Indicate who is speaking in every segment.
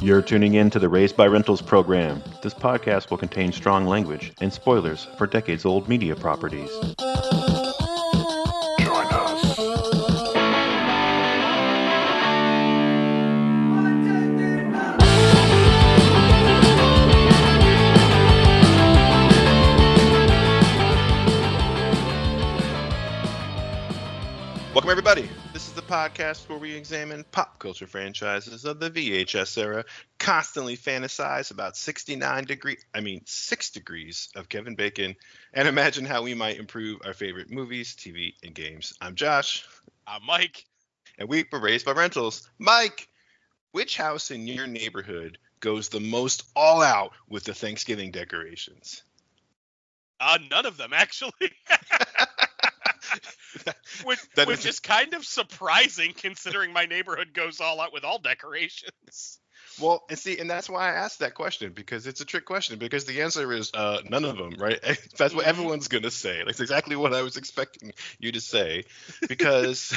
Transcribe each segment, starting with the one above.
Speaker 1: You're tuning in to the Raised by Rentals program. This podcast will contain strong language and spoilers for decades-old media properties.
Speaker 2: Join us.
Speaker 1: Welcome, everybody. This is the podcast where we examine pop culture franchises of the VHS era, constantly fantasize about 6 degrees of Kevin Bacon, and imagine how we might improve our favorite movies, TV, and games. I'm Josh.
Speaker 3: I'm Mike.
Speaker 1: And we were Raised by Rentals. Mike, which house in your neighborhood goes the most all out with the Thanksgiving decorations?
Speaker 3: None of them, actually. Which is kind of surprising considering my neighborhood goes all out with all decorations.
Speaker 1: Well, and that's why I asked that question, because it's a trick question, because the answer is none of them, right? That's what everyone's going to say. That's exactly what I was expecting you to say, because,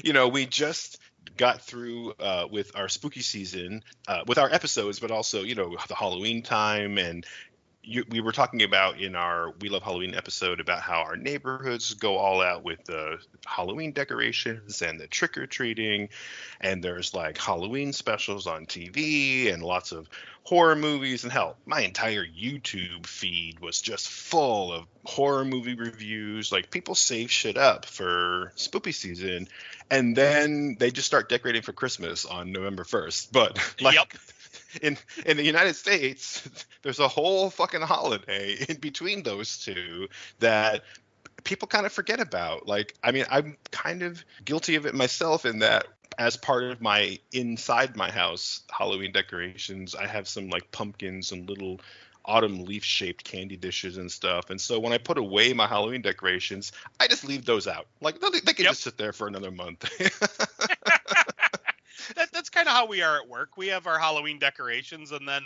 Speaker 1: we just got through with our spooky season, with our episodes, but also, the Halloween time, and we were talking about in our We Love Halloween episode about how our neighborhoods go all out with the Halloween decorations and the trick-or-treating, and there's like Halloween specials on TV and lots of horror movies, and hell, my entire YouTube feed was just full of horror movie reviews. Like, people save shit up for spooky season, and then they just start decorating for Christmas on November 1st. But
Speaker 3: Yep.
Speaker 1: In the United States, there's a whole fucking holiday in between those two that people kind of forget about. Like, I mean, I'm kind of guilty of it myself in that as part of my inside my house Halloween decorations, I have some like pumpkins and little autumn leaf shaped candy dishes and stuff. And so when I put away my Halloween decorations, I just leave those out. Like, they can just sit there for another month.
Speaker 3: That's kind of how we are at work. We have our Halloween decorations, and then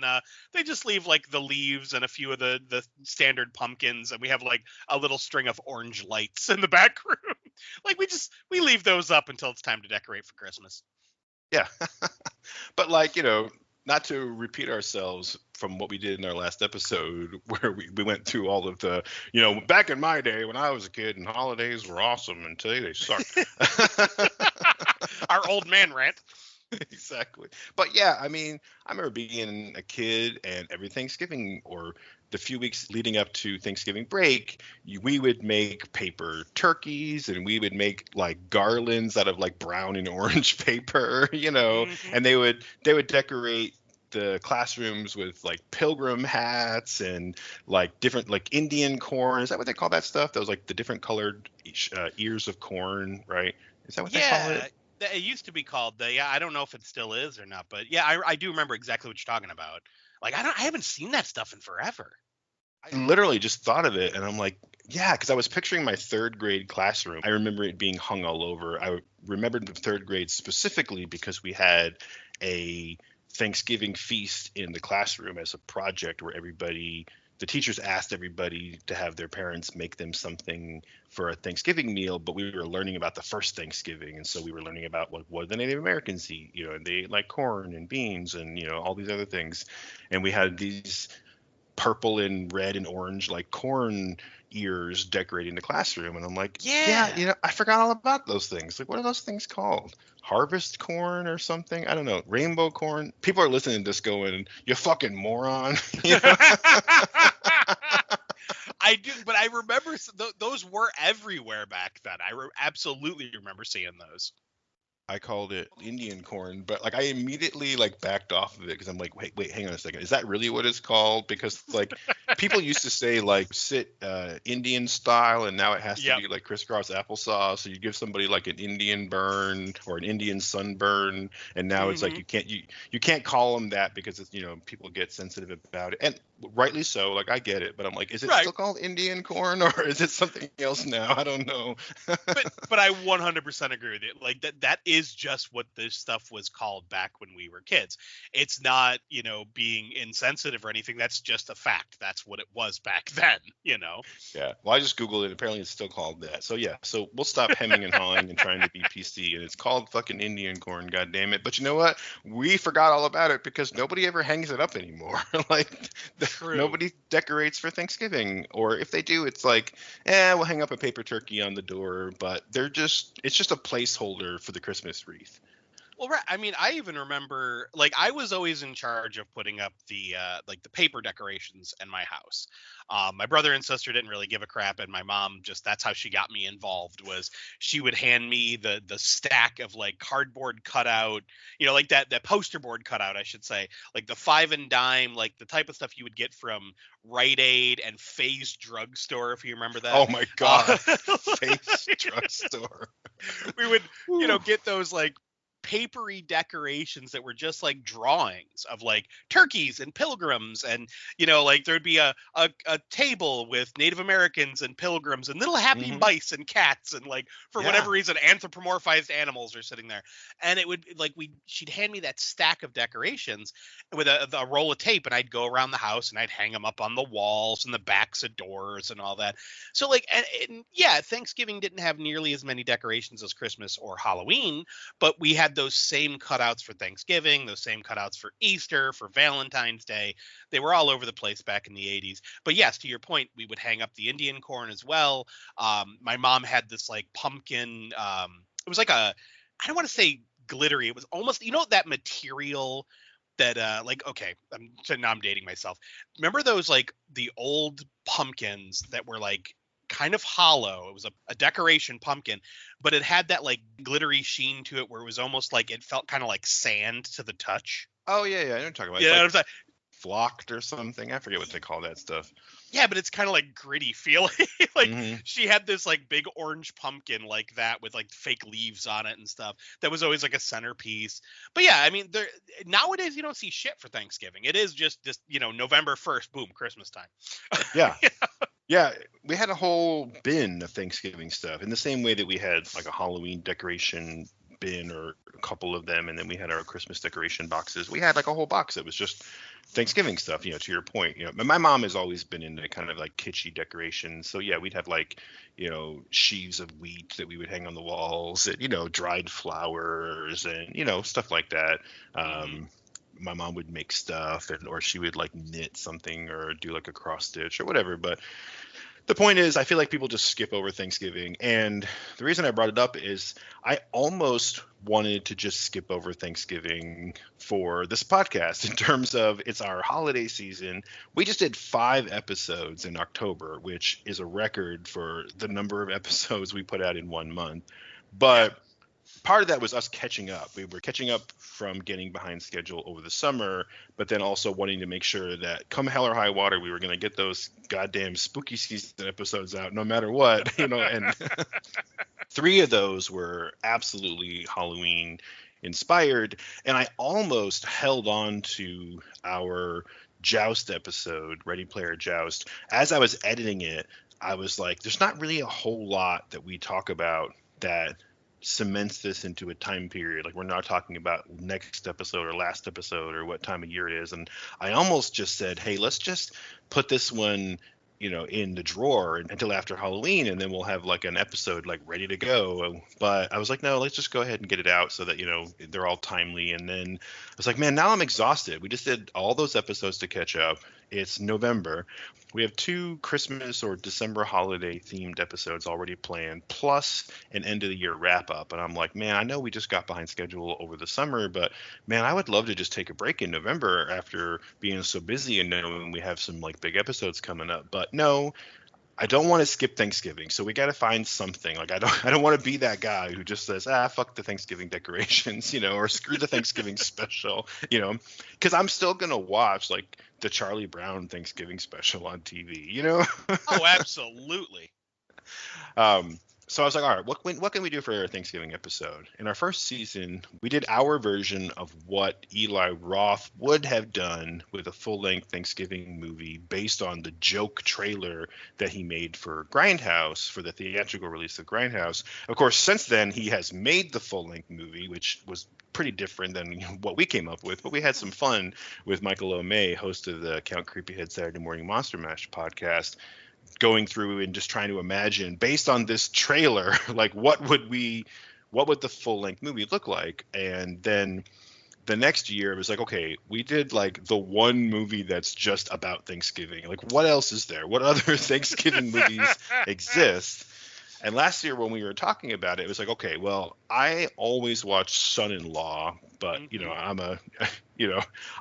Speaker 3: they just leave like the leaves and a few of the standard pumpkins, and we have like a little string of orange lights in the back room. Like, we leave those up until it's time to decorate for Christmas.
Speaker 1: Yeah. But like, not to repeat ourselves from what we did in our last episode, where we went through all of the, back in my day when I was a kid and holidays were awesome and today they suck.
Speaker 3: Our old man rant.
Speaker 1: Exactly. But yeah, I mean, I remember being a kid, and every Thanksgiving or the few weeks leading up to Thanksgiving break, we would make paper turkeys, and we would make like garlands out of like brown and orange paper,
Speaker 3: Mm-hmm.
Speaker 1: and they would decorate the classrooms with like pilgrim hats and like different like Indian corn. Is that what they call that stuff? That was like the different colored ears of corn, right? Is that what they call it?
Speaker 3: It used to be called I don't know if it still is or not, but yeah, I do remember exactly what you're talking about. Like, I haven't seen that stuff in forever.
Speaker 1: I literally just thought of it, and I'm like, yeah, because I was picturing my third grade classroom. I remember it being hung all over. I remembered the third grade specifically because we had a Thanksgiving feast in the classroom as a project where the teachers asked everybody to have their parents make them something for a Thanksgiving meal, but we were learning about the first Thanksgiving. And so we were learning about what the Native Americans eat, and they ate like corn and beans and, all these other things. And we had these purple and red and orange like corn ears decorating the classroom, and I'm like, yeah, I forgot all about those things. Like, what are those things called? Harvest corn or something? I don't know. Rainbow corn. People are listening to this going, you fucking moron.
Speaker 3: I do, but I remember those were everywhere back then. I absolutely remember seeing those.
Speaker 1: I called it Indian corn, but like I immediately like backed off of it because I'm like, wait, hang on a second. Is that really what it's called? Because like people used to say like sit Indian style, and now it has to be like crisscross applesauce. So you give somebody like an Indian burn or an Indian sunburn, and now it's like you can't call them that because it's people get sensitive about it. And rightly so. Like, I get it, but I'm like, is it
Speaker 3: Right.
Speaker 1: still called Indian corn, or is it something else now? I don't know.
Speaker 3: But I 100% agree with you. Like that is just what this stuff was called back when we were kids. It's not, being insensitive or anything. That's just a fact. That's what it was back then.
Speaker 1: Yeah. Well, I just Googled it. Apparently, it's still called that. So yeah. So we'll stop hemming and hawing and trying to be PC, and it's called fucking Indian corn. God damn it! But you know what? We forgot all about it because nobody ever hangs it up anymore. Like,
Speaker 3: True.
Speaker 1: nobody decorates for Thanksgiving, or if they do, it's like, we'll hang up a paper turkey on the door. But it's just a placeholder for the Christmas wreath.
Speaker 3: Well, right. I mean, I even remember, like, I was always in charge of putting up the paper decorations in my house. My brother and sister didn't really give a crap, and my mom that's how she got me involved. Was she would hand me the stack of like cardboard cutout, like that poster board cutout, I should say, like the 5 and dime, like the type of stuff you would get from Rite Aid and Faye's drugstore, if you remember that.
Speaker 1: Oh my God, Faye's drugstore.
Speaker 3: We would, get those like papery decorations that were just like drawings of like turkeys and pilgrims, and like there'd be a table with Native Americans and pilgrims and little happy mice and cats, and like for whatever reason anthropomorphized animals are sitting there, and it would like she'd hand me that stack of decorations with a roll of tape, and I'd go around the house and I'd hang them up on the walls and the backs of doors and all that. So like and yeah, Thanksgiving didn't have nearly as many decorations as Christmas or Halloween, but we had those same cutouts for Thanksgiving, those same cutouts for Easter, for Valentine's Day. They were all over the place back in the 80s. But yes, to your point, we would hang up the Indian corn as well. My mom had this like pumpkin. It was like I don't want to say glittery. It was almost, that material that okay, now I'm dating myself. Remember those like the old pumpkins that were like kind of hollow? It was a decoration pumpkin, but it had that like glittery sheen to it where it was almost like it felt kind of like sand to the touch.
Speaker 1: Oh yeah, I know what you're talking about.
Speaker 3: Yeah,
Speaker 1: it's like flocked or something. I forget what they call that stuff.
Speaker 3: Yeah, but it's kind of like gritty feeling. Like she had this like big orange pumpkin like that with like fake leaves on it and stuff. That was always like a centerpiece. But yeah, I mean, nowadays you don't see shit for Thanksgiving. It is just this, November 1st, boom, Christmas time.
Speaker 1: Yeah. Yeah, we had a whole bin of Thanksgiving stuff in the same way that we had like a Halloween decoration bin or a couple of them, and then we had our Christmas decoration boxes. We had like a whole box that was just Thanksgiving stuff, to your point. My mom has always been into kind of like kitschy decorations. So yeah, we'd have like, sheaves of wheat that we would hang on the walls, and, dried flowers and, stuff like that. My mom would make stuff, or she would like knit something or do like a cross stitch or whatever. But the point is, I feel like people just skip over Thanksgiving. And the reason I brought it up is I almost wanted to just skip over Thanksgiving for this podcast in terms of it's our holiday season. We just did 5 episodes in October, which is a record for the number of episodes we put out in 1 month. But part of that was us catching up. We were catching up from getting behind schedule over the summer, but then also wanting to make sure that come hell or high water, we were going to get those goddamn spooky season episodes out no matter what, and 3 of those were absolutely Halloween inspired. And I almost held on to our Joust episode, Ready Player Joust. As I was editing it, I was like, there's not really a whole lot that we talk about that cements this into a time period. Like, we're not talking about next episode or last episode or what time of year it is. And I almost just said, hey, let's just put this one, in the drawer until after Halloween, and then we'll have like an episode like ready to go. But I was like, no, let's just go ahead and get it out so that, they're all timely. And then I was like, man, now I'm exhausted. We just did all those episodes to catch up. It's November. We have 2 Christmas or December holiday themed episodes already planned, plus an end of the year wrap up. And I'm like, man, I know we just got behind schedule over the summer, but man, I would love to just take a break in November after being so busy and knowing we have some like big episodes coming up. But no, I don't want to skip Thanksgiving, so we got to find something. Like, I don't want to be that guy who just says, fuck the Thanksgiving decorations, or screw the Thanksgiving special, because I'm still gonna watch like the Charlie Brown Thanksgiving special on TV,
Speaker 3: Oh, absolutely.
Speaker 1: So I was like, all right, what can we do for our Thanksgiving episode? In our first season, we did our version of what Eli Roth would have done with a full-length Thanksgiving movie based on the joke trailer that he made for Grindhouse, for the theatrical release of Grindhouse. Of course, since then, he has made the full-length movie, which was pretty different than what we came up with, but we had some fun with Michael O'May, host of the Count Creepyhead Saturday Morning Monster Mash podcast, going through and just trying to imagine, based on this trailer, like what would the full length movie look like? And then the next year it was like, okay, we did like the one movie that's just about Thanksgiving. Like, what else is there? What other Thanksgiving movies exist? And last year when we were talking about it, it was like, okay, well, I always watch Son-in-Law, but I'm a,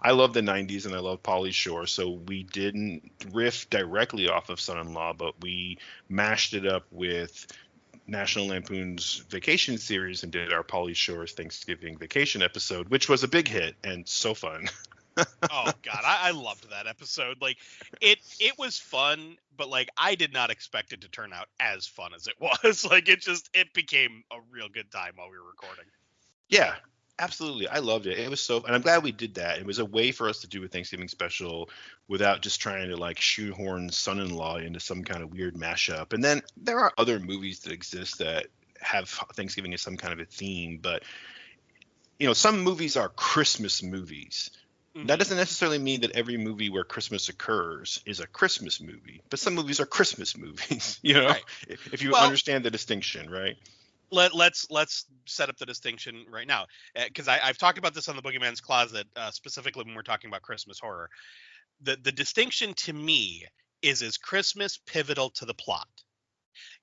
Speaker 1: I love the '90s and I love Pauly Shore, so we didn't riff directly off of Son-in-Law, but we mashed it up with National Lampoon's Vacation series and did our Pauly Shore's Thanksgiving Vacation episode, which was a big hit and so fun.
Speaker 3: Oh God, I loved that episode. Like it was fun, but like I did not expect it to turn out as fun as it was. Like it became a real good time while we were recording.
Speaker 1: Yeah, absolutely. I loved it. It was and I'm glad we did that. It was a way for us to do a Thanksgiving special without just trying to like shoehorn Son-in-Law into some kind of weird mashup. And then there are other movies that exist that have Thanksgiving as some kind of a theme, but some movies are Christmas movies. That doesn't necessarily mean that every movie where Christmas occurs is a Christmas movie, but some movies are Christmas movies,
Speaker 3: Right.
Speaker 1: if you understand the distinction, right?
Speaker 3: Let's set up the distinction right now, because I've talked about this on the Boogeyman's Closet, specifically when we're talking about Christmas horror. The distinction to me is Christmas pivotal to the plot?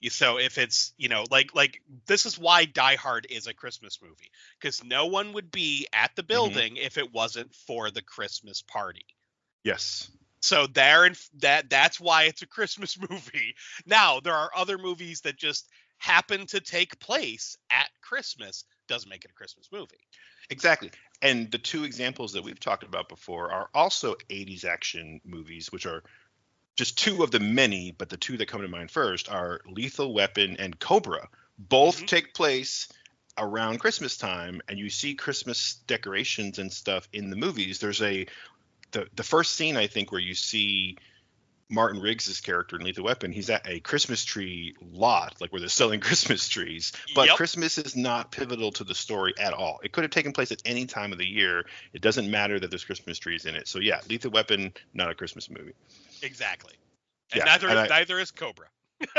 Speaker 3: So if it's, like this is why Die Hard is a Christmas movie, because no one would be at the building if it wasn't for the Christmas party.
Speaker 1: Yes.
Speaker 3: So that's why it's a Christmas movie. Now, there are other movies that just happen to take place at Christmas. Doesn't make it a Christmas movie.
Speaker 1: Exactly. And the two examples that we've talked about before are also 80s action movies, which are just two of the many, but the two that come to mind first are Lethal Weapon and Cobra. Both take place around Christmas time, and you see Christmas decorations and stuff in the movies. There's the first scene, I think, where you see Martin Riggs' character in Lethal Weapon. He's at a Christmas tree lot, like where they're selling Christmas trees. But Christmas is not pivotal to the story at all. It could have taken place at any time of the year. It doesn't matter that there's Christmas trees in it. So yeah, Lethal Weapon, not a Christmas movie.
Speaker 3: Exactly. And neither is Cobra.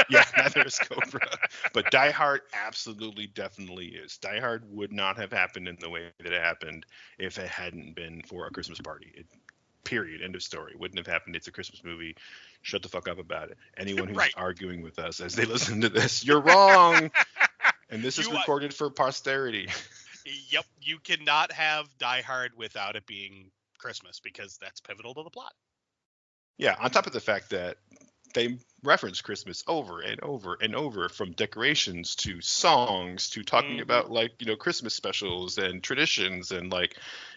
Speaker 1: Yeah, neither is Cobra. But Die Hard absolutely, definitely is. Die Hard would not have happened in the way that it happened if it hadn't been for a Christmas party. Period. End of story. Wouldn't have happened. It's a Christmas movie. Shut the fuck up about it. Anyone who's arguing with us as they listen to this, you're wrong. And this is recorded for posterity.
Speaker 3: Yep. You cannot have Die Hard without it being Christmas, because that's pivotal to the plot.
Speaker 1: Yeah, on top of the fact that they reference Christmas over and over and over, from decorations to songs to talking about Christmas specials and traditions, and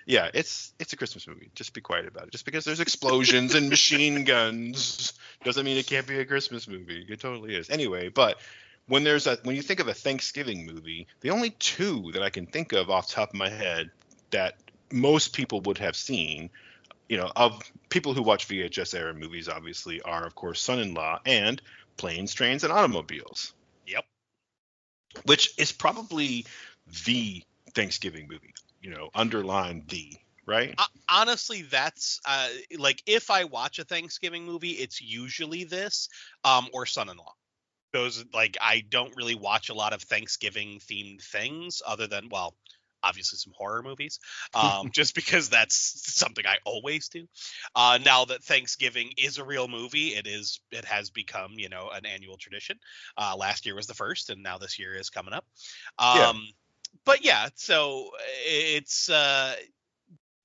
Speaker 1: it's a Christmas movie. Just be quiet about it. Just because there's explosions and machine guns doesn't mean it can't be a Christmas movie. It totally is. Anyway, but when you think of a Thanksgiving movie, the only two that I can think of off the top of my head that most people would have seen, of people who watch VHS era movies, obviously, are, of course, Son-in-Law and Planes, Trains, and Automobiles.
Speaker 3: Yep.
Speaker 1: Which is probably the Thanksgiving movie, underline the, right?
Speaker 3: Honestly, that's if I watch a Thanksgiving movie, it's usually this or Son-in-Law. Those, I don't really watch a lot of Thanksgiving themed things other than, obviously some horror movies, just because that's something I always do. Now that Thanksgiving is a real movie, it has become, an annual tradition. Last year was the first, and now this year is coming up. But yeah, so it's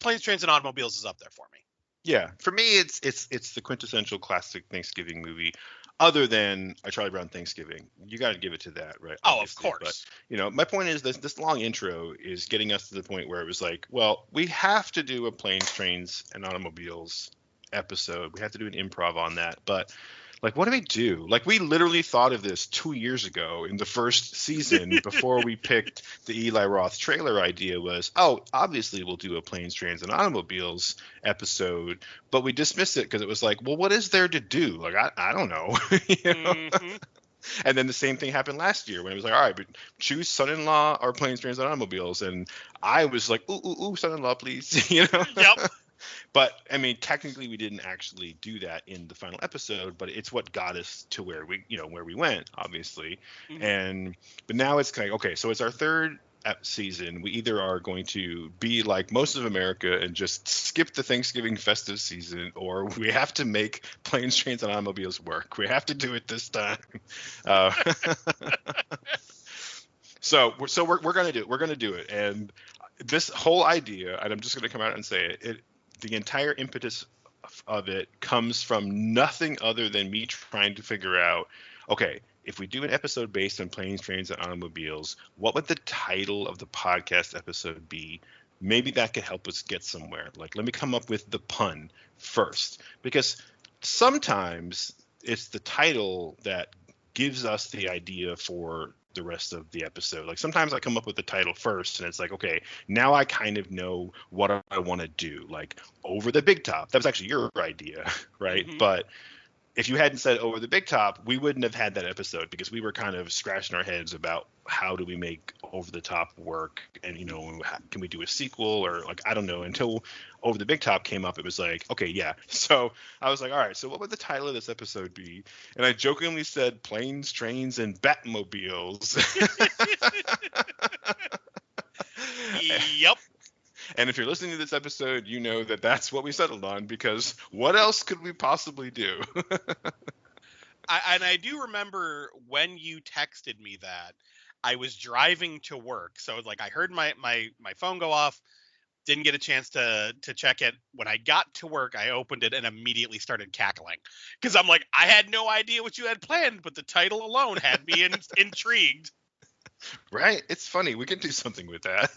Speaker 3: Planes, Trains, and Automobiles is up there for me.
Speaker 1: Yeah, for me, it's the quintessential classic Thanksgiving movie. Other than a Charlie Brown Thanksgiving, you got to give it to that, right?
Speaker 3: Oh, of course.
Speaker 1: But my point is this long intro is getting us to the point where it was like, well, we have to do a Planes, Trains, and Automobiles episode. We have to do an improv on that. But Like, what do we do? Like, we literally thought of this 2 years ago in the first season before we picked the Eli Roth trailer idea was, oh, obviously we'll do a Planes, Trains, and Automobiles episode, but we dismissed it because it was like, well, what is there to do? Like, I don't know. You know?
Speaker 3: Mm-hmm.
Speaker 1: And then the same thing happened last year when it was like, all right, but choose son-in-law or Planes, Trains, and Automobiles. And I was like, ooh, son-in-law, please. You know?
Speaker 3: Yep.
Speaker 1: But I mean, technically, we didn't actually do that in the final episode, but it's what got us to where we went, obviously.
Speaker 3: Mm-hmm.
Speaker 1: But now it's kind of okay. So it's our third season. We either are going to be like most of America and just skip the Thanksgiving festive season, or we have to make Planes, Trains, and Automobiles work. We have to do it this time. Uh, so we're gonna do it. We're gonna do it. And this whole idea, and I'm just gonna come out and say it, the entire impetus of it comes from nothing other than me trying to figure out, okay, if we do an episode based on Planes, Trains, and Automobiles, what would the title of the podcast episode be? Maybe that could help us get somewhere. Like, let me come up with the pun first, because sometimes it's the title that gives us the idea for the rest of the episode. Like, sometimes I come up with the title first and it's like, okay, now I kind of know what I want to do. Like, Over the Big Top. That was actually your idea, right?
Speaker 3: Mm-hmm.
Speaker 1: But if you hadn't said Over the Big Top, we wouldn't have had that episode because we were kind of scratching our heads about how do we make Over the Top work, and can we do a sequel, or like, I don't know. Until Over the Big Top came up, it was like, okay, yeah. So I was like, all right, so what would the title of this episode be? And I jokingly said Planes, Trains, and Batmobiles.
Speaker 3: Yep.
Speaker 1: And if you're listening to this episode, you know that that's what we settled on, because what else could we possibly do?
Speaker 3: I do remember when you texted me that, I was driving to work. So like, I heard my phone go off, didn't get a chance to check it. When I got to work, I opened it and immediately started cackling because I'm like, I had no idea what you had planned, but the title alone had me intrigued.
Speaker 1: Right? It's funny. We can do something with that.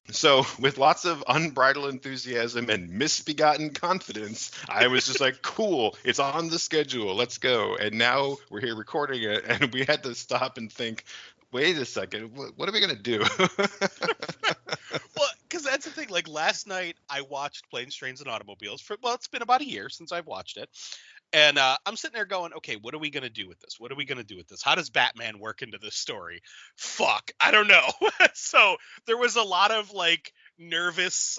Speaker 1: So with lots of unbridled enthusiasm and misbegotten confidence, I was just like, cool, it's on the schedule. Let's go. And now we're here recording it, and we had to stop and think, wait a second, what are we going to do?
Speaker 3: Well, because that's the thing. Like, last night, I watched Planes, Trains, and Automobiles. It's been about a year since I've watched it. And I'm sitting there going, okay, what are we going to do with this? What are we going to do with this? How does Batman work into this story? Fuck, I don't know. So there was a lot of like nervous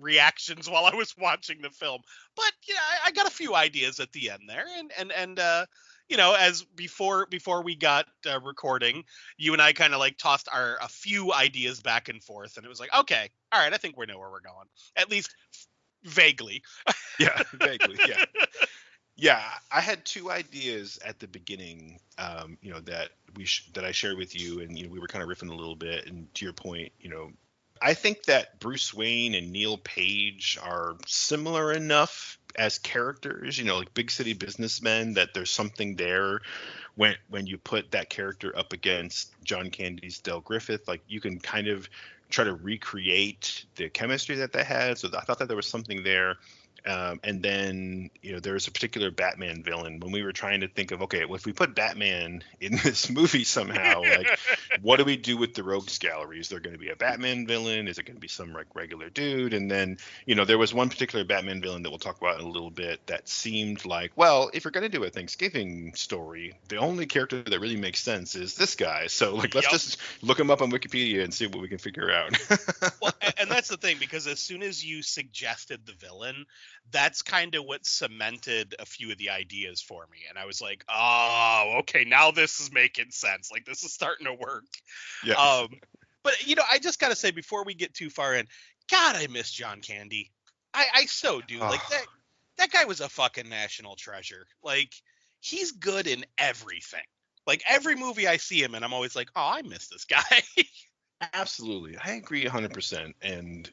Speaker 3: reactions while I was watching the film. But yeah, I got a few ideas at the end there. And as before we got recording, you and I kind of like tossed a few ideas back and forth. And it was like, okay, all right, I think we know where we're going. At least vaguely.
Speaker 1: Yeah, vaguely. Yeah. Yeah, I had two ideas at the beginning, that that I shared with you, and we were kind of riffing a little bit. And to your point, I think that Bruce Wayne and Neil Page are similar enough as characters, like big city businessmen, that there's something there when you put that character up against John Candy's Del Griffith. Like, you can kind of try to recreate the chemistry that they had. So I thought that there was something there. And then, there's a particular Batman villain when we were trying to think of, okay, well, if we put Batman in this movie somehow, like, what do we do with the rogues gallery? Is there going to be a Batman villain? Is it going to be some like regular dude? And then, there was one particular Batman villain that we'll talk about in a little bit that seemed like, well, if you're going to do a Thanksgiving story, the only character that really makes sense is this guy. So like, let's just look him up on Wikipedia and see what we can figure out.
Speaker 3: Well, and that's the thing, because as soon as you suggested the villain, that's kind of what cemented a few of the ideas for me. And I was like, oh, okay, now this is making sense. Like, this is starting to work.
Speaker 1: Yeah.
Speaker 3: But, I just got to say, before we get too far in, God, I miss John Candy. I so do. Like, that guy was a fucking national treasure. Like, he's good in everything. Like, every movie I see him in, I'm always like, oh, I miss this guy.
Speaker 1: Absolutely. I agree 100%. And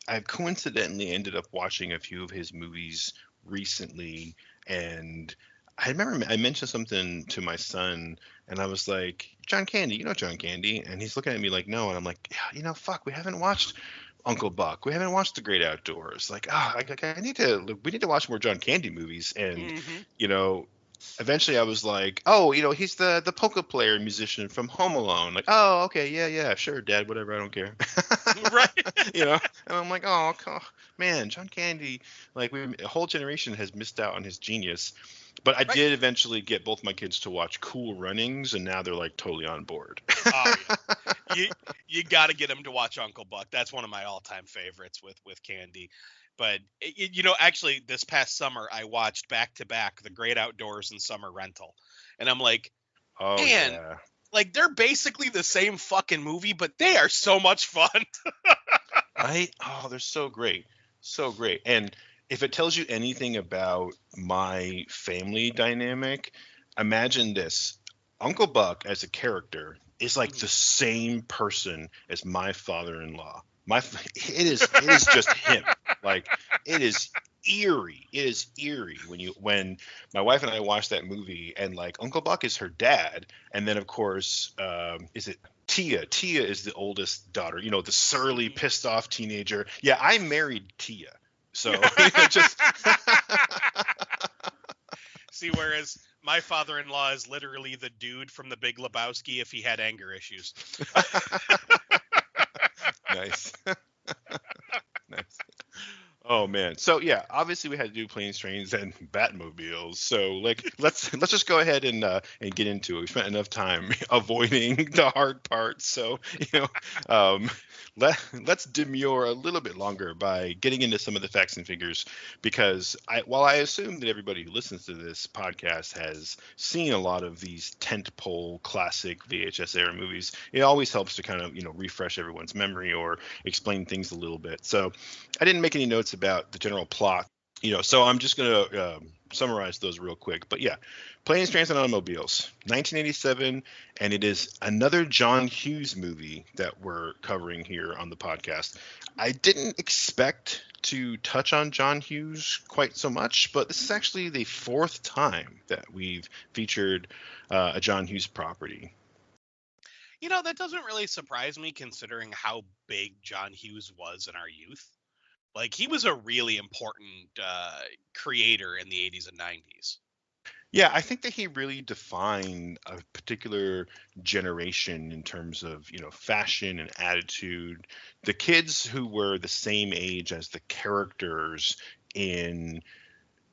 Speaker 1: I've coincidentally ended up watching a few of his movies recently, and I remember I mentioned something to my son, and I was like, John Candy, John Candy? And he's looking at me like, no. And I'm like, yeah, fuck, we haven't watched Uncle Buck. We haven't watched The Great Outdoors. Like, we need to watch more John Candy movies. And,
Speaker 3: Hmm.
Speaker 1: you know, eventually I was like, oh, he's the polka player musician from Home Alone. Like, oh, okay, yeah, sure, Dad, whatever, I don't care.
Speaker 3: Right.
Speaker 1: And I'm like, oh, man, John Candy, like, a whole generation has missed out on his genius. But I
Speaker 3: Right.
Speaker 1: did eventually get both my kids to watch Cool Runnings, and now they're like totally on board.
Speaker 3: Oh yeah. You got to get them to watch Uncle Buck. That's one of my all-time favorites with Candy. But actually, this past summer I watched back to back The Great Outdoors and Summer Rental, and I'm like,
Speaker 1: Oh
Speaker 3: man,
Speaker 1: yeah.
Speaker 3: like they're basically the same fucking movie, but they are so much fun.
Speaker 1: Right? Oh, they're so great. So great. And if it tells you anything about my family dynamic, imagine this. Uncle Buck as a character is like the same person as my father-in-law. It is just him. Like, it is eerie. It is eerie when my wife and I watched that movie, and like Uncle Buck is her dad, and then of course is it Tia? Tia is the oldest daughter, the surly, pissed off teenager. Yeah, I married Tia. So just
Speaker 3: See, whereas my father-in-law is literally the dude from The Big Lebowski if he had anger issues.
Speaker 1: nice. Nice. Oh man. So yeah, obviously we had to do planes, trains, and Batmobiles. So like let's just go ahead and get into it. We spent enough time avoiding the hard parts. So um, let's demur a little bit longer by getting into some of the facts and figures, because while I assume that everybody who listens to this podcast has seen a lot of these tentpole classic VHS era movies, it always helps to kind of refresh everyone's memory or explain things a little bit. So I didn't make any notes about the general plot, so I'm just going to summarize those real quick. But yeah, Planes, Trains, and Automobiles, 1987, and it is another John Hughes movie that we're covering here on the podcast. I didn't expect to touch on John Hughes quite so much, but this is actually the fourth time that we've featured a John Hughes property.
Speaker 3: That doesn't really surprise me considering how big John Hughes was in our youth. Like, he was a really important creator in the 80s and 90s.
Speaker 1: Yeah, I think that he really defined a particular generation in terms of, fashion and attitude. The kids who were the same age as the characters in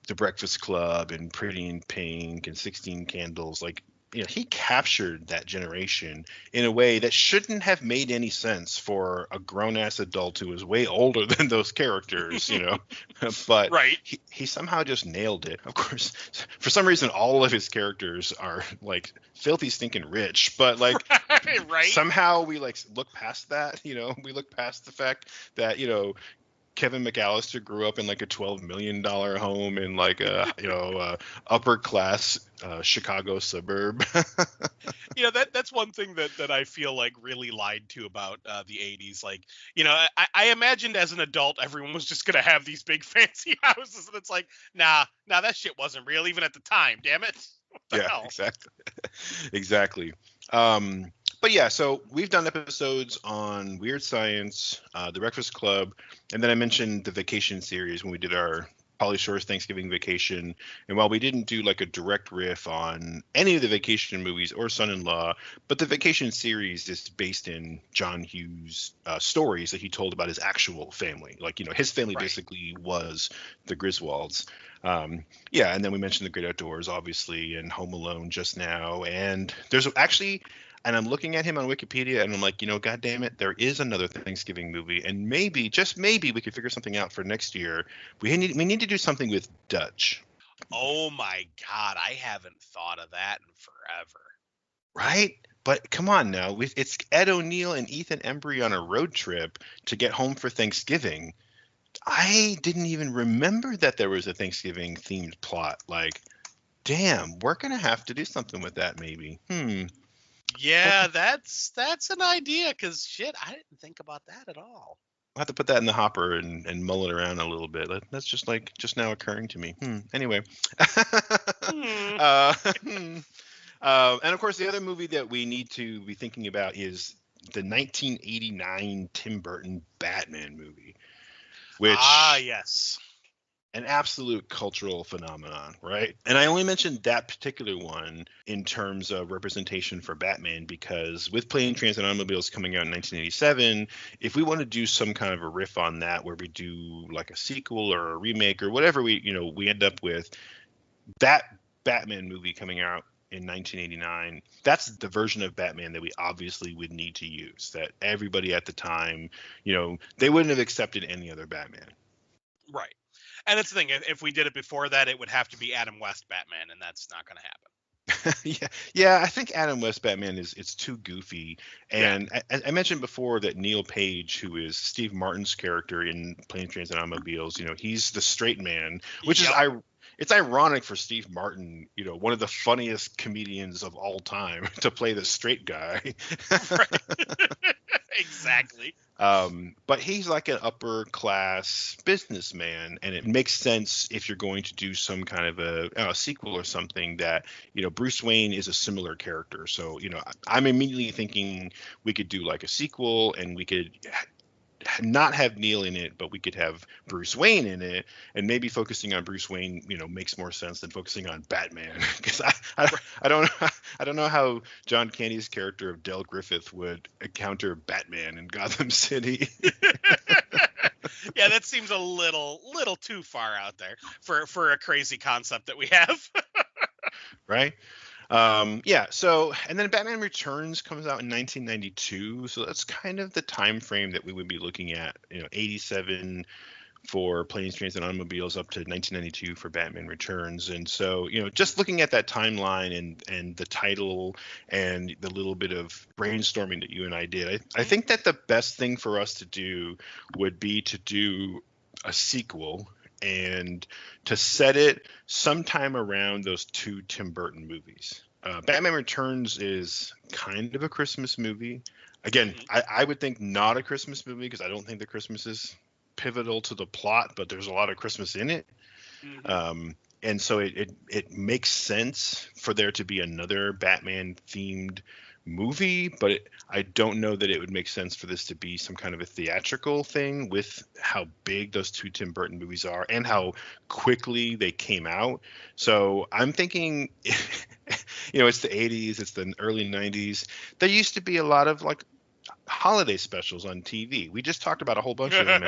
Speaker 1: The Breakfast Club and Pretty in Pink and 16 Candles, like, he captured that generation in a way that shouldn't have made any sense for a grown-ass adult who was way older than those characters, but
Speaker 3: Right.
Speaker 1: he somehow just nailed it. Of course, for some reason, all of his characters are like filthy stinking rich, but like
Speaker 3: Right.
Speaker 1: somehow we like look past that, we look past the fact that, Kevin McAllister grew up in like a $12 million home in like a upper class Chicago suburb.
Speaker 3: That's one thing that I feel like really lied to about the 80s. Like, I imagined as an adult everyone was just gonna have these big fancy houses, and it's like, nah, that shit wasn't real even at the time. Damn it. What the
Speaker 1: Yeah,
Speaker 3: hell?
Speaker 1: exactly. Exactly. But yeah, so we've done episodes on Weird Science, The Breakfast Club, and then I mentioned the Vacation series when we did our Pauly Shore's Thanksgiving Vacation. And while we didn't do like a direct riff on any of the Vacation movies or Son-in-Law, but the Vacation series is based in John Hughes' stories that he told about his actual family. Like, his family
Speaker 3: Right.
Speaker 1: basically was the Griswolds. Yeah, and then we mentioned The Great Outdoors, obviously, and Home Alone just now. And there's actually, and I'm looking at him on Wikipedia, and I'm like, God damn it, there is another Thanksgiving movie, and maybe, just maybe, we could figure something out for next year. We need to do something with Dutch,
Speaker 3: Oh my God, I haven't thought of that in forever.
Speaker 1: right? But come on now, it's Ed O'Neill and Ethan Embry on a road trip to get home for Thanksgiving. I didn't even remember that there was a Thanksgiving themed plot. Like, damn, we're gonna have to do something with that, maybe.
Speaker 3: Yeah, that's an idea, because shit, I didn't think about that at all.
Speaker 1: I'll have to put that in the hopper and mull it around a little bit. That's just like just now occurring to me. Anyway.
Speaker 3: Hmm.
Speaker 1: uh, and of course, the other movie that we need to be thinking about is the 1989 Tim Burton Batman movie, which
Speaker 3: yes,
Speaker 1: an absolute cultural phenomenon, right? And I only mentioned that particular one in terms of representation for Batman because with Plane, Trains, and Automobiles coming out in 1987, if we want to do some kind of a riff on that where we do like a sequel or a remake or whatever we end up with, that Batman movie coming out in 1989, that's the version of Batman that we obviously would need to use, that everybody at the time, they wouldn't have accepted any other Batman.
Speaker 3: right. And that's the thing. If we did it before that, it would have to be Adam West Batman, and that's not going to happen.
Speaker 1: Yeah. I think Adam West Batman it's too goofy, and I mentioned before that Neil Page, who is Steve Martin's character in Planes, Trains, and Automobiles, he's the straight man, which is it's ironic for Steve Martin, one of the funniest comedians of all time, to play the straight guy.
Speaker 3: Right. Exactly.
Speaker 1: But he's like an upper class businessman, and it makes sense if you're going to do some kind of a sequel or something that, Bruce Wayne is a similar character. So, I'm immediately thinking we could do like a sequel, and we could not have Neil in it, but we could have Bruce Wayne in it, and maybe focusing on Bruce Wayne, makes more sense than focusing on Batman. Because I don't know how John Candy's character of Del Griffith would encounter Batman in Gotham City.
Speaker 3: Yeah, that seems a little too far out there for a crazy concept that we have.
Speaker 1: Right. So, and then Batman Returns comes out in 1992, so that's kind of the time frame that we would be looking at, 87 for Planes, Trains, and Automobiles up to 1992 for Batman Returns. And so, just looking at that timeline and the title and the little bit of brainstorming that you and I did, I think that the best thing for us to do would be to do a sequel and to set it sometime around those two Tim Burton movies. Batman Returns is kind of a Christmas movie. Again, I would think not a Christmas movie because I don't think the Christmas is pivotal to the plot, but there's a lot of Christmas in it. Mm-hmm. And so it makes sense for there to be another Batman themed movie, but I don't know that it would make sense for this to be some kind of a theatrical thing with how big those two Tim Burton movies are and how quickly they came out. So I'm thinking, it's the 80s, it's the early 90s. There used to be a lot of like holiday specials on TV. We just talked about a whole bunch of them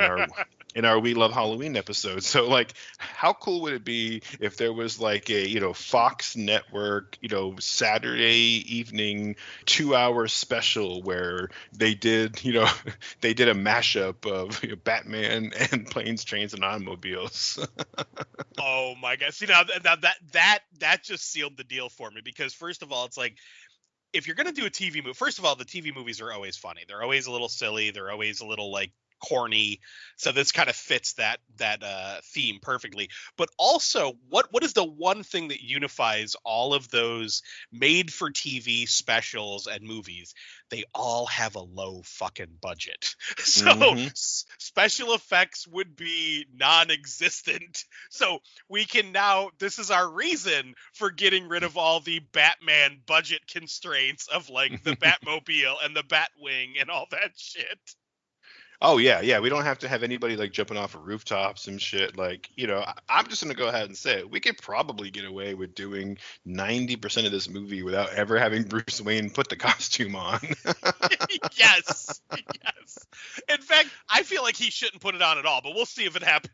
Speaker 1: in our We Love Halloween episode. So like, how cool would it be if there was like a, Fox Network, Saturday evening 2-hour special where they did a mashup of Batman and Planes, Trains, and Automobiles.
Speaker 3: Oh my God. See, now that just sealed the deal for me, because first of all, it's like, if you're going to do a TV movie, first of all, the TV movies are always funny. They're always a little silly. They're always a little like corny. So this kind of fits that theme perfectly. But also, what is the one thing that unifies all of those made for TV specials and movies? They all have a low fucking budget. So special effects would be non-existent. So we can now, this is our reason for getting rid of all the Batman budget constraints of like the Batmobile and the Batwing and all that shit.
Speaker 1: Oh, yeah. We don't have to have anybody like jumping off of rooftops and shit. Like, I'm just going to go ahead and say it. We could probably get away with doing 90% of this movie without ever having Bruce Wayne put the costume on.
Speaker 3: Yes. In fact, I feel like he shouldn't put it on at all, but we'll see if it happens,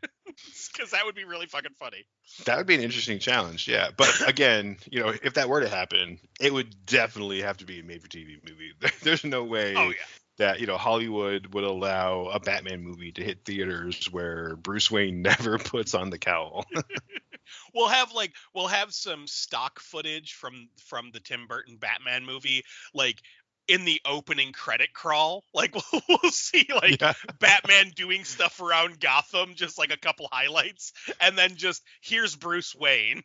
Speaker 3: because that would be really fucking funny.
Speaker 1: That would be an interesting challenge, yeah. But again, if that were to happen, it would definitely have to be a made-for-TV movie. There's no way.
Speaker 3: Oh, yeah.
Speaker 1: That Hollywood would allow a Batman movie to hit theaters where Bruce Wayne never puts on the cowl.
Speaker 3: We'll have some stock footage from the Tim Burton Batman movie, like in the opening credit crawl. Like we'll see Batman doing stuff around Gotham, just like a couple highlights, and then just here's Bruce Wayne.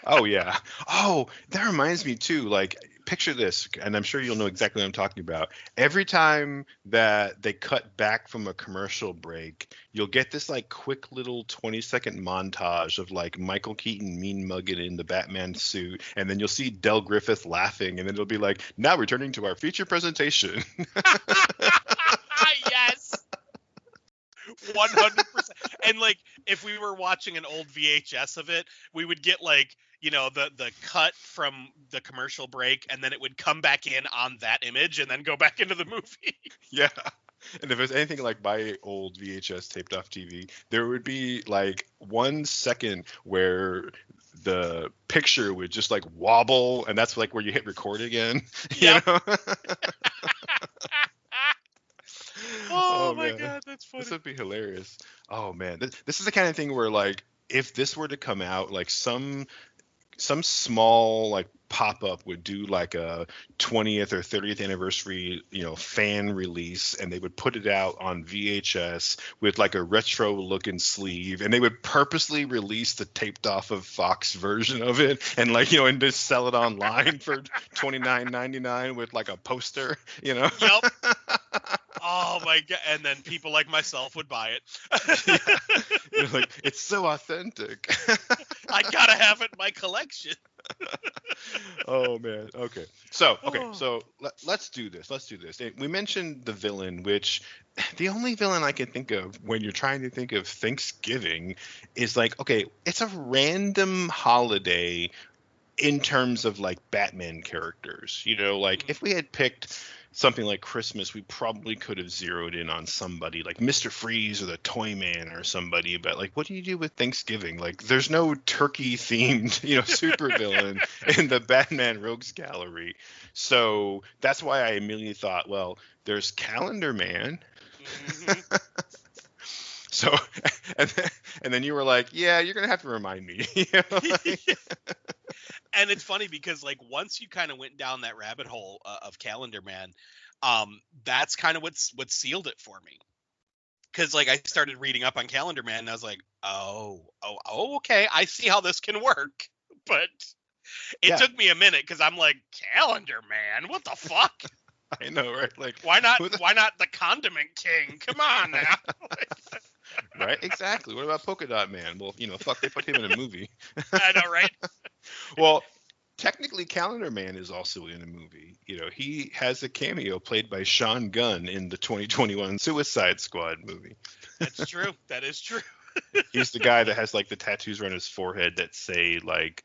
Speaker 1: Oh yeah. Oh, that reminds me too. Like picture this, and I'm sure you'll know exactly what I'm talking about. Every time that they cut back from a commercial break, you'll get this like quick little 20-second montage of like Michael Keaton mean mugging in the Batman suit, and then you'll see Del Griffith laughing, and then it'll be like, now returning to our feature presentation.
Speaker 3: Yes. 100%. And like if we were watching an old VHS of it, we would get like, you know, the cut from the commercial break, and then it would come back in on that image and then go back into the movie.
Speaker 1: Yeah. And if it's anything like my old VHS taped off TV, there would be like 1 second where the picture would just like wobble, and that's like where you hit record again.
Speaker 3: Yep.
Speaker 1: You know?
Speaker 3: Oh my
Speaker 1: man.
Speaker 3: God, that's funny.
Speaker 1: This would be hilarious. Oh man, this is the kind of thing where like if this were to come out, like some small like pop-up would do like a 20th or 30th anniversary, you know, fan release, and they would put it out on VHS with like a retro looking sleeve, and they would purposely release the taped off of Fox version of it, and like, you know, and just sell it online for $29.99 with like a poster, you know.
Speaker 3: Yep. Oh my God. And then people like myself would buy it.
Speaker 1: Yeah. You're like, it's so authentic.
Speaker 3: I gotta have it in my collection.
Speaker 1: Oh man. Okay. So let's do this. We mentioned the villain, which the only villain I can think of when you're trying to think of Thanksgiving is like, okay, it's a random holiday in terms of like Batman characters. You know, like if we had picked something like Christmas, we probably could have zeroed in on somebody like Mr. Freeze or the Toyman or somebody. But like, what do you do with Thanksgiving? Like, there's no turkey themed, you know, supervillain in the Batman Rogues Gallery. So that's why I immediately thought, well, there's Calendar Man.
Speaker 3: Mm-hmm.
Speaker 1: So, and then you were like, yeah, you're gonna have to remind me. You know, like,
Speaker 3: And it's funny because like once you kind of went down that rabbit hole of Calendar Man, that's kind of what sealed it for me. Because like I started reading up on Calendar Man, and I was like, oh, okay, I see how this can work. But it took me a minute because I'm like, Calendar Man, what the fuck?
Speaker 1: I know, right? Like,
Speaker 3: why not the Condiment King? Come on now.
Speaker 1: Right? Exactly. What about Polka Dot Man? Well, you know, fuck, they put him in a movie.
Speaker 3: I know, right?
Speaker 1: Well, technically, Calendar Man is also in a movie. You know, he has a cameo played by Sean Gunn in the 2021 Suicide Squad movie.
Speaker 3: That's true. That is true.
Speaker 1: He's the guy that has like the tattoos around his forehead that say like,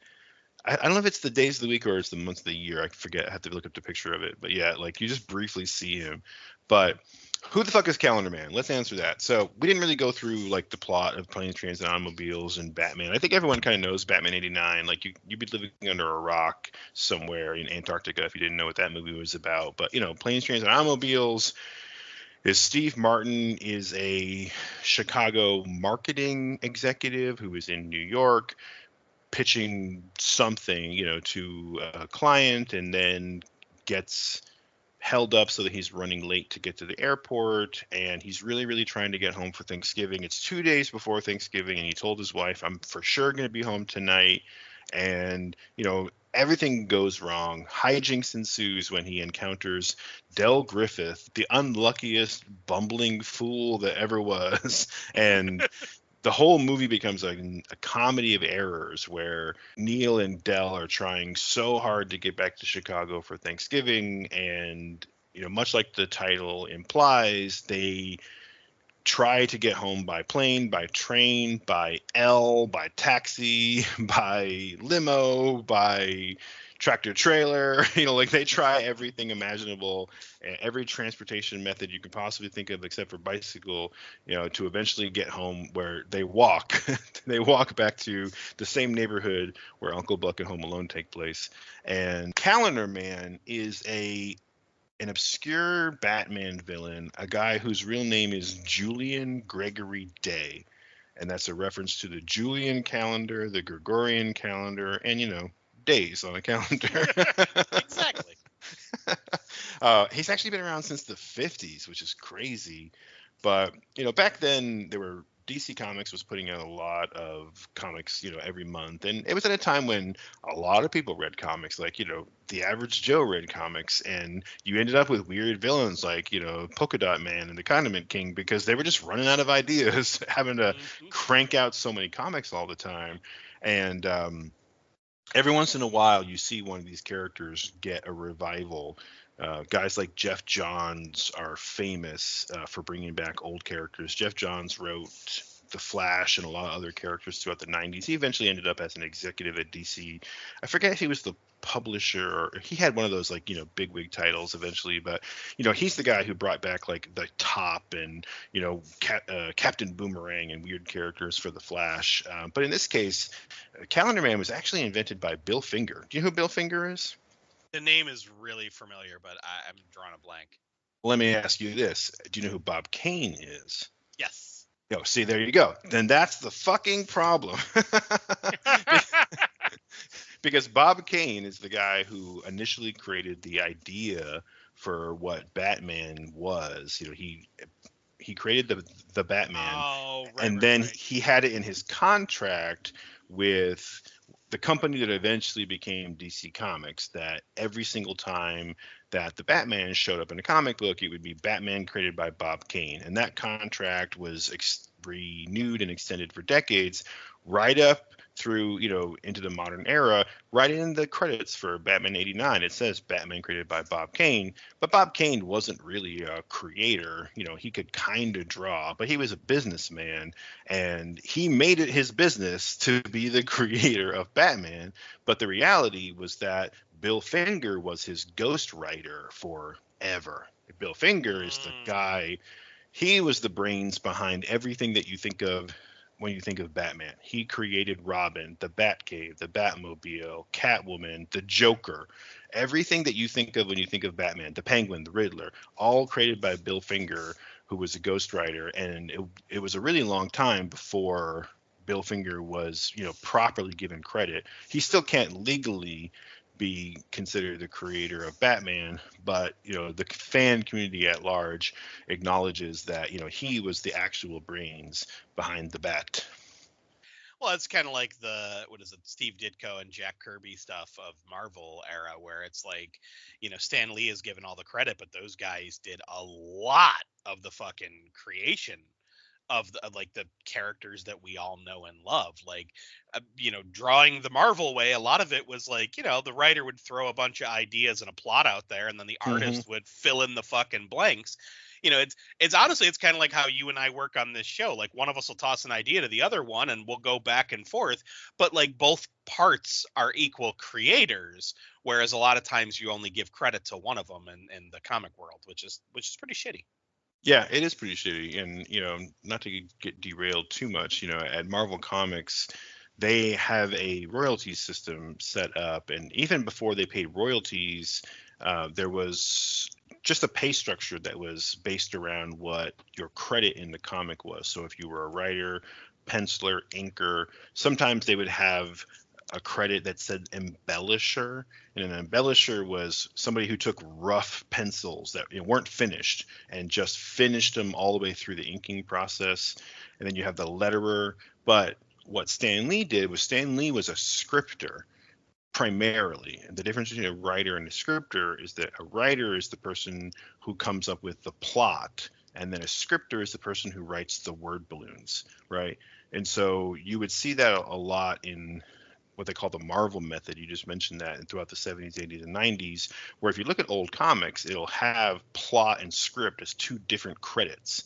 Speaker 1: I don't know if it's the days of the week or it's the months of the year. I forget. I have to look up the picture of it. But yeah, like you just briefly see him. But who the fuck is Calendar Man? Let's answer that. So we didn't really go through like the plot of Planes, Trains, and Automobiles and Batman. I think everyone kind of knows Batman '89. Like you'd be living under a rock somewhere in Antarctica if you didn't know what that movie was about. But you know, Planes, Trains, and Automobiles is Steve Martin is a Chicago marketing executive who is in New York pitching something, you know, to a client, and then gets held up so that he's running late to get to the airport, and he's really, really trying to get home for Thanksgiving. It's 2 days before Thanksgiving, and he told his wife, I'm for sure going to be home tonight. And, you know, everything goes wrong. Hijinks ensues when he encounters Del Griffith, the unluckiest bumbling fool that ever was. And the whole movie becomes a comedy of errors where Neil and Del are trying so hard to get back to Chicago for Thanksgiving. And, you know, much like the title implies, they try to get home by plane, by train, by by taxi, by limo, by tractor trailer, you know, like they try everything imaginable, every transportation method you could possibly think of except for bicycle, you know, to eventually get home, where they walk they walk back to the same neighborhood where Uncle Buck and Home Alone take place. And Calendar Man is an obscure Batman villain, a guy whose real name is Julian Gregory Day, and that's a reference to the Julian calendar, the Gregorian calendar, and, you know, days on a calendar.
Speaker 3: Exactly.
Speaker 1: He's actually been around since the 50s, which is crazy. But, you know, back then there were DC Comics was putting out a lot of comics, every month, and it was at a time when a lot of people read comics, like the average Joe read comics, and you ended up with weird villains like Polka Dot Man and the Condiment King because they were just running out of ideas, having to crank out so many comics all the time, and every once in a while you see one of these characters get a revival. Guys like Jeff Johns are famous for bringing back old characters. Jeff Johns wrote The Flash and a lot of other characters throughout the 90s. He eventually ended up as an executive at DC. I forget if he was the publisher or he had one of those bigwig titles eventually, but he's the guy who brought back like the Top and Captain Boomerang and weird characters for the Flash. But in this case, Calendar Man was actually invented by Bill Finger. Do you know who Bill Finger is?
Speaker 3: The name is really familiar, but I'm drawing a blank.
Speaker 1: Let me ask you this. Do you know who Bob Kane is?
Speaker 3: Yes.
Speaker 1: Oh, see, there you go. Then that's the fucking problem. Because Bob Kane is the guy who initially created the idea for what Batman was. He created the Batman.
Speaker 3: Oh, right,
Speaker 1: and
Speaker 3: right,
Speaker 1: then
Speaker 3: right.
Speaker 1: he had it in his contract with the company that eventually became DC Comics that every single time that the Batman showed up in a comic book, it would be Batman created by Bob Kane. And that contract was renewed and extended for decades, right up through, into the modern era. Right in the credits for Batman 89, it says Batman created by Bob Kane. But Bob Kane wasn't really a creator. He could kind of draw, but he was a businessman, and he made it his business to be the creator of Batman. But the reality was that Bill Finger was his ghostwriter forever. Bill Finger is the guy. He was the brains behind everything that you think of when you think of Batman. He created Robin, the Batcave, the Batmobile, Catwoman, the Joker. Everything that you think of when you think of Batman, the Penguin, the Riddler, all created by Bill Finger, who was a ghostwriter. And it was a really long time before Bill Finger was, properly given credit. He still can't legally be considered the creator of Batman, but the fan community at large acknowledges that he was the actual brains behind the Bat.
Speaker 3: Well, it's kind of like the Steve Ditko and Jack Kirby stuff of Marvel era, where it's like, Stan Lee is given all the credit, but those guys did a lot of the fucking creation of the characters that we all know and love. Like, drawing the Marvel way, a lot of it was like, the writer would throw a bunch of ideas and a plot out there, and then the artist would fill in the fucking blanks. It's honestly, it's kind of like how you and I work on this show. Like, one of us will toss an idea to the other one and we'll go back and forth, but like both parts are equal creators, whereas a lot of times you only give credit to one of them in the comic world, which is pretty shitty.
Speaker 1: Yeah, it is pretty shitty. And, not to get derailed too much, at Marvel Comics, they have a royalty system set up. And even before they paid royalties, there was just a pay structure that was based around what your credit in the comic was. So if you were a writer, penciler, inker, sometimes they would have a credit that said embellisher, and an embellisher was somebody who took rough pencils that weren't finished and just finished them all the way through the inking process. And then you have the letterer. But what Stan Lee did was Stan Lee was a scripter primarily. And the difference between a writer and a scripter is that a writer is the person who comes up with the plot, and then a scripter is the person who writes the word balloons, right? And so you would see that a lot in what they call the Marvel method. You just mentioned that, and throughout the 70s, 80s, and 90s, where if you look at old comics, it'll have plot and script as two different credits.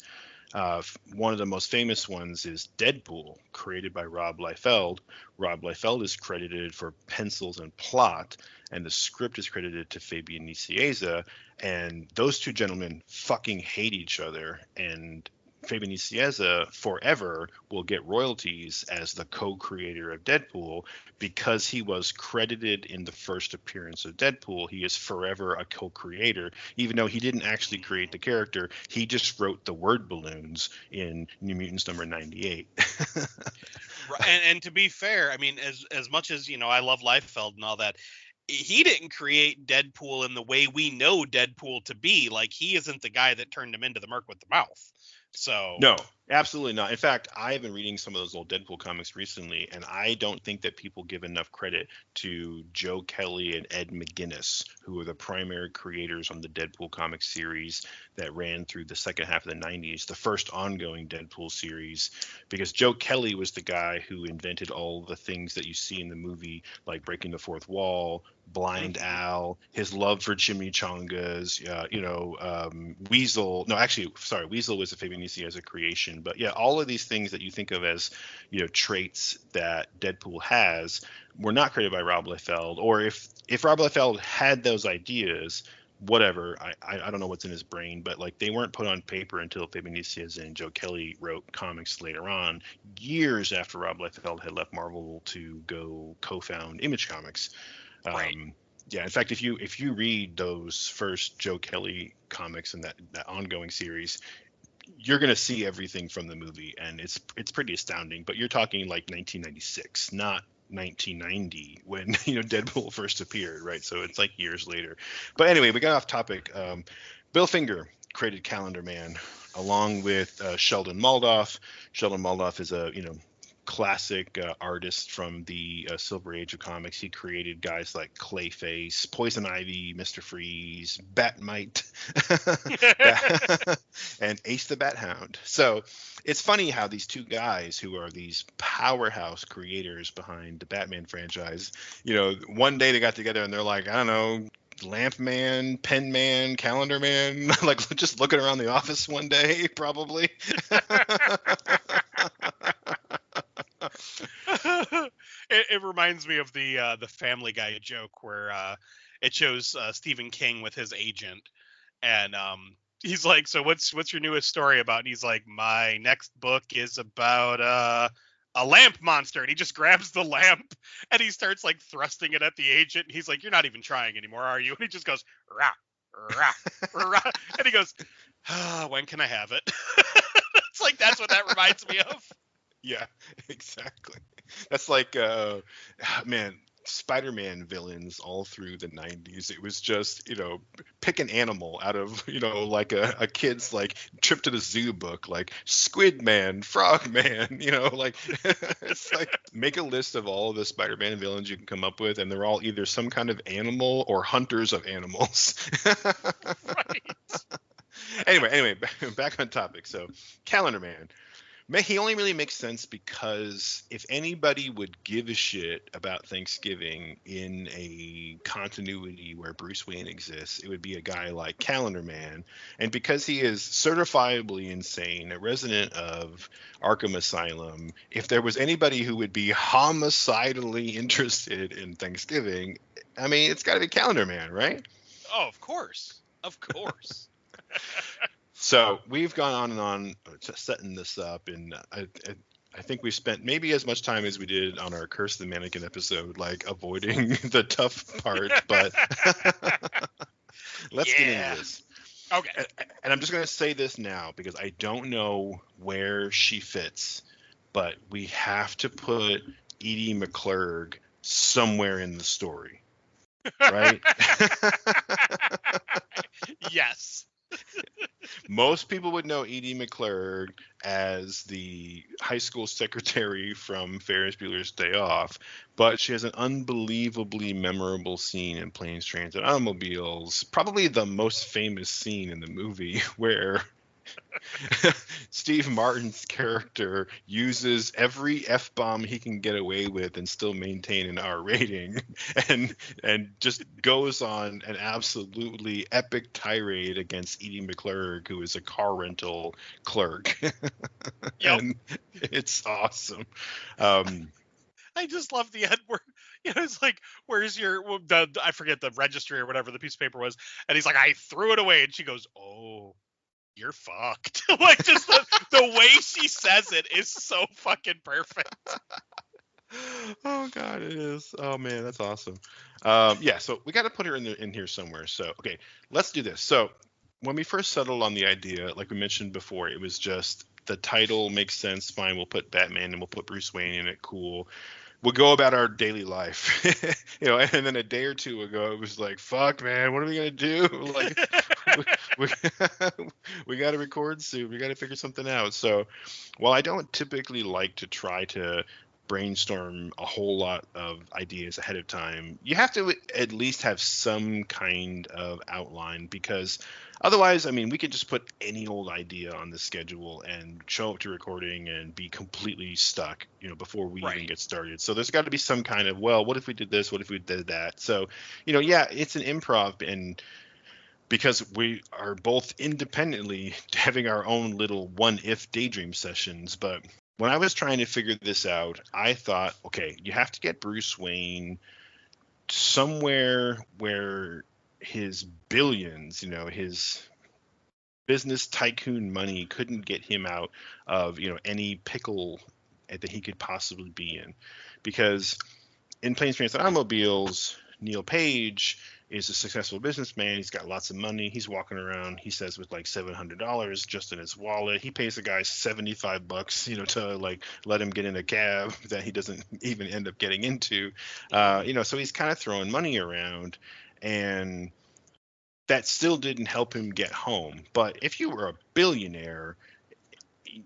Speaker 1: One of the most famous ones is Deadpool, created by Rob Liefeld. Rob Liefeld is credited for pencils and plot, and the script is credited to Fabian Nicieza. And those two gentlemen fucking hate each other, and Fabian Nicieza forever will get royalties as the co-creator of Deadpool because he was credited in the first appearance of Deadpool. He is forever a co-creator, even though he didn't actually create the character. He just wrote the word balloons in New Mutants number 98.
Speaker 3: And to be fair, I mean, as much as, I love Liefeld and all that, he didn't create Deadpool in the way we know Deadpool to be. Like, he isn't the guy that turned him into the Merc with the mouth. So
Speaker 1: No, absolutely not. In fact, I've been reading some of those old Deadpool comics recently, and I don't think that people give enough credit to Joe Kelly and Ed McGuinness, who are the primary creators on the Deadpool comic series that ran through the second half of the 90s, the first ongoing Deadpool series, because Joe Kelly was the guy who invented all the things that you see in the movie, like breaking the fourth wall, Blind Al, his love for chimichangas, Weasel. No, actually, sorry, Weasel was a Fabianisi as a creation. But yeah, all of these things that you think of as, traits that Deadpool has were not created by Rob Liefeld. Or if Rob Liefeld had those ideas, whatever, I don't know what's in his brain, but like they weren't put on paper until Fabianisi and Joe Kelly wrote comics later on, years after Rob Liefeld had left Marvel to go co-found Image Comics.
Speaker 3: Right.
Speaker 1: Yeah, in fact, if you read those first Joe Kelly comics and that ongoing series, you're going to see everything from the movie, and it's pretty astounding. But you're talking like 1996, not 1990 when Deadpool first appeared, right? So it's like years later. But anyway, we got off topic. Bill Finger created Calendar Man along with Sheldon Moldoff. Sheldon Moldoff is a classic artist from the Silver Age of comics. He created guys like Clayface, Poison Ivy, Mr. Freeze, Batmite, and Ace the Bat Hound. So it's funny how these two guys, who are these powerhouse creators behind the Batman franchise, one day they got together and they're like, I don't know, Lamp Man, Pen Man, Calendar Man, like just looking around the office one day, probably.
Speaker 3: It reminds me of the Family Guy joke where it shows Stephen King with his agent, and he's like, "So what's your newest story about?" And he's like, "My next book is about a lamp monster." And he just grabs the lamp and he starts like thrusting it at the agent. And he's like, "You're not even trying anymore, are you?" And he just goes, "Rah, rah, rah," and he goes, "When can I have it?" It's like that's what that reminds me of.
Speaker 1: Yeah, exactly. That's like, man, Spider-Man villains all through the 90s. It was just, pick an animal out of, like a kid's like trip to the zoo book, like Squid Man, Frog Man, like it's like make a list of all of the Spider-Man villains you can come up with, and they're all either some kind of animal or hunters of animals.
Speaker 3: Right.
Speaker 1: Anyway, back on topic. So, Calendar Man. He only really makes sense because if anybody would give a shit about Thanksgiving in a continuity where Bruce Wayne exists, it would be a guy like Calendar Man. And because he is certifiably insane, a resident of Arkham Asylum, if there was anybody who would be homicidally interested in Thanksgiving, I mean, it's got to be Calendar Man, right?
Speaker 3: Oh, of course. Of course.
Speaker 1: So we've gone on and on setting this up, and I think we spent maybe as much time as we did on our Curse the Mannequin episode, like avoiding the tough part. But let's get into this.
Speaker 3: Okay.
Speaker 1: And I'm just going to say this now because I don't know where she fits, but we have to put Edie McClurg somewhere in the story, right?
Speaker 3: Yes.
Speaker 1: Most people would know Edie McClurg as the high school secretary from Ferris Bueller's Day Off, but she has an unbelievably memorable scene in Planes, Trains, and Automobiles, probably the most famous scene in the movie, where Steve Martin's character uses every F-bomb he can get away with and still maintain an R rating, and just goes on an absolutely epic tirade against Edie McClurg, who is a car rental clerk.
Speaker 3: Yep.
Speaker 1: And it's awesome.
Speaker 3: I just love the end where it's like, "Where's your I forget the registry or whatever the piece of paper was," and he's like, "I threw it away," and she goes, "Oh, you're fucked." Like just the way she says it is so fucking perfect.
Speaker 1: Oh God, it is. Oh man, that's awesome. Yeah, so we got to put her in here somewhere. So okay, let's do this. So when we first settled on the idea, like we mentioned before, it was just the title makes sense. Fine, we'll put Batman and we'll put Bruce Wayne in it. Cool. We'll go about our daily life, and then a day or two ago, it was like, fuck, man, what are we gonna do? Like, we, we got to record soon. We got to figure something out. So, while I don't typically like to try to brainstorm a whole lot of ideas ahead of time, you have to at least have some kind of outline, because otherwise, I mean, we could just put any old idea on the schedule and show up to recording and be completely stuck, before we even get started. So there's got to be some kind of, well, what if we did this? What if we did that? So, yeah, it's an improv, and because we are both independently having our own little one if daydream sessions. But when I was trying to figure this out, I thought, okay, you have to get Bruce Wayne somewhere where his billions, his business tycoon money couldn't get him out of, any pickle that he could possibly be in. Because in Planes, Trains, and Automobiles, Neil Page is a successful businessman. He's got lots of money. He's walking around, he says, with like $700 just in his wallet. He pays the guy $75, to like let him get in a cab that he doesn't even end up getting into. So he's kind of throwing money around, and that still didn't help him get home. But if you were a billionaire,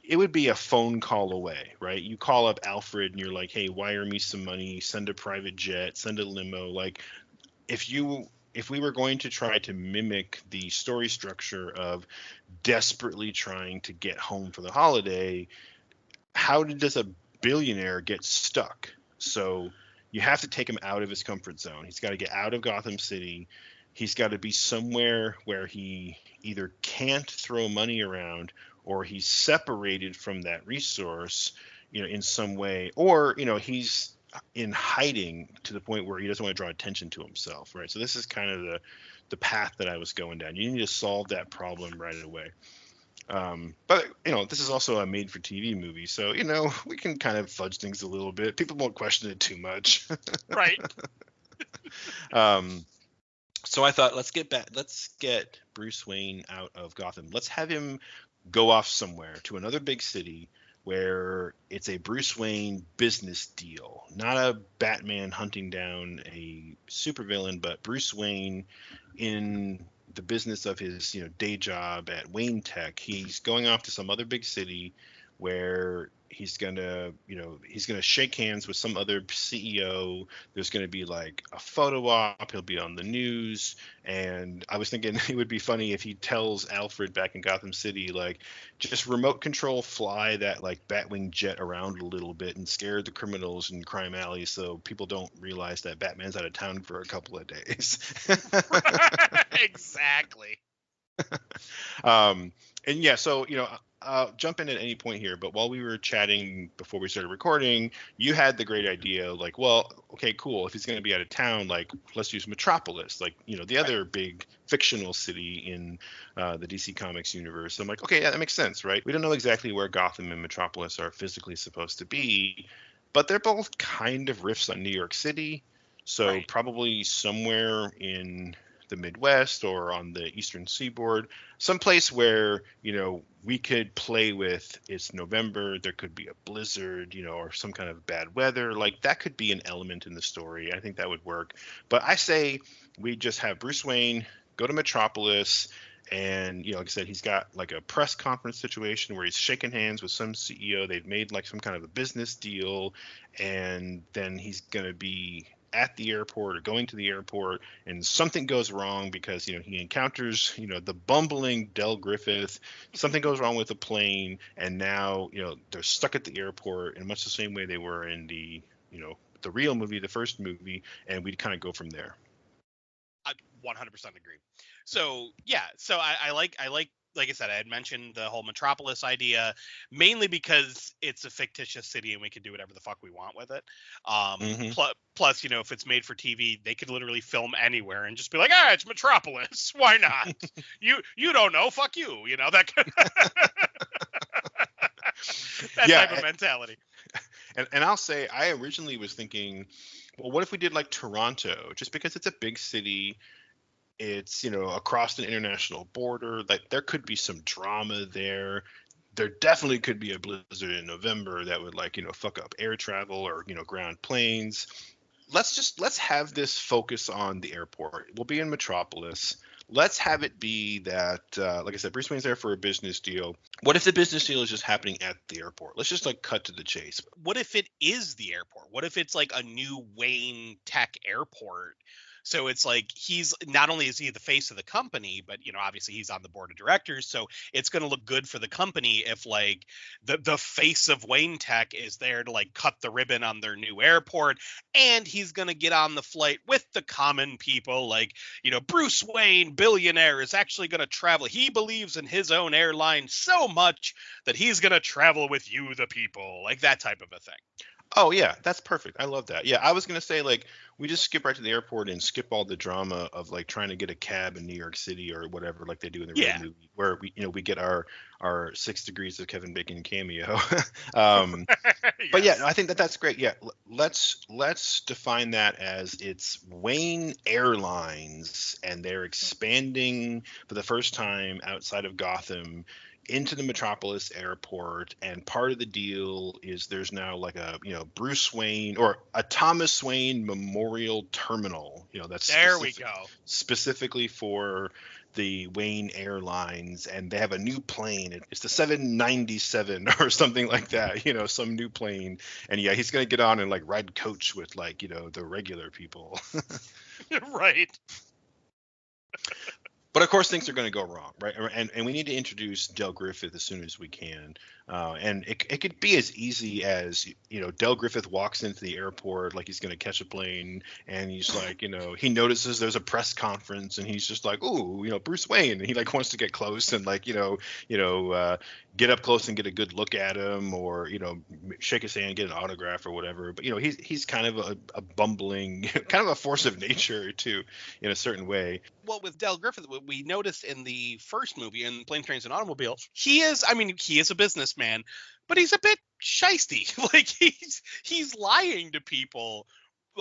Speaker 1: it would be a phone call away, right? You call up Alfred and you're like, hey, wire me some money, send a private jet, send a limo. Like, if we were going to try to mimic the story structure of desperately trying to get home for the holiday, how does a billionaire get stuck? So you have to take him out of his comfort zone. He's got to get out of Gotham City. He's got to be somewhere where he either can't throw money around, or he's separated from that resource, in some way, or, he's in hiding to the point where he doesn't want to draw attention to himself, right? So this is kind of the path that I was going down. You need to solve that problem right away. But this is also a made-for-TV movie, so we can kind of fudge things a little bit. People won't question it too much.
Speaker 3: Right.
Speaker 1: So I thought, let's get Bruce Wayne out of Gotham. Let's have him go off somewhere to another big city where it's a Bruce Wayne business deal, not a Batman hunting down a supervillain, but Bruce Wayne in the business of his, day job at Wayne Tech. He's going off to some other big city where he's gonna shake hands with some other CEO. There's gonna be like a photo op. He'll be on the news. And I was thinking it would be funny if he tells Alfred back in Gotham City, like, just remote control fly that like Batwing jet around a little bit and scare the criminals in crime alley so people don't realize that Batman's out of town for a couple of days.
Speaker 3: Exactly.
Speaker 1: And yeah, so jump in at any point here, but while we were chatting before we started recording, you had the great idea, like, well, okay, cool. If he's going to be out of town, like, let's use Metropolis, like, the other big fictional city in the DC Comics universe. I'm like, okay, yeah, that makes sense, right? We don't know exactly where Gotham and Metropolis are physically supposed to be, but they're both kind of riffs on New York City. So probably somewhere in the Midwest or on the Eastern Seaboard, someplace where, we could play with, it's November, there could be a blizzard, or some kind of bad weather. Like, that could be an element in the story. I think that would work. But I say we just have Bruce Wayne go to Metropolis, and, like I said, he's got like a press conference situation where he's shaking hands with some CEO. They've made like some kind of a business deal, and then he's going to be at the airport or going to the airport, and something goes wrong because he encounters the bumbling Del Griffith. Something goes wrong with the plane, and now they're stuck at the airport in much the same way they were in the the real movie, the first movie, and we'd kind of go from there.
Speaker 3: I 100% agree. So yeah, so I like I said, I had mentioned the whole Metropolis idea, mainly because it's a fictitious city and we can do whatever the fuck we want with it. Plus, if it's made for TV, they could literally film anywhere and just be like, it's Metropolis. Why not? you don't know. Fuck you. That type of mentality.
Speaker 1: And I'll say, I originally was thinking, well, what if we did like Toronto? Just because it's a big city. It's, across an international border. Like, there could be some drama there. There definitely could be a blizzard in November that would, like, fuck up air travel or, ground planes. Let's have this focus on the airport. We'll be in Metropolis. let's have it be that, like I said, Bruce Wayne's there for a business deal. What if the business deal is just happening at the airport? Let's just like cut to the chase.
Speaker 3: What if it is the airport? What if it's like a new Wayne Tech airport? So it's like he's not only is he the face of the company, but obviously he's on the board of directors. So it's going to look good for the company if like the face of Wayne Tech is there to like cut the ribbon on their new airport, and he's going to get on the flight with the common people. Like Bruce Wayne, billionaire, is actually going to travel. He believes in his own airline so much that he's going to travel with you, the people, like that type of a thing.
Speaker 1: Oh yeah, that's perfect. I love that. Yeah, I was gonna say like we just skip right to the airport and skip all the drama of like trying to get a cab in New York City or whatever, like they do in the real movie, where we get our 6 degrees of Kevin Bacon cameo. But yeah, I think that's great. Yeah, let's define that as it's Wayne Airlines, and they're expanding for the first time outside of Gotham into the Metropolis airport, and part of the deal is there's now like a Bruce Wayne or a Thomas Wayne Memorial Terminal, that's
Speaker 3: there we go,
Speaker 1: specifically for the Wayne Airlines, and they have a new plane. It's the 797 or something like that, some new plane, and yeah, he's gonna get on and like ride coach with like the regular people.
Speaker 3: Right.
Speaker 1: But of course, things are going to go wrong, right? And we need to introduce Del Griffith as soon as we can. And it could be as easy as, Del Griffith walks into the airport like he's going to catch a plane, and he's like, he notices there's a press conference, and he's just like, ooh, Bruce Wayne, and he like wants to get close and like, get up close and get a good look at him, or shake his hand, get an autograph or whatever. But he's kind of a bumbling, kind of a force of nature too, in a certain way.
Speaker 3: Well, with Del Griffith, what we noticed in the first movie, in Planes, Trains, and Automobiles, he is a businessman, but he's a bit shisty. Like he's lying to people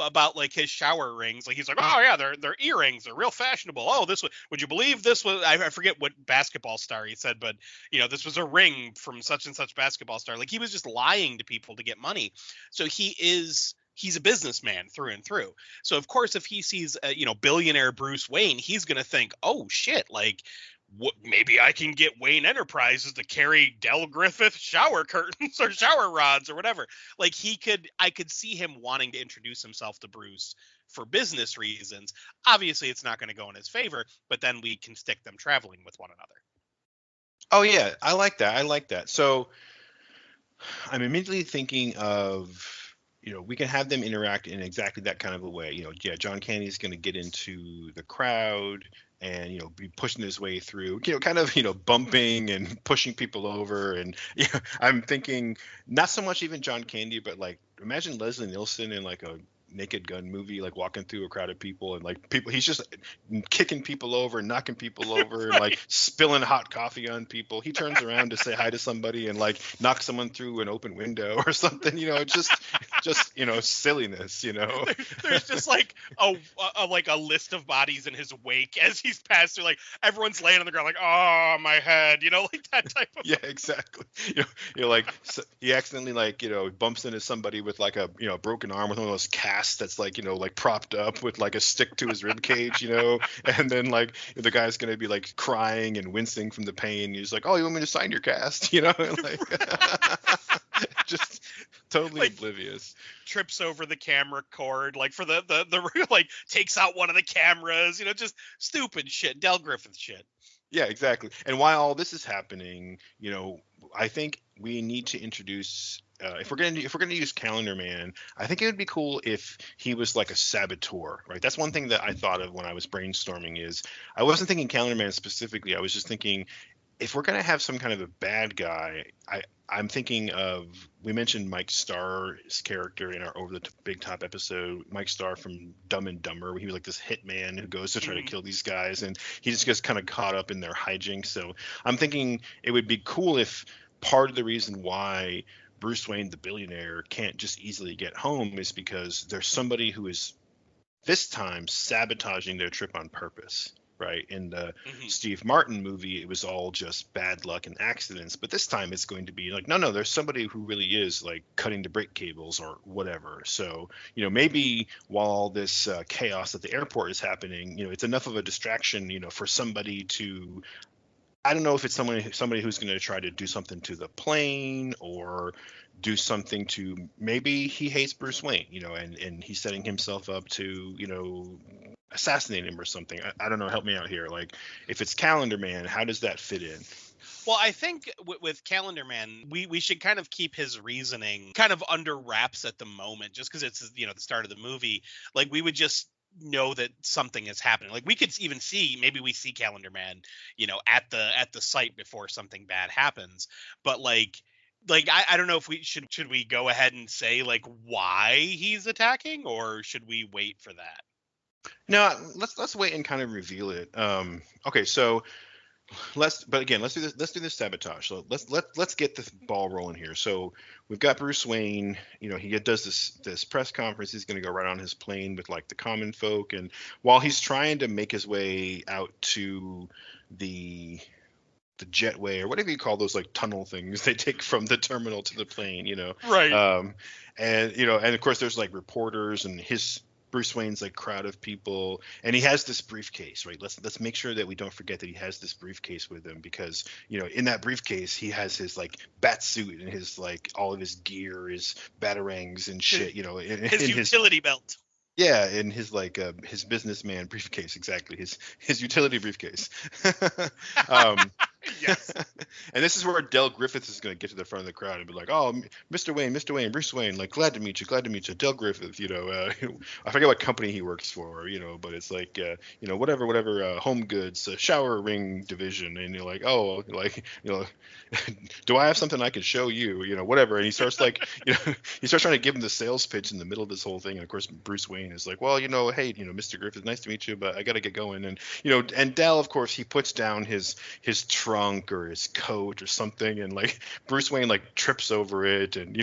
Speaker 3: about like his shower rings. Like he's like, oh yeah, they're earrings, they're real fashionable. Oh, would you believe this was, I forget what basketball star he said, but this was a ring from such and such basketball star. Like he was just lying to people to get money. So he's a businessman through and through. So of course, if he sees billionaire Bruce Wayne, he's gonna think, oh shit, like maybe I can get Wayne Enterprises to carry Del Griffith shower curtains or shower rods or whatever. Like I could see him wanting to introduce himself to Bruce for business reasons. Obviously, it's not going to go in his favor, but then we can stick them traveling with one another.
Speaker 1: Oh yeah, I like that. So I'm immediately thinking of, we can have them interact in exactly that kind of a way. John Candy's going to get into the crowd and be pushing his way through, kind of bumping and pushing people over, and I'm thinking not so much even John Candy, but like imagine Leslie Nielsen in like a Naked Gun movie, like walking through a crowd of people, and like people, he's just kicking people over, knocking people over, and like spilling hot coffee on people. He turns around to say hi to somebody and like knocks someone through an open window or something. Just silliness.
Speaker 3: There's just like a list of bodies in his wake as he's passed through. Like everyone's laying on the ground, like, oh my head, like that type of.
Speaker 1: Yeah, exactly. Like so he accidentally like bumps into somebody with like a broken arm with one of those casts that's like like propped up with like a stick to his rib cage, and then like the guy's gonna be like crying and wincing from the pain. He's like, oh, you want me to sign your cast? Like just totally like, oblivious.
Speaker 3: Trips over the camera cord, like for the like takes out one of the cameras, just stupid shit, Del Griffith shit.
Speaker 1: Yeah, exactly. And while all this is happening, I think we need to introduce. If we're gonna use Calendar Man, I think it would be cool if he was like a saboteur, right? That's one thing that I thought of when I was brainstorming. Is I wasn't thinking Calendar Man specifically. I was just thinking if we're gonna have some kind of a bad guy, I'm thinking of, we mentioned Mike Starr's character in our Over the Big Top episode. Mike Starr from Dumb and Dumber, he was like this hitman who goes to try to kill these guys, and he just gets kind of caught up in their hijinks. So I'm thinking it would be cool if part of the reason why Bruce Wayne, the billionaire, can't just easily get home is because there's somebody who is this time sabotaging their trip on purpose. right? In the
Speaker 3: Hmm.
Speaker 1: Steve Martin movie, it was all just bad luck and accidents. But this time it's going to be like, no, there's somebody who really is like cutting the brake cables or whatever. So, maybe while all this chaos at the airport is happening, it's enough of a distraction, for somebody to, I don't know if it's somebody who's going to try to do something to the plane or do something to, maybe he hates Bruce Wayne, and he's setting himself up to, assassinate him or something. I don't know. Help me out here. Like, if it's Calendar Man, how does that fit in?
Speaker 3: Well, I think with Calendar Man, we should kind of keep his reasoning kind of under wraps at the moment, just because it's the start of the movie. Like, we would just know that something is happening. Like, we could even see, maybe we see Calendar Man, at the site before something bad happens. But I don't know if we should we go ahead and say like why he's attacking, or should we wait for that?
Speaker 1: No, let's wait and kind of reveal it. Okay, so but again, let's do this. Let's do this sabotage. So let's get this ball rolling here. So we've got Bruce Wayne. He does this press conference. He's going to go right on his plane with like the common folk, and while he's trying to make his way out to the jetway or whatever you call those like tunnel things they take from the terminal to the plane,
Speaker 3: Right.
Speaker 1: and of course there's like reporters and his Bruce Wayne's like crowd of people, and he has this briefcase, right? Let's make sure that we don't forget that he has this briefcase with him, because in that briefcase he has his like bat suit and his like all of his gear, his batarangs and shit,
Speaker 3: His utility belt.
Speaker 1: yeah, in his like his businessman briefcase, exactly, his utility briefcase. um,
Speaker 3: Yes.
Speaker 1: and this is where Del Griffith is going to get to the front of the crowd and be like, "Oh, Mr. Wayne, Bruce Wayne, like glad to meet you, Del Griffith. I forget what company he works for, but it's like, whatever, home goods, shower ring division." And you're like, "Oh, like, do I have something I can show you, whatever." And he starts like, he starts trying to give him the sales pitch in the middle of this whole thing. And of course, Bruce Wayne is like, "Well, hey, Mr. Griffith, nice to meet you, but I got to get going." And, and Del, of course, he puts down his trunk or his coat or something, and like Bruce Wayne like trips over it, and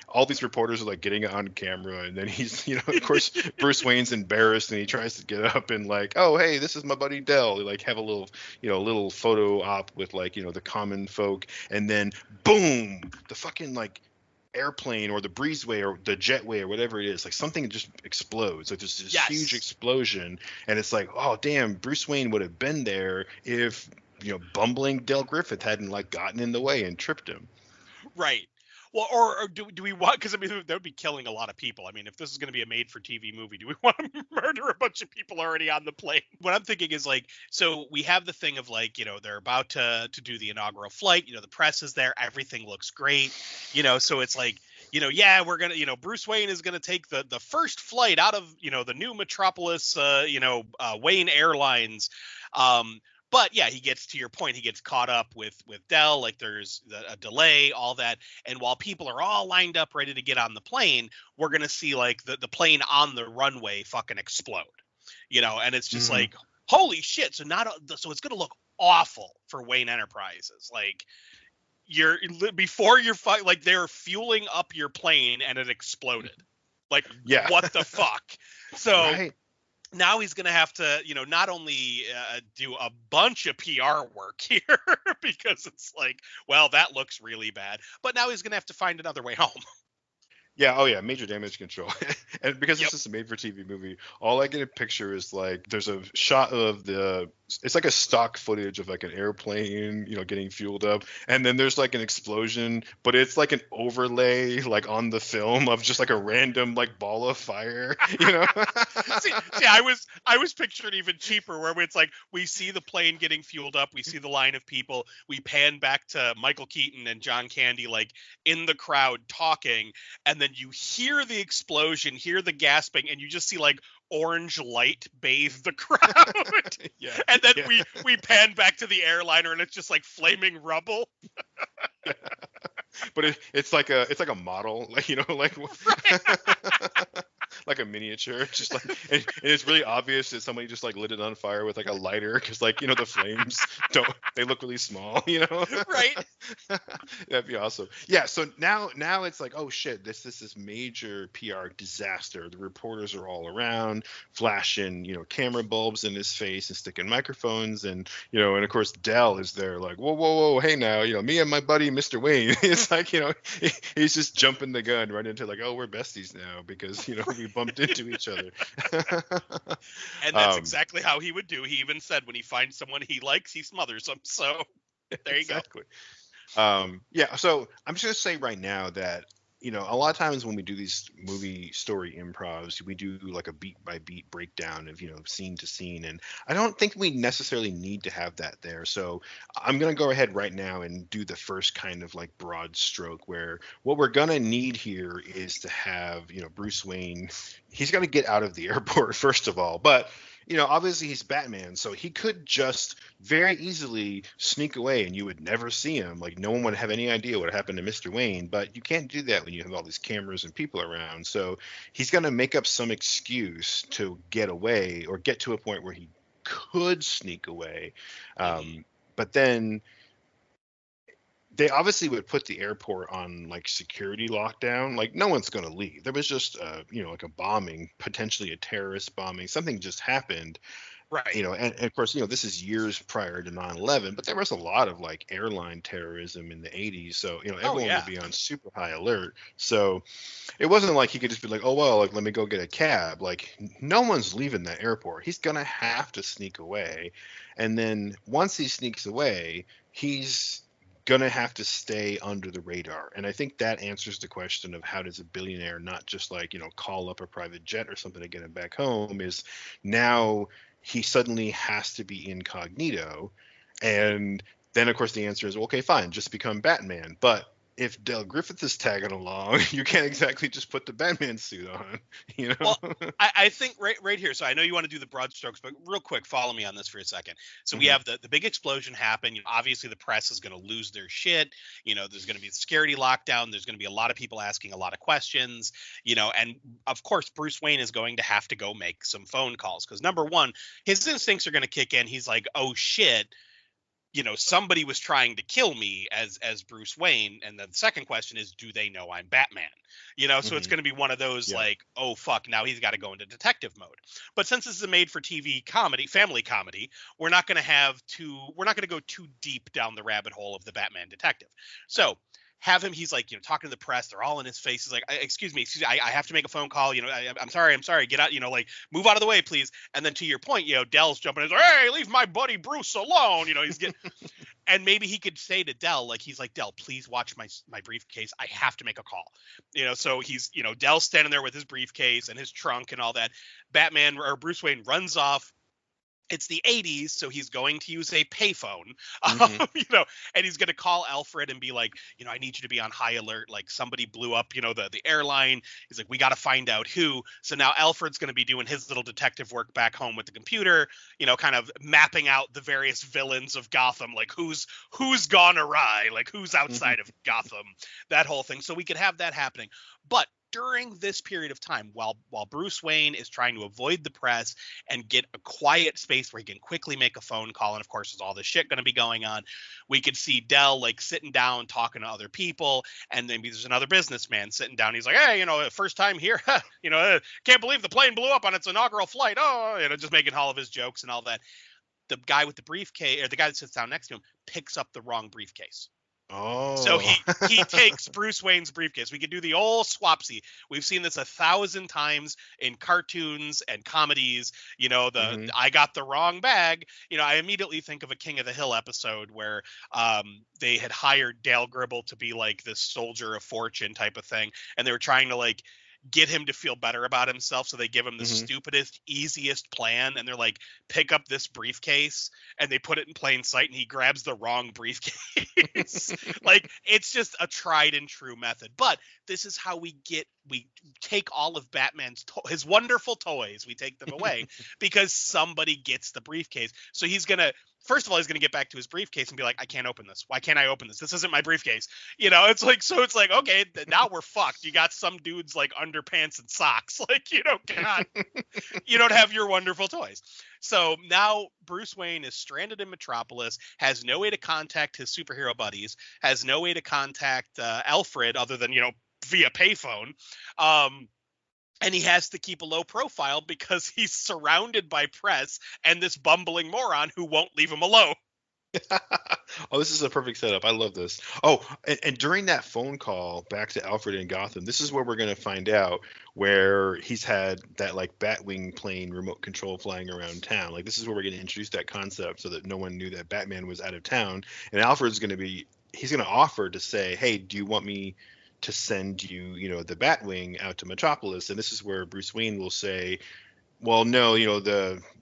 Speaker 1: all these reporters are like getting it on camera, and then he's of course Bruce Wayne's embarrassed, and he tries to get up and like, "Oh, hey, this is my buddy Del." They like have a little photo op with like the common folk, and then boom, the fucking like airplane or the breezeway or the jetway or whatever it is, like something just explodes. Like there's this huge explosion, and it's like, oh damn, Bruce Wayne would have been there if bumbling Del Griffith hadn't like gotten in the way and tripped him.
Speaker 3: Right. Well, or do we want, because I mean that would be killing a lot of people. I mean, if this is going to be a made-for-TV movie, do we want to murder a bunch of people already on the plane? What I'm thinking is like, so we have the thing of like, they're about to do the inaugural flight. The press is there, everything looks great. So it's like, we're gonna, Bruce Wayne is gonna take the first flight out of the new Metropolis, Wayne Airlines. But yeah, he gets, to your point, he gets caught up with Del, like there's a delay, all that. And while people are all lined up ready to get on the plane, we're going to see like the plane on the runway fucking explode, and it's just like, holy shit. So it's going to look awful for Wayne Enterprises. Like before you're like they're fueling up your plane and it exploded. Like, yeah. What the fuck? So right. Now he's going to have to, not only do a bunch of PR work here because it's like, well, that looks really bad, but now he's going to have to find another way home.
Speaker 1: Yeah, oh yeah, major damage control. And because this is a made-for-TV movie, all I get a picture is like there's a shot of it's like a stock footage of like an airplane, getting fueled up, and then there's like an explosion, but it's like an overlay like on the film of just like a random like ball of fire,
Speaker 3: see, I was picturing even cheaper, where it's like we see the plane getting fueled up, we see the line of people, we pan back to Michael Keaton and John Candy like in the crowd talking, and then you hear the explosion, hear the gasping, and you just see like orange light bathe the crowd. Yeah, and then we pan back to the airliner and it's just like flaming rubble.
Speaker 1: Yeah. But it's like a model, like like like a miniature, just like, and it's really obvious that somebody just like lit it on fire with like a lighter, because like the flames they look really small,
Speaker 3: Right.
Speaker 1: That'd be awesome. Yeah. So now it's like, oh shit, this is this major PR disaster. The reporters are all around, flashing camera bulbs in his face and sticking microphones, and and of course Dell is there like, whoa, whoa, whoa, hey now, me and my buddy Mr. Wayne. It's like he's just jumping the gun right into like, oh, we're besties now because we bumped into each other.
Speaker 3: And that's exactly how he would do. He even said when he finds someone he likes, he smothers them. So there you
Speaker 1: exactly. Yeah, so I'm just gonna say right now that a lot of times when we do these movie story improvs, we do like a beat by beat breakdown of scene to scene, and I don't think we necessarily need to have that there. So I'm gonna go ahead right now and do the first kind of like broad stroke, where what we're gonna need here is to have Bruce Wayne. He's gonna get out of the airport first of all, but obviously he's Batman, so he could just very easily sneak away and you would never see him. Like no one would have any idea what happened to Mr. Wayne, but you can't do that when you have all these cameras and people around. So he's going to make up some excuse to get away or get to a point where he could sneak away. But then they obviously would put the airport on like security lockdown. Like no one's going to leave. There was just like a bombing, potentially a terrorist bombing. Something just happened.
Speaker 3: Right.
Speaker 1: And of course, this is years prior to 9/11, but there was a lot of like airline terrorism in the 80s. So, everyone would be on super high alert. So it wasn't like he could just be like, oh, well, like, let me go get a cab. Like no one's leaving that airport. He's going to have to sneak away. And then once he sneaks away, he's going to have to stay under the radar. And I think that answers the question of how does a billionaire not just like, call up a private jet or something to get him back home, is now he suddenly has to be incognito. And then of course the answer is, well, okay, fine, just become Batman. But if Del Griffith is tagging along, you can't exactly just put the Batman suit on,
Speaker 3: Well, I think right here. So I know you want to do the broad strokes, but real quick, follow me on this for a second. So we have the big explosion happen. Obviously, the press is going to lose their shit. There's going to be a security lockdown. There's going to be a lot of people asking a lot of questions. And of course, Bruce Wayne is going to have to go make some phone calls because number one, his instincts are going to kick in. He's like, oh shit. Somebody was trying to kill me as Bruce Wayne. And the second question is, do they know I'm Batman? So it's going to be one of those like, oh, fuck, now he's got to go into detective mode. But since this is a made for TV comedy, family comedy, we're not going to go too deep down the rabbit hole of the Batman detective. So have him, he's like, talking to the press, they're all in his face. He's like, excuse me, I have to make a phone call. I'm sorry, get out, like move out of the way, please. And then to your point, Dell's jumping in, like, hey, leave my buddy Bruce alone. He's getting, and maybe he could say to Dell, like, he's like, Dell, please watch my briefcase. I have to make a call. So he's, Dell's standing there with his briefcase and his trunk and all that. Batman or Bruce Wayne runs off. It's the 80s, so he's going to use a payphone, and he's going to call Alfred and be like, I need you to be on high alert. Like somebody blew up, the airline. He's like, we got to find out who. So now Alfred's going to be doing his little detective work back home with the computer, kind of mapping out the various villains of Gotham, like who's gone awry, like who's outside of Gotham, that whole thing. So we could have that happening. But during this period of time, while Bruce Wayne is trying to avoid the press and get a quiet space where he can quickly make a phone call, and of course there's all this shit going to be going on, we could see Dell like sitting down talking to other people, and then there's another businessman sitting down. He's like, hey, first time here, can't believe the plane blew up on its inaugural flight. Oh, just making all of his jokes and all that. The guy with the briefcase, or the guy that sits down next to him, picks up the wrong briefcase.
Speaker 1: Oh.
Speaker 3: So he takes Bruce Wayne's briefcase. We could do the old swapsy. We've seen this 1,000 times in cartoons and comedies. I got the wrong bag. I immediately think of a King of the Hill episode where they had hired Dale Gribble to be like this soldier of fortune type of thing, and they were trying to like get him to feel better about himself, so they give him the stupidest, easiest plan, and they're like, pick up this briefcase, and they put it in plain sight, and he grabs the wrong briefcase. Like, it's just a tried and true method. But this is how we take all of Batman's his wonderful toys, we take them away because somebody gets the briefcase. So he's gonna first of all, he's going to get back to his briefcase and be like, I can't open this. Why can't I open this? This isn't my briefcase. You know, it's like, so it's like, okay, now we're fucked. You got some dude's like underpants and socks. Like, you don't have your wonderful toys. So now Bruce Wayne is stranded in Metropolis, has no way to contact his superhero buddies, has no way to contact Alfred other than, via payphone. And he has to keep a low profile because he's surrounded by press and this bumbling moron who won't leave him alone.
Speaker 1: Oh, this is a perfect setup. I love this. Oh, and during that phone call back to Alfred in Gotham, this is where we're going to find out where he's had that like Batwing plane remote control flying around town. Like, this is where we're going to introduce that concept so that no one knew that Batman was out of town. And Alfred's going to he's going to offer to say, hey, do you want me to send you, the Batwing out to Metropolis? And this is where Bruce Wayne will say, well, no,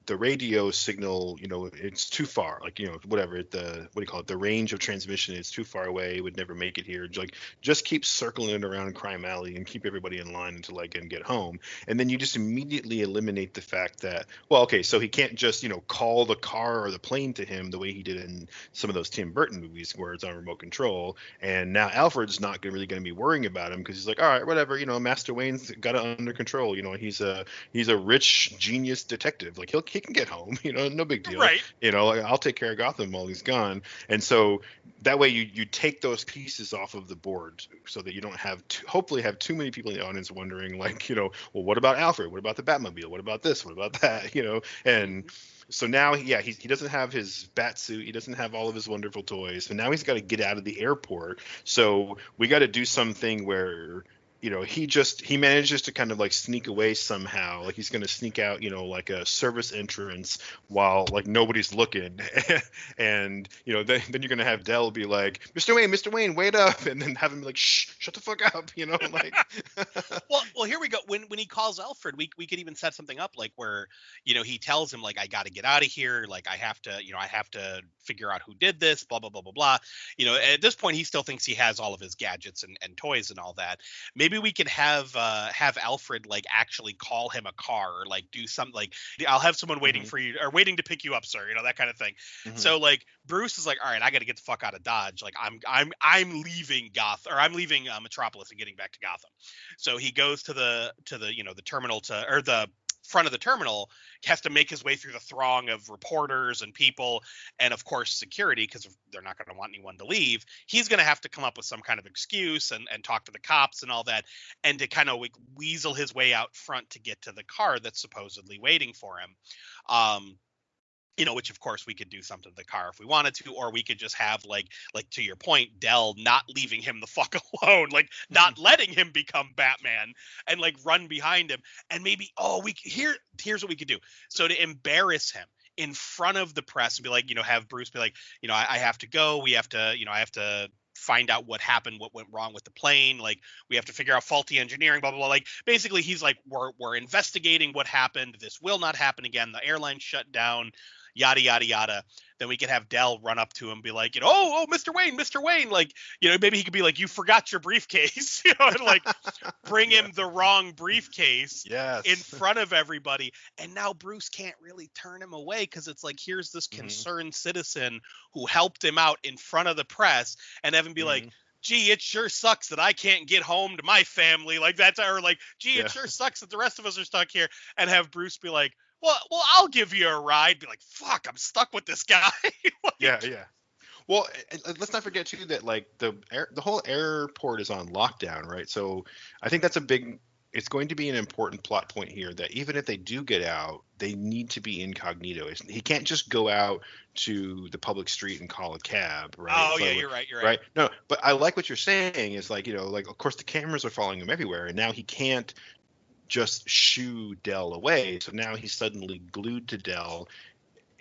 Speaker 1: the radio signal, it's too far. Like, whatever, what do you call it? The range of transmission is too far away. It would never make it here. Like, just keep circling it around Crime Alley and keep everybody in line until I can get home. And then you just immediately eliminate the fact that, well, okay, so he can't just, call the car or the plane to him the way he did in some of those Tim Burton movies where it's on remote control. And now Alfred's not really going to be worrying about him because he's like, all right, whatever, Master Wayne's got it under control. He's a rich genius detective. Like, he can get home, no big deal.
Speaker 3: Right.
Speaker 1: Like, I'll take care of Gotham while he's gone. And so that way you take those pieces off of the board so that you don't hopefully have too many people in the audience wondering, like, well, what about Alfred? What about the Batmobile? What about this? What about that? And so now, he doesn't have his bat suit. He doesn't have all of his wonderful toys. So now he's got to get out of the airport. So we got to do something where he manages to kind of like sneak away somehow. Like, he's going to sneak out, like a service entrance while like nobody's looking. And, then you're going to have Dell be like, Mr. Wayne, wait up. And then have him be like, shh, shut the fuck up. Like.
Speaker 3: well, here we go. When he calls Alfred, we could even set something up like where, he tells him like, I got to get out of here. Like, I have to figure out who did this, blah, blah, blah, blah, blah. At this point, he still thinks he has all of his gadgets and toys and all that. Maybe we can have Alfred like actually call him a car or like do something like, I'll have someone waiting for you or waiting to pick you up, sir. That kind of thing. So like Bruce is like, all right, I got to get the fuck out of Dodge. Like, I'm leaving Gotham, or I'm leaving Metropolis and getting back to Gotham. So he goes to the the terminal or the front of the terminal, has to make his way through the throng of reporters and people, and of course security, because they're not going to want anyone to leave. He's going to have to come up with some kind of excuse and talk to the cops and all that, and to kind of like weasel his way out front to get to the car that's supposedly waiting for him. Which of course we could do something to the car if we wanted to, or we could just have like to your point, Dell not leaving him the fuck alone, like not letting him become Batman and like run behind him. And maybe, here's what we could do. So to embarrass him in front of the press and be like, have Bruce be like, I have to go. We have to, I have to find out what happened, what went wrong with the plane. Like, we have to figure out faulty engineering, blah, blah, blah. Like, basically he's like, we're investigating what happened. This will not happen again. The airline shut down, yada, yada, yada. Then we could have Dell run up to him and be like, oh, Mr. Wayne, like, maybe he could be like, you forgot your briefcase, and like bring him the wrong briefcase in front of everybody. And now Bruce can't really turn him away because it's like, here's this concerned citizen who helped him out in front of the press, and have him be like, gee, it sure sucks that I can't get home to my family like that. Or like, gee, it sure sucks that the rest of us are stuck here. And have Bruce be like, well, I'll give you a ride. Be like, fuck, I'm stuck with this guy. Like,
Speaker 1: yeah. Well, let's not forget too that like the whole airport is on lockdown, right? So I think it's going to be an important plot point here that even if they do get out, they need to be incognito. He can't just go out to the public street and call a cab, right?
Speaker 3: Oh,
Speaker 1: so,
Speaker 3: yeah, you're right.
Speaker 1: No, but I like what you're saying is like, like, of course the cameras are following him everywhere, and now he can't just shoo Dell away. So now he's suddenly glued to Dell,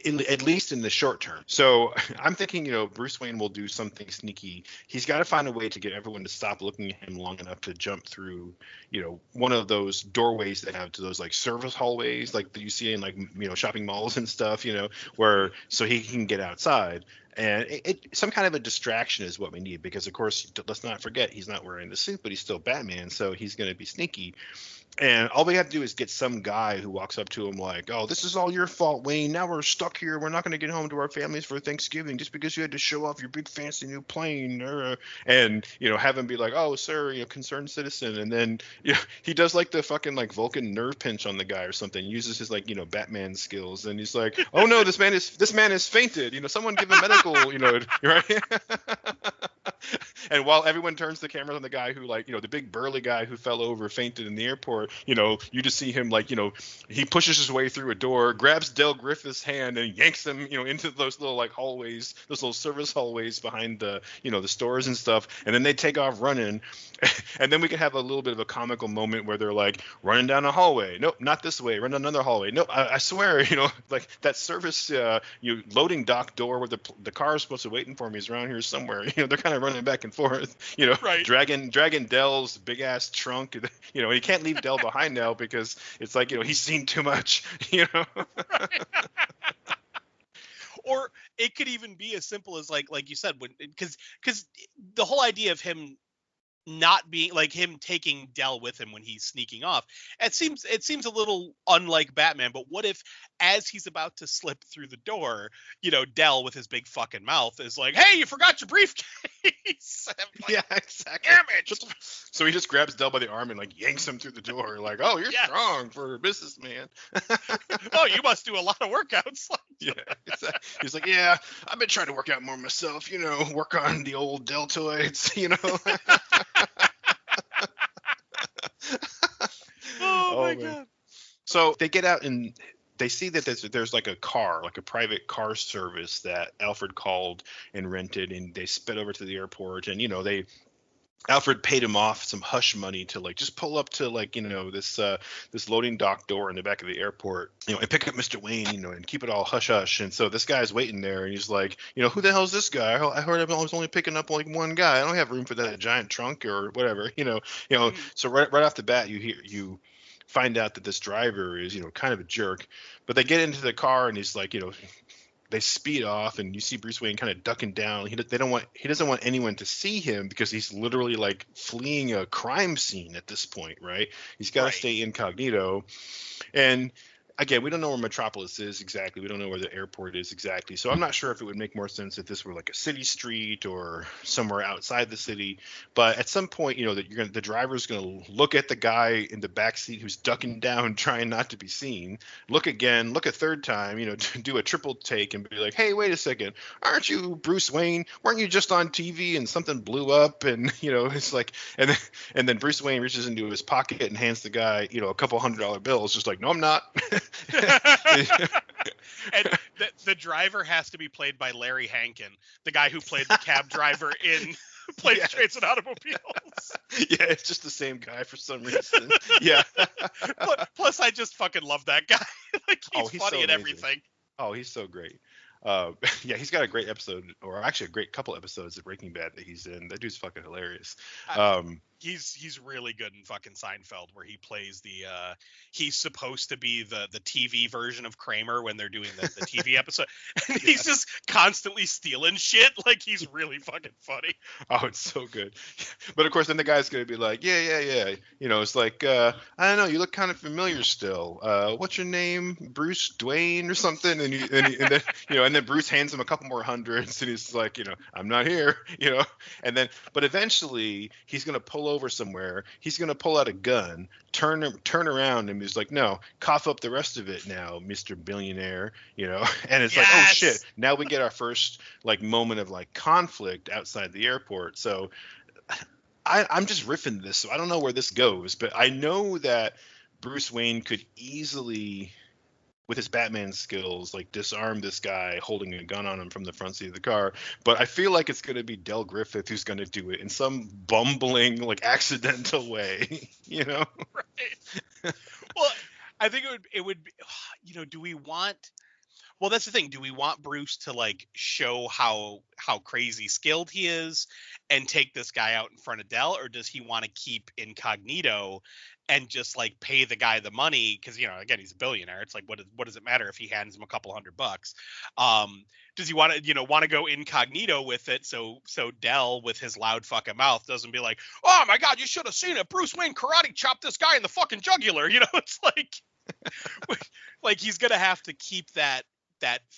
Speaker 1: at least in the short term. So I'm thinking, Bruce Wayne will do something sneaky. He's got to find a way to get everyone to stop looking at him long enough to jump through, one of those doorways that have to those like service hallways, like that you see in like, shopping malls and stuff, where so he can get outside. And some kind of a distraction is what we need, because of course, let's not forget, he's not wearing the suit, but he's still Batman, so he's going to be sneaky. And all we have to do is get some guy who walks up to him like, "Oh, this is all your fault, Wayne. Now we're stuck here. We're not going to get home to our families for Thanksgiving just because you had to show off your big fancy new plane." And have him be like, "Oh, sir, concerned citizen." And then he does like the fucking like Vulcan nerve pinch on the guy or something. Uses his like Batman skills, and he's like, "Oh no, this man is fainted. Someone give him medical." Right. And while everyone turns the cameras on the guy who the big burly guy who fell over, fainted in the airport, you just see him he pushes his way through a door, grabs Del Griffith's hand and yanks him, into those little like hallways, those little service hallways behind the, the stores and stuff. And then they take off running. And then we can have a little bit of a comical moment where they're like running down a hallway. Nope, not this way. Run down another hallway. Nope, I swear, like that service, loading dock door where the car is supposed to be waiting for me is around here somewhere. They're kind of running back and forth,
Speaker 3: right.
Speaker 1: dragging Dell's big ass trunk. He can't leave Dell behind now because it's like, he's seen too much, Right.
Speaker 3: Or it could even be as simple as like you said, because the whole idea of him not being like him taking Dell with him when he's sneaking off, it seems a little unlike Batman. But what if, as he's about to slip through the door, Dell with his big fucking mouth is like, "Hey, you forgot your briefcase." Like,
Speaker 1: yeah, exactly.
Speaker 3: Damn it.
Speaker 1: So he just grabs Dell by the arm and like yanks him through the door, like, "Oh, you're strong for a businessman."
Speaker 3: Oh, you must do a lot of workouts.
Speaker 1: Yeah, he's like, "Yeah, I've been trying to work out more myself, work on the old deltoids,
Speaker 3: Oh my God.
Speaker 1: So they get out and they see that there's like a car, like a private car service that Alfred called and rented, and they sped over to the airport, and Alfred paid him off some hush money to like just pull up to like this loading dock door in the back of the airport, and pick up Mr. Wayne, and keep it all hush hush. And so this guy's waiting there, and he's like, "Who the hell's this guy? I heard I was only picking up like one guy. I don't have room for that giant trunk or whatever." So right off the bat, you find out that this driver is kind of a jerk. But they get into the car, and he's like, they speed off, and you see Bruce Wayne kind of ducking down. He doesn't want anyone to see him because he's literally like fleeing a crime scene at this point, right? He's got to stay incognito. And again, we don't know where Metropolis is exactly. We don't know where the airport is exactly. So I'm not sure if it would make more sense if this were like a city street or somewhere outside the city. But at some point, that the driver's going to look at the guy in the back seat who's ducking down, trying not to be seen. Look again, look a third time, do a triple take and be like, "Hey, wait a second. Aren't you Bruce Wayne? Weren't you just on TV and something blew up?" And, it's like, and then Bruce Wayne reaches into his pocket and hands the guy, a couple $100 bills, just like, "No, I'm not."
Speaker 3: And the driver has to be played by Larry Hankin, the guy who played the cab driver in Planes, Trains, and Automobiles.
Speaker 1: Yeah, it's just the same guy for some reason. Yeah.
Speaker 3: Plus, I just fucking love that guy. Like, he's funny
Speaker 1: so
Speaker 3: and everything.
Speaker 1: Oh, he's so great. Yeah, he's got a great episode, or actually a great couple episodes of Breaking Bad that he's in. That dude's fucking hilarious.
Speaker 3: He's really good in fucking Seinfeld, where he plays he's supposed to be the TV version of Kramer when they're doing the TV episode, and he's just constantly stealing shit. Like, he's really fucking funny.
Speaker 1: Oh, it's so good. But of course, then the guy's gonna be like, yeah. It's like, I don't know, you look kind of familiar still. What's your name, Bruce Dwayne or something? And then Bruce hands him a couple more hundreds, and he's like, I'm not here, And then, but eventually, he's gonna pull over somewhere. He's gonna pull out a gun, turn around, and he's like, "No, cough up the rest of it now, Mr. Billionaire." And it's like, oh shit! Now we get our first like moment of like conflict outside the airport. So I'm just riffing this, so I don't know where this goes, but I know that Bruce Wayne could easily, with his Batman skills, like disarm this guy holding a gun on him from the front seat of the car. But I feel like it's going to be Del Griffith who's going to do it in some bumbling, like accidental way,
Speaker 3: Right. Well, I think it would be, do we want, well, that's the thing. Do we want Bruce to like show how crazy skilled he is and take this guy out in front of Del, or does he want to keep incognito and just like pay the guy the money because, you know, again, he's a billionaire. It's like, what does it matter if he hands him a couple $100? Does he want to, you know, go incognito with it so Dell with his loud fucking mouth doesn't be like, oh my God, you should have seen it, Bruce Wayne karate chopped this guy in the fucking jugular. You know, it's like he's gonna have to keep that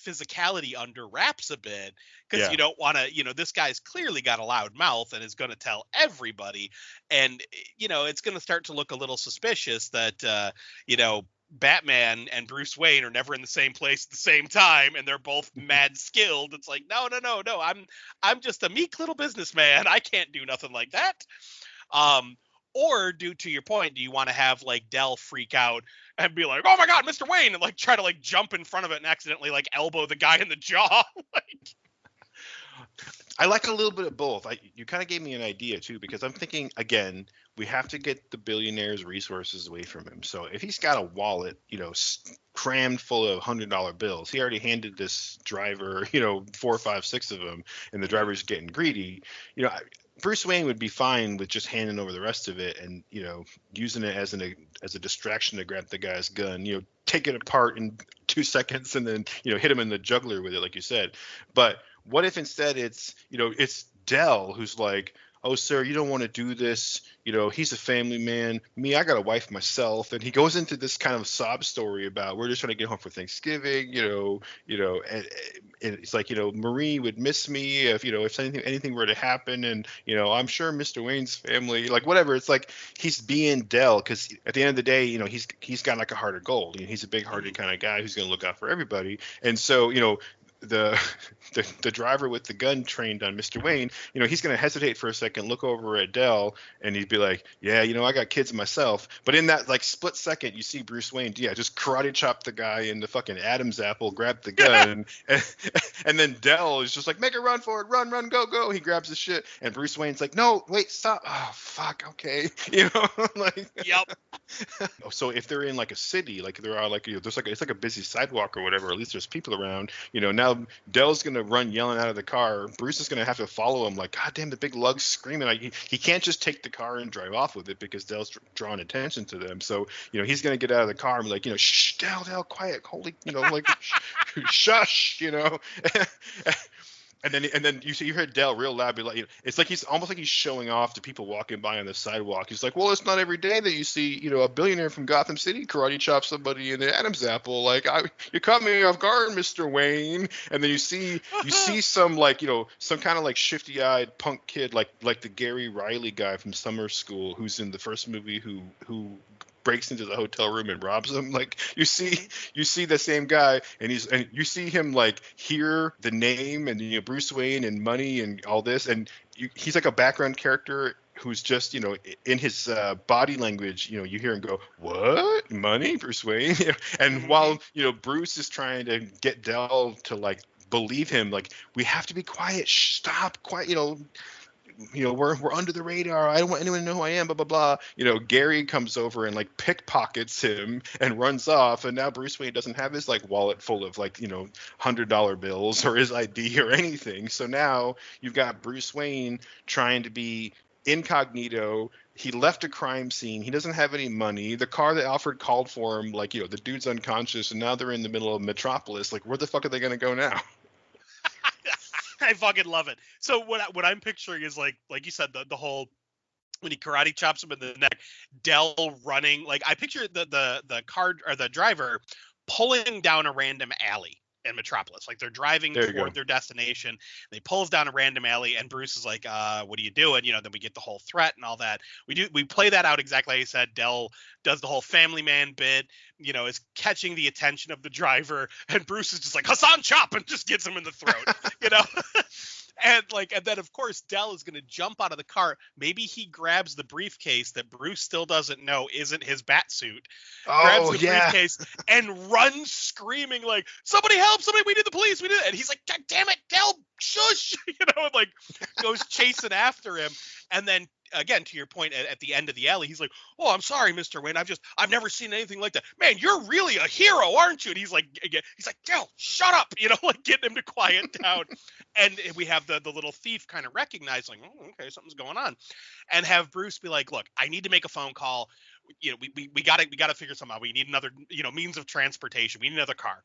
Speaker 3: physicality under wraps a bit because you don't want to, you know, this guy's clearly got a loud mouth and is going to tell everybody, and you know, it's going to start to look a little suspicious that you know, Batman and Bruce Wayne are never in the same place at the same time and they're both mad skilled. It's like, no, I'm just a meek little businessman, I can't do nothing like that. Or to your point, do you want to have like Dell freak out and be like, oh my God, Mr. Wayne, and like try to like jump in front of it and accidentally like elbow the guy in the jaw? Like,
Speaker 1: I like a little bit of both. You kind of gave me an idea too, because I'm thinking, again, we have to get the billionaire's resources away from him. So if he's got a wallet, you know, crammed full of $100 bills, he already handed this driver, you know, 4, 5, 6 of them, and the driver's getting greedy. You know, Bruce Wayne would be fine with just handing over the rest of it and, you know, using it as a distraction to grab the guy's gun, you know, take it apart in 2 seconds and then, you know, hit him in the jugular with it, like you said. But what if instead it's, you know, it's Dell who's like, oh, sir, you don't want to do this. You know, he's a family man. Me, I got a wife myself. And he goes into this kind of sob story about we're just trying to get home for Thanksgiving, and it's like, you know, Marie would miss me if, you know, if anything were to happen. And, you know, I'm sure Mr. Wayne's family, like whatever. It's like he's being Dell because at the end of the day, you know, he's got like a heart of gold. You know, he's a big hearted kind of guy who's going to look out for everybody. And so, you know, the driver with the gun trained on Mr. Wayne, you know, he's going to hesitate for a second, look over at Dell, and he'd be like, yeah, you know, I got kids myself. But in that like split second, you see Bruce Wayne, just karate chop the guy in the fucking Adam's apple, grab the gun, and then Dell is just like, make a run for it, run, go. He grabs his shit, and Bruce Wayne's like, no, wait, stop. Oh, fuck, okay. You know, like,
Speaker 3: yep.
Speaker 1: So if they're in like a city, like there are like, you know, there's like it's like a busy sidewalk or whatever, or at least there's people around, you know, now Dell's gonna run yelling out of the car. Bruce is gonna have to follow him, like, God damn, the big lug's screaming. Like he can't just take the car and drive off with it because Dell's drawing attention to them. So, you know, he's gonna get out of the car and be like, you know, shh, Dell, quiet, holy, you know, like, shush, you know. And then you hear Dell real loud be like, you know, it's like he's almost like he's showing off to people walking by on the sidewalk. He's like, well, it's not every day that you see, you know, a billionaire from Gotham City karate chop somebody in the Adam's apple. Like, you caught me off guard, Mr. Wayne. And then you see some like, you know, some kind of like shifty-eyed punk kid like the Gary Riley guy from Summer School who's in the first movie who breaks into the hotel room and robs them. Like you see the same guy and you see him like hear the name and, you know, Bruce Wayne and money and all this, and he's like a background character who's just, you know, in his body language, you know, you hear him go, what, money, Bruce Wayne? And while, you know, Bruce is trying to get Dell to like believe him, like, we have to be quiet, stop, quiet, you know, we're under the radar. I don't want anyone to know who I am, blah, blah, blah. You know, Gary comes over and like pickpockets him and runs off. And now Bruce Wayne doesn't have his like wallet full of like, you know, $100 bills or his ID or anything. So now you've got Bruce Wayne trying to be incognito. He left a crime scene. He doesn't have any money. The car that Alfred called for him, like, you know, the dude's unconscious and now they're in the middle of Metropolis. Like, where the fuck are they going to go now?
Speaker 3: I fucking love it. So what I'm picturing is like you said, the whole when he karate chops him in the neck, Dell running. Like I picture the car or the driver pulling down a random alley in Metropolis. Like they're driving toward their destination. And he pulls down a random alley and Bruce is like, what are you doing? You know, then we get the whole threat and all that. We play that out exactly like you said. Dell does the whole family man bit, you know, is catching the attention of the driver, and Bruce is just like, Hassan chop, and just gets him in the throat, you know? And then of course Dell is going to jump out of the car. Maybe he grabs the briefcase that Bruce still doesn't know isn't his bat suit. Grabs the briefcase and runs screaming like, somebody help, somebody, we need the police, we need it. And he's like, God damn it, Dell, shush, you know, and like goes chasing after him. And then again, to your point, at the end of the alley, he's like, "Oh, I'm sorry, Mr. Wayne. I've never seen anything like that. Man, you're really a hero, aren't you?" And he's like, Dell, shut up, like getting him to quiet down. And we have the little thief kind of recognizing, oh, okay, something's going on, and have Bruce be like, "Look, I need to make a phone call. We gotta figure something out. We need another, means of transportation. We need another car."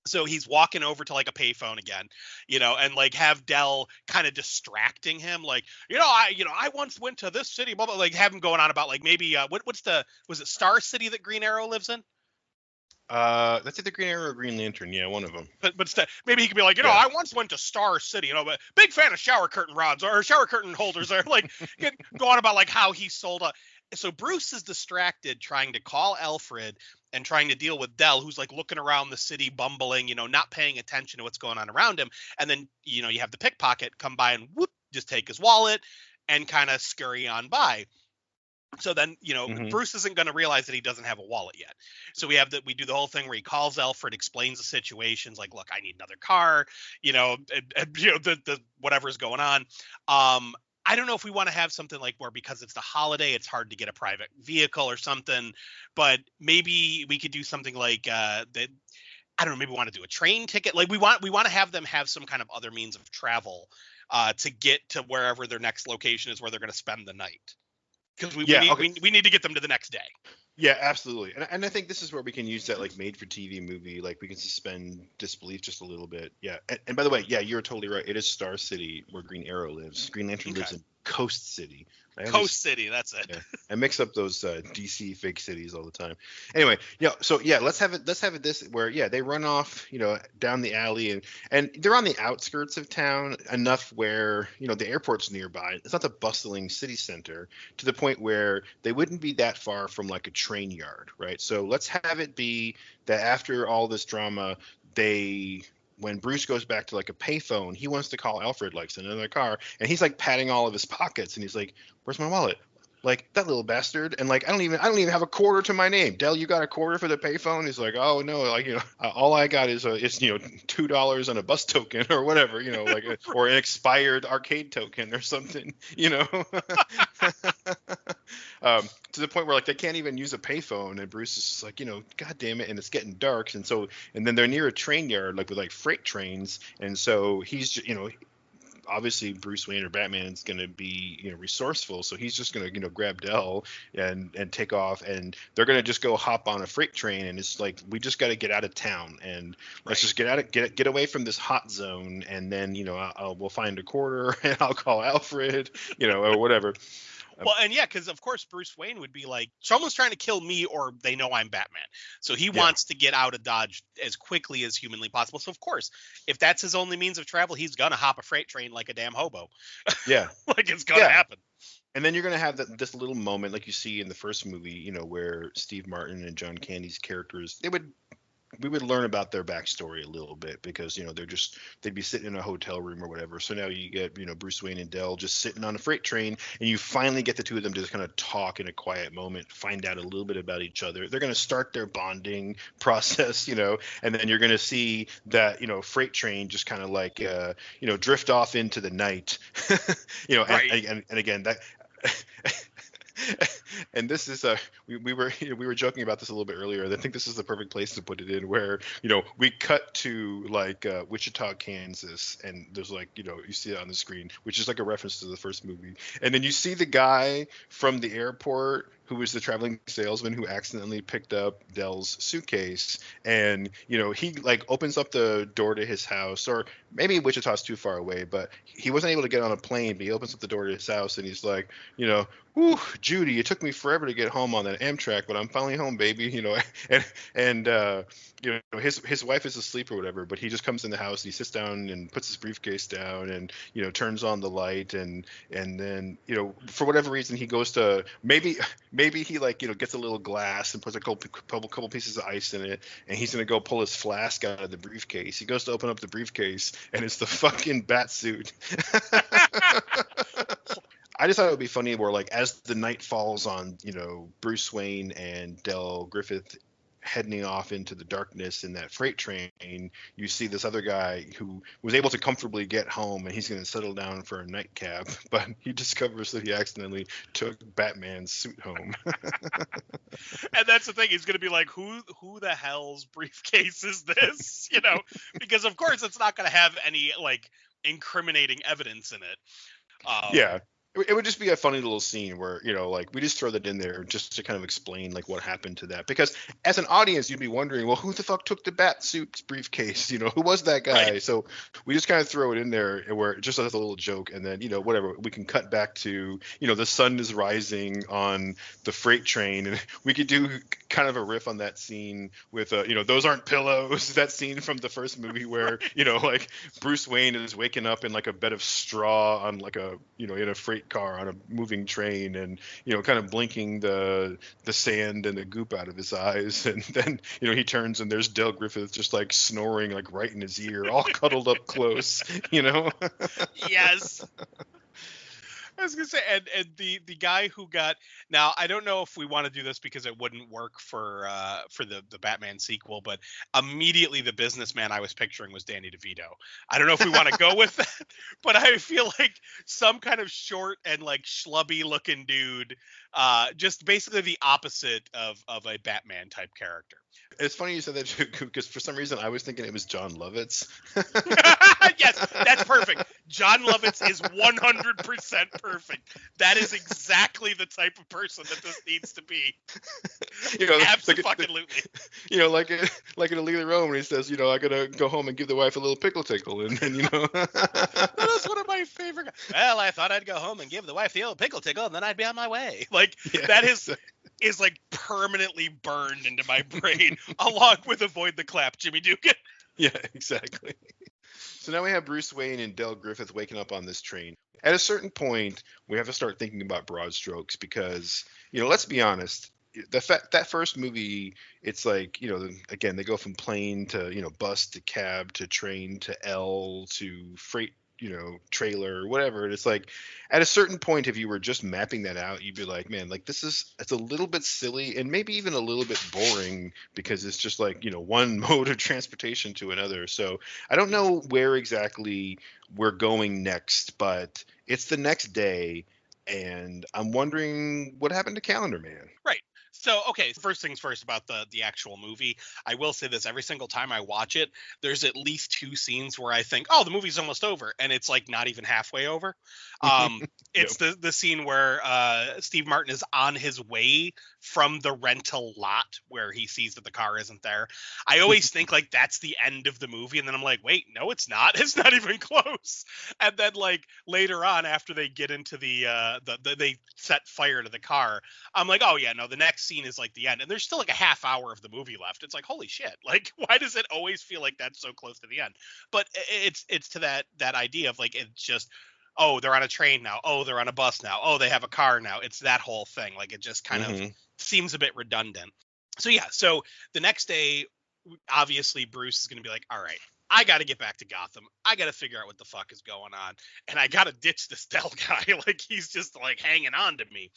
Speaker 3: So he's walking over to like a payphone again, and like have Dell kind of distracting him, like, I once went to this city, blah, blah, like have him going on about like maybe was it Star City that Green Arrow lives in?
Speaker 1: That's either Green Arrow or Green Lantern. Yeah, one of them.
Speaker 3: But maybe he could be like, I once went to Star City, but big fan of shower curtain rods or shower curtain holders, or like go on about like how he sold a. So Bruce is distracted trying to call Alfred and trying to deal with Dell, who's like looking around the city, bumbling, not paying attention to what's going on around him. And then, you have the pickpocket come by and whoop, just take his wallet and kind of scurry on by. So then, Bruce isn't going to realize that he doesn't have a wallet yet. So we do the whole thing where he calls Alfred, explains the situations, like, look, I need another car, the whatever's going on. I don't know if we want to have something like where, because it's the holiday, it's hard to get a private vehicle or something, but maybe we could do something like that. I don't know, maybe we want to do a train ticket. Like we want to have them have some kind of other means of travel to get to wherever their next location is, where they're going to spend the night. Because we need to get them to the next day.
Speaker 1: Yeah, absolutely. And I think this is where we can use that like made for TV movie. Like we can suspend disbelief just a little bit. Yeah. And by the way, yeah, you're totally right. It is Star City where Green Arrow lives. Green Lantern lives in Coast City.
Speaker 3: City, that's it.
Speaker 1: Yeah, I mix up those DC fake cities all the time. Anyway, let's have it this where they run off, down the alley and they're on the outskirts of town enough where, the airport's nearby. It's not the bustling city center to the point where they wouldn't be that far from like a train yard, right? So let's have it be that after all this drama, when Bruce goes back to like a payphone, he wants to call Alfred, like send another car, and he's like patting all of his pockets, and he's like, "Where's my wallet? Like that little bastard!" And like, I don't even have a quarter to my name. Dell, you got a quarter for the payphone? He's like, "Oh no, like all I got is $2 on a bus token or whatever, like or an expired arcade token or something, to the point where like they can't even use a payphone, and Bruce is just like, God damn it, and it's getting dark, and then they're near a train yard like with like freight trains, and so he's obviously Bruce Wayne or Batman is going to be resourceful, so he's just going to grab Dell and take off, and they're going to just go hop on a freight train, and it's like, we just got to get out of town, and let's just get away from this hot zone, and then we'll find a quarter and I'll call Alfred, or whatever.
Speaker 3: Well, and because of course Bruce Wayne would be like, someone's trying to kill me, or they know I'm Batman. So he wants to get out of Dodge as quickly as humanly possible. So of course, if that's his only means of travel, he's gonna hop a freight train like a damn hobo.
Speaker 1: Yeah,
Speaker 3: like it's gonna happen.
Speaker 1: And then you're gonna have this little moment like you see in the first movie, where Steve Martin and John Candy's characters, we would learn about their backstory a little bit, because they'd be sitting in a hotel room or whatever. So now you get Bruce Wayne and Dell just sitting on a freight train, and you finally get the two of them to just kind of talk in a quiet moment, find out a little bit about each other. They're going to start their bonding process, and then you're going to see that freight train just kind of like drift off into the night,
Speaker 3: Right.
Speaker 1: and again that. And this is we were joking about this a little bit earlier. I think this is the perfect place to put it in, where we cut to like Wichita, Kansas, and there's like you see it on the screen, which is like a reference to the first movie, and then you see the guy from the airport who was the traveling salesman who accidentally picked up Dell's suitcase, and he like opens up the door to his house, or maybe Wichita's too far away, but he wasn't able to get on a plane, but he opens up the door to his house, and he's like, "Whew, Judy, it took me forever to get home on that Amtrak, but I'm finally home, baby." And his wife is asleep or whatever, but he just comes in the house, and he sits down and puts his briefcase down, and turns on the light, and then for whatever reason he goes to maybe he like gets a little glass and puts a couple pieces of ice in it, and he's gonna go pull his flask out of the briefcase. He goes to open up the briefcase, and it's the fucking bat suit. I just thought it would be funny where, like, as the night falls on, Bruce Wayne and Griffith heading off into the darkness in that freight train, you see this other guy who was able to comfortably get home, and he's going to settle down for a nightcap, but he discovers that he accidentally took Batman's suit home.
Speaker 3: And that's the thing. He's going to be like, who the hell's briefcase is this? You know, because of course it's not going to have any like incriminating evidence in it.
Speaker 1: Yeah. It would just be a funny little scene where, you know, like we just throw that in there just to kind of explain like what happened to that. Because as an audience, you'd be wondering, well, who the fuck took the bat suit briefcase? You know, who was that guy?
Speaker 3: Right.
Speaker 1: So we just kind of throw it in there where just as a little joke, and then, you know, whatever, we can cut back to, you know, the sun is rising on the freight train, and we could do kind of a riff on that scene with, you know, those aren't pillows. That scene from the first movie where, you know, like Bruce Wayne is waking up in like a bed of straw on like a, you know, in a freight car on a moving train, and, you know, kind of blinking the sand and the goop out of his eyes, and then, you know, he turns and there's Del Griffith just like snoring like right in his ear, all cuddled up close, you know.
Speaker 3: Yes. I was gonna say, and the guy who got, now I don't know if we want to do this because it wouldn't work for the Batman sequel, but immediately the businessman I was picturing was Danny DeVito. I don't know if we want to go with that, but I feel like some kind of short and like schlubby looking dude, just basically the opposite of a Batman type character.
Speaker 1: It's funny you said that too, because for some reason I was thinking it was John Lovitz.
Speaker 3: Yes, that's perfect. John Lovitz is 100% perfect. That is exactly the type of person that this needs to be.
Speaker 1: You know,
Speaker 3: Absolutely.
Speaker 1: You know, like in A League of Their Own, when he says, you know, I gotta go home and give the wife a little pickle tickle, and you know.
Speaker 3: That is one of my favorite guys. Well, I thought I'd go home and give the wife the old pickle tickle, and then I'd be on my way. Like,
Speaker 1: Yeah,
Speaker 3: that is like permanently burned into my brain, along with Avoid the Clap, Jimmy Dugan.
Speaker 1: Yeah, exactly. So now we have Bruce Wayne and Del Griffith waking up on this train. At a certain point, we have to start thinking about broad strokes because, you know, let's be honest, that first movie, it's like, you know, again, they go from plane to, you know, bus to cab to train to L to freight, you know, trailer, whatever. And it's like, at a certain point, if you were just mapping that out, you'd be like, man, like it's a little bit silly and maybe even a little bit boring because it's just like, you know, one mode of transportation to another. So I don't know where exactly we're going next, but it's the next day, and I'm wondering what happened to Calendar Man.
Speaker 3: Right. So, okay, first things first about the actual movie. I will say this, every single time I watch it, there's at least two scenes where I think, oh, the movie's almost over, and it's like not even halfway over. It's the scene where Steve Martin is on his way from the rental lot where he sees that the car isn't there. I always think like that's the end of the movie, and then I'm like, wait, no, it's not. It's not even close. And then like later on, after they get into the they set fire to the car, I'm like, oh yeah, no, the next scene is like the end, and there's still like a half hour of the movie left. It's like, holy shit, like why does it always feel like that's so close to the end? But it's to that idea of like, it's just, oh, they're on a train now, oh, they're on a bus now, oh, they have a car now. It's that whole thing. Like, it just kind of seems a bit redundant. So yeah, so the next day, obviously Bruce is going to be like, all right, I got to get back to Gotham. I got to figure out what the fuck is going on. And I got to ditch this Dell guy. Like, he's just like hanging on to me.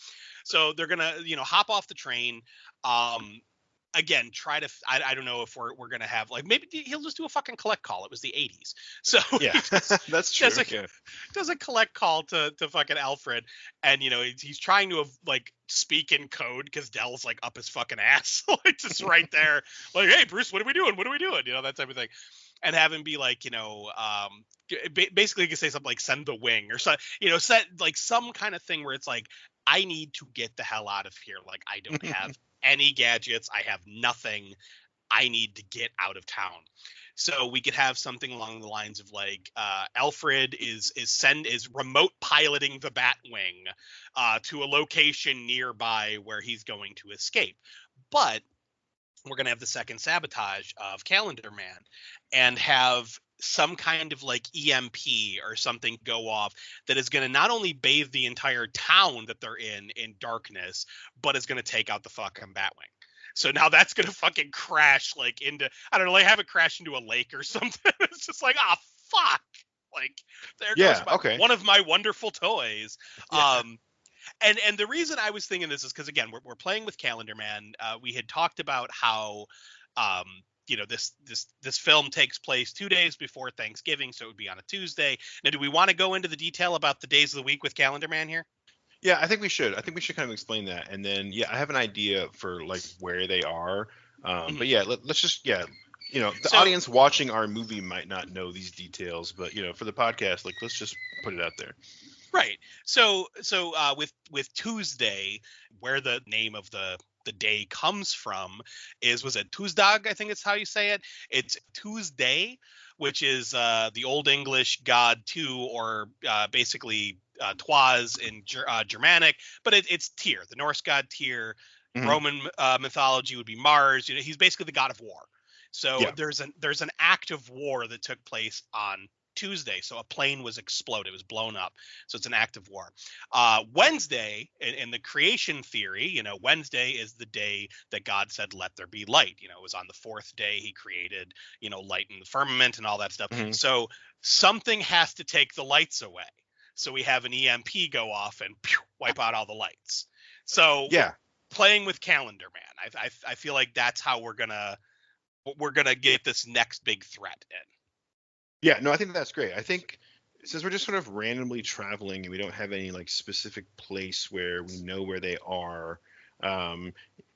Speaker 3: So they're going to, you know, hop off the train. Again, try to, I don't know if we're going to have, like, maybe he'll just do a fucking collect call. It was the 80s. So
Speaker 1: Yeah, that's true.
Speaker 3: Does a collect call to fucking Alfred. And, you know, he's trying to like speak in code because Dell's like up his fucking ass. Like, just right there. Like, hey, Bruce, what are we doing? What are we doing? You know, that type of thing. And have him be like, you know, basically you can say something like send the wing or so, you know, set like some kind of thing where it's like, I need to get the hell out of here. Like, I don't have any gadgets. I have nothing. I need to get out of town. So we could have something along the lines of like, Alfred is remote piloting the Batwing to a location nearby where he's going to escape. But we're going to have the second sabotage of Calendar Man and have some kind of like EMP or something go off that is going to not only bathe the entire town that they're in darkness, but is going to take out the fucking Batwing. So now that's going to fucking crash like into, I don't know, like have it crash into a lake or something. It's just like, ah, fuck. Like, there goes one of my wonderful toys. Yeah. And the reason I was thinking this is because, again, we're playing with Calendar Man. We had talked about how this film takes place 2 days before Thanksgiving, so it would be on a Tuesday. Now, do we want to go into the detail about the days of the week with Calendar Man here?
Speaker 1: Yeah, I think we should. I think we should kind of explain that, and then I have an idea for like where they are. But yeah, let's just the audience watching our movie might not know these details, but for the podcast, like let's just put it out there.
Speaker 3: Right. So with Tuesday, where the name of the day comes from was it Tuesdag? I think it's how you say it. It's Tuesday, which is the Old English god two, or basically Twas in Germanic, but it's Tyr, the Norse god Tyr. Mm-hmm. Roman mythology would be Mars. He's basically the god of war. So there's an act of war that took place on Tuesday. So a plane was exploded, it was blown up. So it's an act of war. Wednesday, in the creation theory, Wednesday is the day that God said, let there be light. It was on the fourth day he created, light in the firmament and all that stuff. Mm-hmm. So something has to take the lights away. So we have an EMP go off and wipe out all the lights. So playing with Calendar Man, I feel like that's how we're gonna get this next big threat in.
Speaker 1: Yeah, no, I think that's great. I think since we're just sort of randomly traveling and we don't have any like specific place where we know where they are,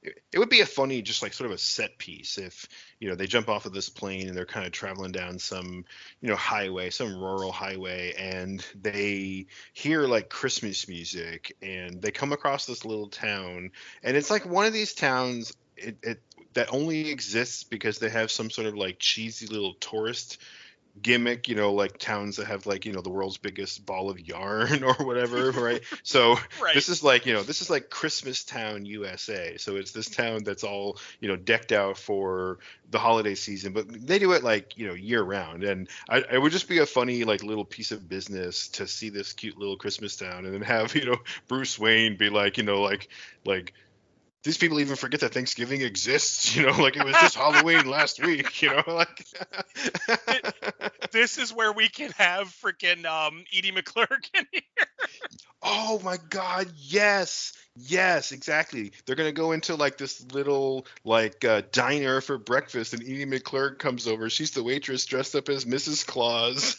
Speaker 1: it would be a funny, just like sort of a set piece if, they jump off of this plane and they're kind of traveling down some, highway, some rural highway, and they hear like Christmas music and they come across this little town, and it's like one of these towns that only exists because they have some sort of like cheesy little tourist gimmick, like towns that have like, the world's biggest ball of yarn or whatever, right? So right. This is like Christmas Town, USA. So it's this town that's all, decked out for the holiday season, but they do it like, year round. And it would just be a funny, like little piece of business to see this cute little Christmas town and then have, Bruce Wayne be like, like these people even forget that Thanksgiving exists, like it was just Halloween last week, like.
Speaker 3: This is where we can have freaking Edie McClurg in here.
Speaker 1: Oh my God, yes, exactly. They're gonna go into like this little like diner for breakfast, and Edie McClurg comes over. She's the waitress dressed up as Mrs. Claus.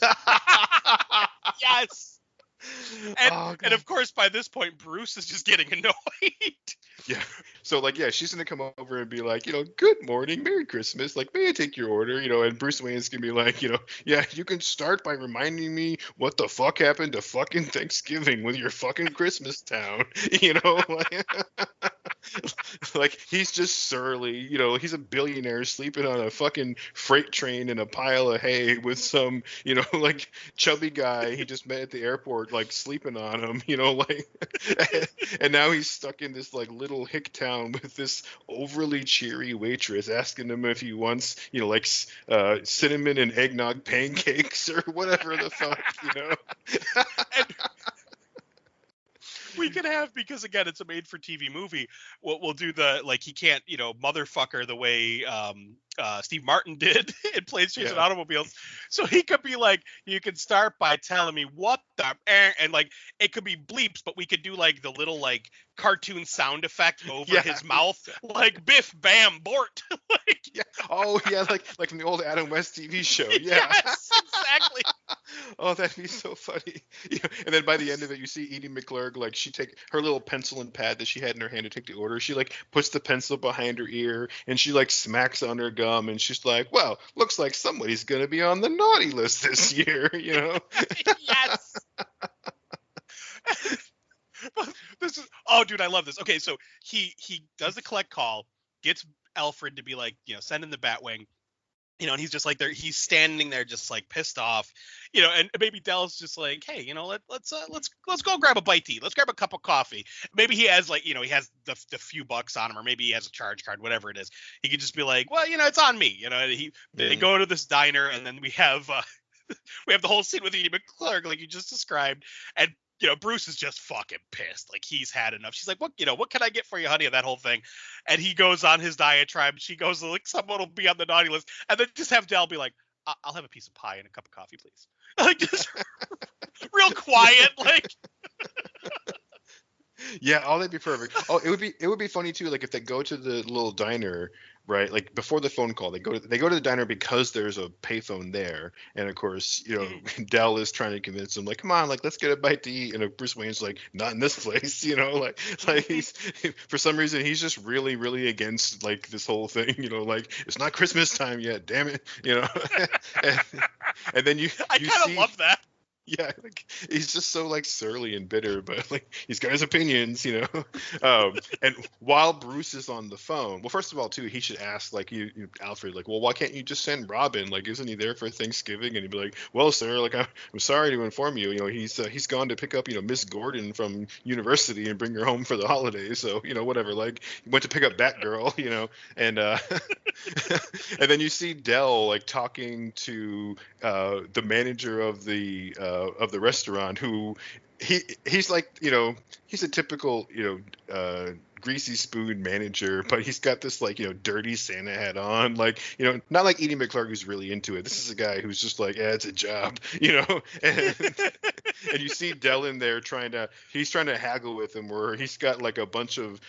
Speaker 3: Yes. And of course, by this point, Bruce is just getting annoyed.
Speaker 1: Yeah. So like, she's gonna come over and be like, good morning, Merry Christmas. Like, may I take your order? And Bruce Wayne's gonna be like, you can start by reminding me what the fuck happened to fucking Thanksgiving with your fucking Christmas town. Like he's just surly. He's a billionaire sleeping on a fucking freight train in a pile of hay with some, like chubby guy he just met at the airport, like sleeping on him, like, and now he's stuck in this like little hick town with this overly cheery waitress asking him if he wants, like cinnamon and eggnog pancakes or whatever the fuck,
Speaker 3: And we could have, because again, it's a made-for-TV movie. We'll do the like he can't, motherfucker the way Steve Martin did in Planes, Trains, and Automobiles. So he could be like, you can start by telling me what the and like it could be bleeps, but we could do like the little like cartoon sound effect over his mouth, like biff bam bort.
Speaker 1: Like, oh yeah, like from the old Adam West TV show.
Speaker 3: Yes, exactly.
Speaker 1: Oh, that'd be so funny. And then by the end of it, you see Edie McClurg, like she take her little pencil and pad that she had in her hand to take the order. She like puts the pencil behind her ear and she like smacks on her gum and she's like, well, looks like somebody's going to be on the naughty list this year,
Speaker 3: Yes. This is, oh dude, I love this. Okay, so he does the collect call, gets Alfred to be like, send in the Batwing. And he's just like there. He's standing there, just like pissed off, And maybe Dell's just like, hey, let's go grab a bite to eat. Let's grab a cup of coffee. Maybe he has like, he has the few bucks on him, or maybe he has a charge card, whatever it is. He could just be like, well, it's on me. They go to this diner, and then we have the whole scene with Edie McClurg, like you just described, and. Bruce is just fucking pissed. Like he's had enough. She's like, what can I get for you, honey? And that whole thing. And he goes on his diatribe. She goes like, someone will be on the naughty list. And then just have Dell be like, I'll have a piece of pie and a cup of coffee, please. Like just real quiet. Like
Speaker 1: Yeah, oh, that'd be perfect. Oh, it would be funny too, like if they go to the little diner, right? Like before the phone call, they go to the diner because there's a payphone there, and of course,
Speaker 3: Mm.
Speaker 1: Dell is trying to convince him, like, come on, like let's get a bite to eat, and Bruce Wayne's like, not in this place, like he's for some reason he's just really, really against like this whole thing, like it's not Christmas time yet, damn it, and, and then you
Speaker 3: I
Speaker 1: you
Speaker 3: kind of
Speaker 1: see.
Speaker 3: love that.
Speaker 1: Yeah, like he's just so like surly and bitter, but like he's got his opinions, and while Bruce is on the phone, well, first of all, too, he should ask like Alfred, like, well, why can't you just send Robin? Like, isn't he there for Thanksgiving? And he'd be like, well, sir, like I'm sorry to inform you, he's gone to pick up Miss Gordon from university and bring her home for the holidays. So whatever, like he went to pick up Batgirl, and and then you see Dell like talking to the manager of the restaurant, who he's like he's a typical greasy spoon manager, but he's got this like dirty Santa hat on, like not like Edie McClurg, who's really into it. This is a guy who's just like, yeah, it's a job, and and you see Dell in there he's trying to haggle with him, where he's got like a bunch of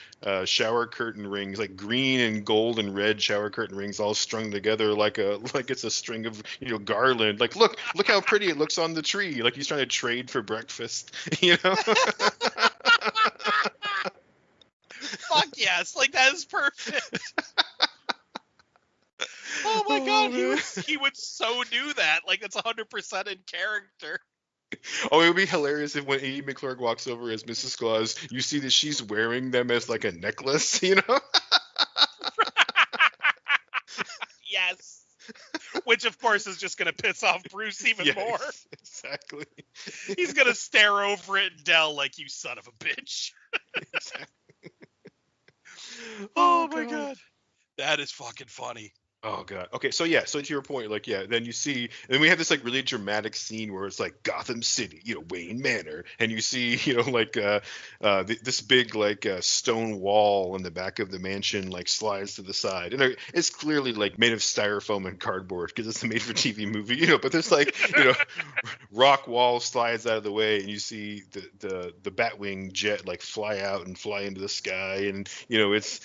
Speaker 1: shower curtain rings, like green and gold and red shower curtain rings, all strung together like it's a string of garland. Like, look how pretty it looks on the tree. Like he's trying to trade for breakfast.
Speaker 3: Fuck yes, like that is perfect. Oh my god, he would so do that. Like it's 100% in character.
Speaker 1: Oh, it would be hilarious if when Edie McClurg walks over as Mrs. Claus, you see that she's wearing them as like a necklace,
Speaker 3: Yes. Which of course is just gonna piss off Bruce even more.
Speaker 1: Exactly.
Speaker 3: He's gonna stare over at Dell like, you son of a bitch.
Speaker 1: Exactly.
Speaker 3: Oh my god. That is fucking funny.
Speaker 1: Oh god. Okay, so to your point, like then then we have this like really dramatic scene where it's like Gotham City, Wayne Manor, and you see like this big like stone wall in the back of the mansion like slides to the side, and it's clearly like made of styrofoam and cardboard because it's a made-for-TV movie, but there's like rock wall slides out of the way, and you see the Batwing jet like fly out and fly into the sky, and it's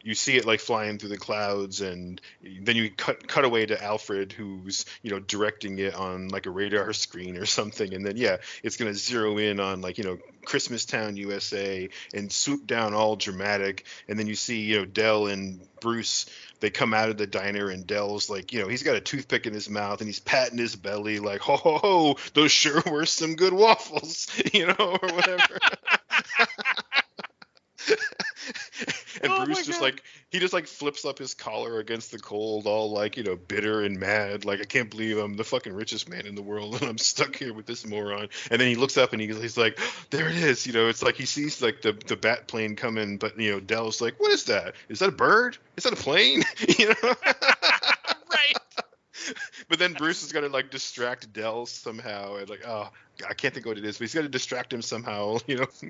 Speaker 1: you see it like flying through the clouds, and then you cut away to Alfred, who's directing it on like a radar screen or something, and then it's gonna zero in on like Christmastown, USA, and swoop down all dramatic, and then you see Dell and Bruce. They come out of the diner, and Dell's like, he's got a toothpick in his mouth, and he's patting his belly like, ho ho ho, those sure were some good waffles, or whatever. And Bruce just like he just like flips up his collar against the cold, all like bitter and mad, like I can't believe I'm the fucking richest man in the world and I'm stuck here with this moron. And then he looks up and he's like, there it is, it's like he sees like the bat plane coming, but Dell's like, what is that? Is that a bird? Is that a plane?
Speaker 3: Right.
Speaker 1: But then Bruce is gonna like distract Dell somehow, and like, oh, I can't think what it is, but he's got to distract him somehow,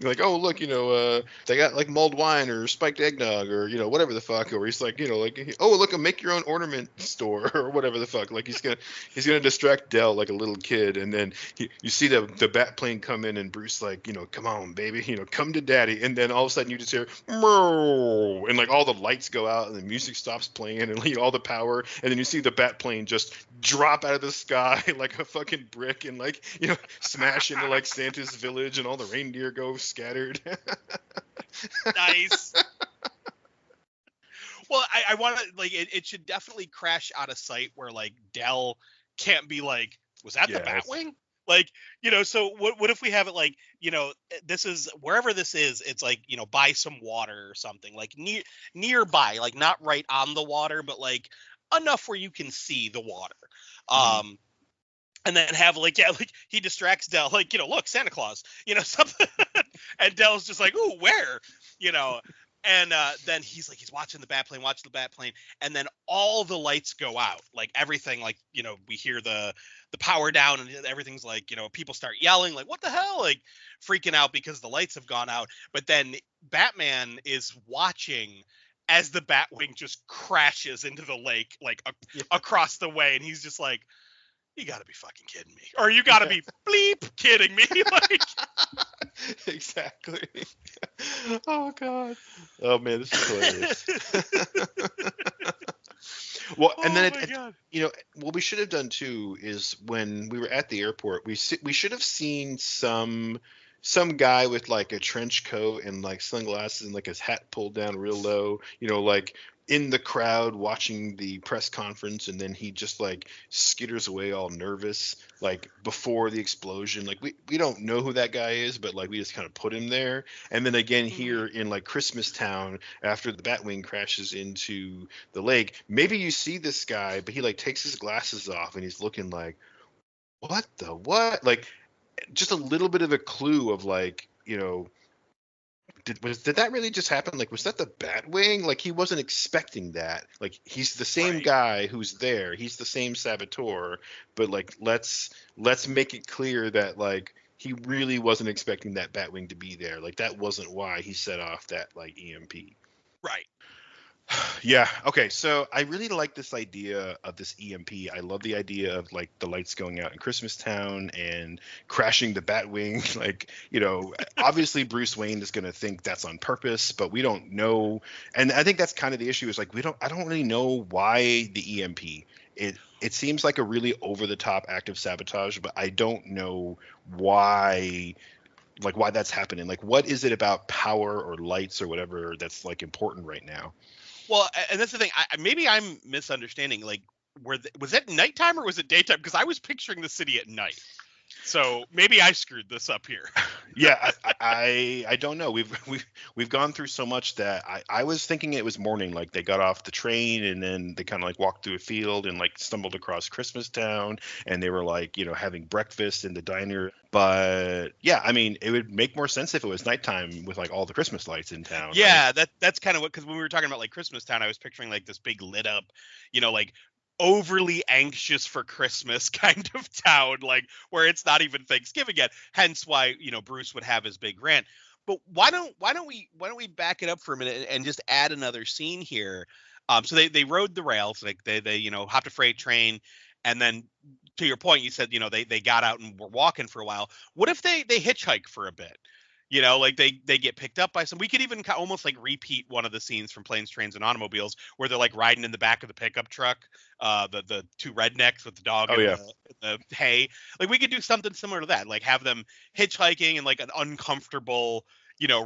Speaker 1: like, oh, look, they got like mulled wine or spiked eggnog or, whatever the fuck, or he's like, like, oh, look, a make your own ornament store or whatever the fuck. Like he's going to distract Dell like a little kid. And then you see the bat plane come in and Bruce like, come on, baby, come to daddy. And then all of a sudden you just hear, Moo! And like all the lights go out and the music stops playing and all the power. And then you see the bat plane just drop out of the sky like a fucking brick and like, smash into like Santa's village and all the reindeer go scattered.
Speaker 3: Nice. Well, I want to like it should definitely crash out of sight where like Dell can't be like, was that the Batwing? Like, so what if we have it like, this is wherever this is, it's like, by some water or something, like nearby, like not right on the water, but like enough where you can see the water. And then have like he distracts Dell like look, Santa Claus, something, and Dell's just like, ooh, where, and then he's watching the bat plane, and then all the lights go out, like everything, like we hear the power down and everything's like people start yelling like, what the hell, like freaking out because the lights have gone out, but then Batman is watching as the Batwing just crashes into the lake like across the way, and he's just like, you gotta be fucking kidding me, or you gotta be bleep kidding me. Like,
Speaker 1: Exactly. Oh God. Oh man, this is hilarious. Well, and
Speaker 3: Oh
Speaker 1: then
Speaker 3: my god.
Speaker 1: what we should have done too is when we were at the airport, we should have seen some guy with like a trench coat and like sunglasses and like his hat pulled down real low, like in the crowd watching the press conference, and then he just like skitters away all nervous like before the explosion. Like we don't know who that guy is, but like we just kind of put him there. And then again here in like Christmas Town, after the Batwing crashes into the lake, maybe you see this guy, but he like takes his glasses off and he's looking like, what, like just a little bit of a clue of like, did that really just happen? Like, was that the Batwing? Like, he wasn't expecting that. Like, he's the same
Speaker 3: Right.
Speaker 1: guy who's there. He's the same saboteur, but like, let's make it clear that like he really wasn't expecting that Batwing to be there. Like, that wasn't why he set off that like EMP.
Speaker 3: Right.
Speaker 1: Yeah. Okay. So I really like this idea of this EMP. I love the idea of like the lights going out in Christmas Town and crashing the Batwing. Like, obviously Bruce Wayne is going to think that's on purpose, but we don't know. And I think that's kind of the issue is like, I don't really know why the EMP. It seems like a really over the top act of sabotage, but I don't know why that's happening. Like, what is it about power or lights or whatever that's like important right now?
Speaker 3: Well, and that's the thing. Maybe I'm misunderstanding. Like, was it nighttime or was it daytime? Because I was picturing the city at night. So maybe I screwed this up here.
Speaker 1: Yeah, I don't know. We've gone through so much that I was thinking it was morning. Like they got off the train and then they kind of like walked through a field and like stumbled across Christmas Town, and they were like having breakfast in the diner. But yeah, I mean, it would make more sense if it was nighttime with like all the Christmas lights in town.
Speaker 3: Yeah,
Speaker 1: right?
Speaker 3: that's kind of what, because when we were talking about like Christmas Town, I was picturing like this big lit up, like overly anxious for Christmas kind of town, like where it's not even Thanksgiving yet. Hence why Bruce would have his big rant. But why don't we back it up for a minute and just add another scene here? So they rode the rails, like they hopped a freight train, and then to your point, you said they got out and were walking for a while. What if they hitchhike for a bit? Like they get picked up by some. We could even almost like repeat one of the scenes from Planes, Trains, and Automobiles where they're like riding in the back of the pickup truck, the two rednecks with the dog
Speaker 1: Oh
Speaker 3: and
Speaker 1: yeah.
Speaker 3: the hay. Like we could do something similar to that, like have them hitchhiking in like an uncomfortable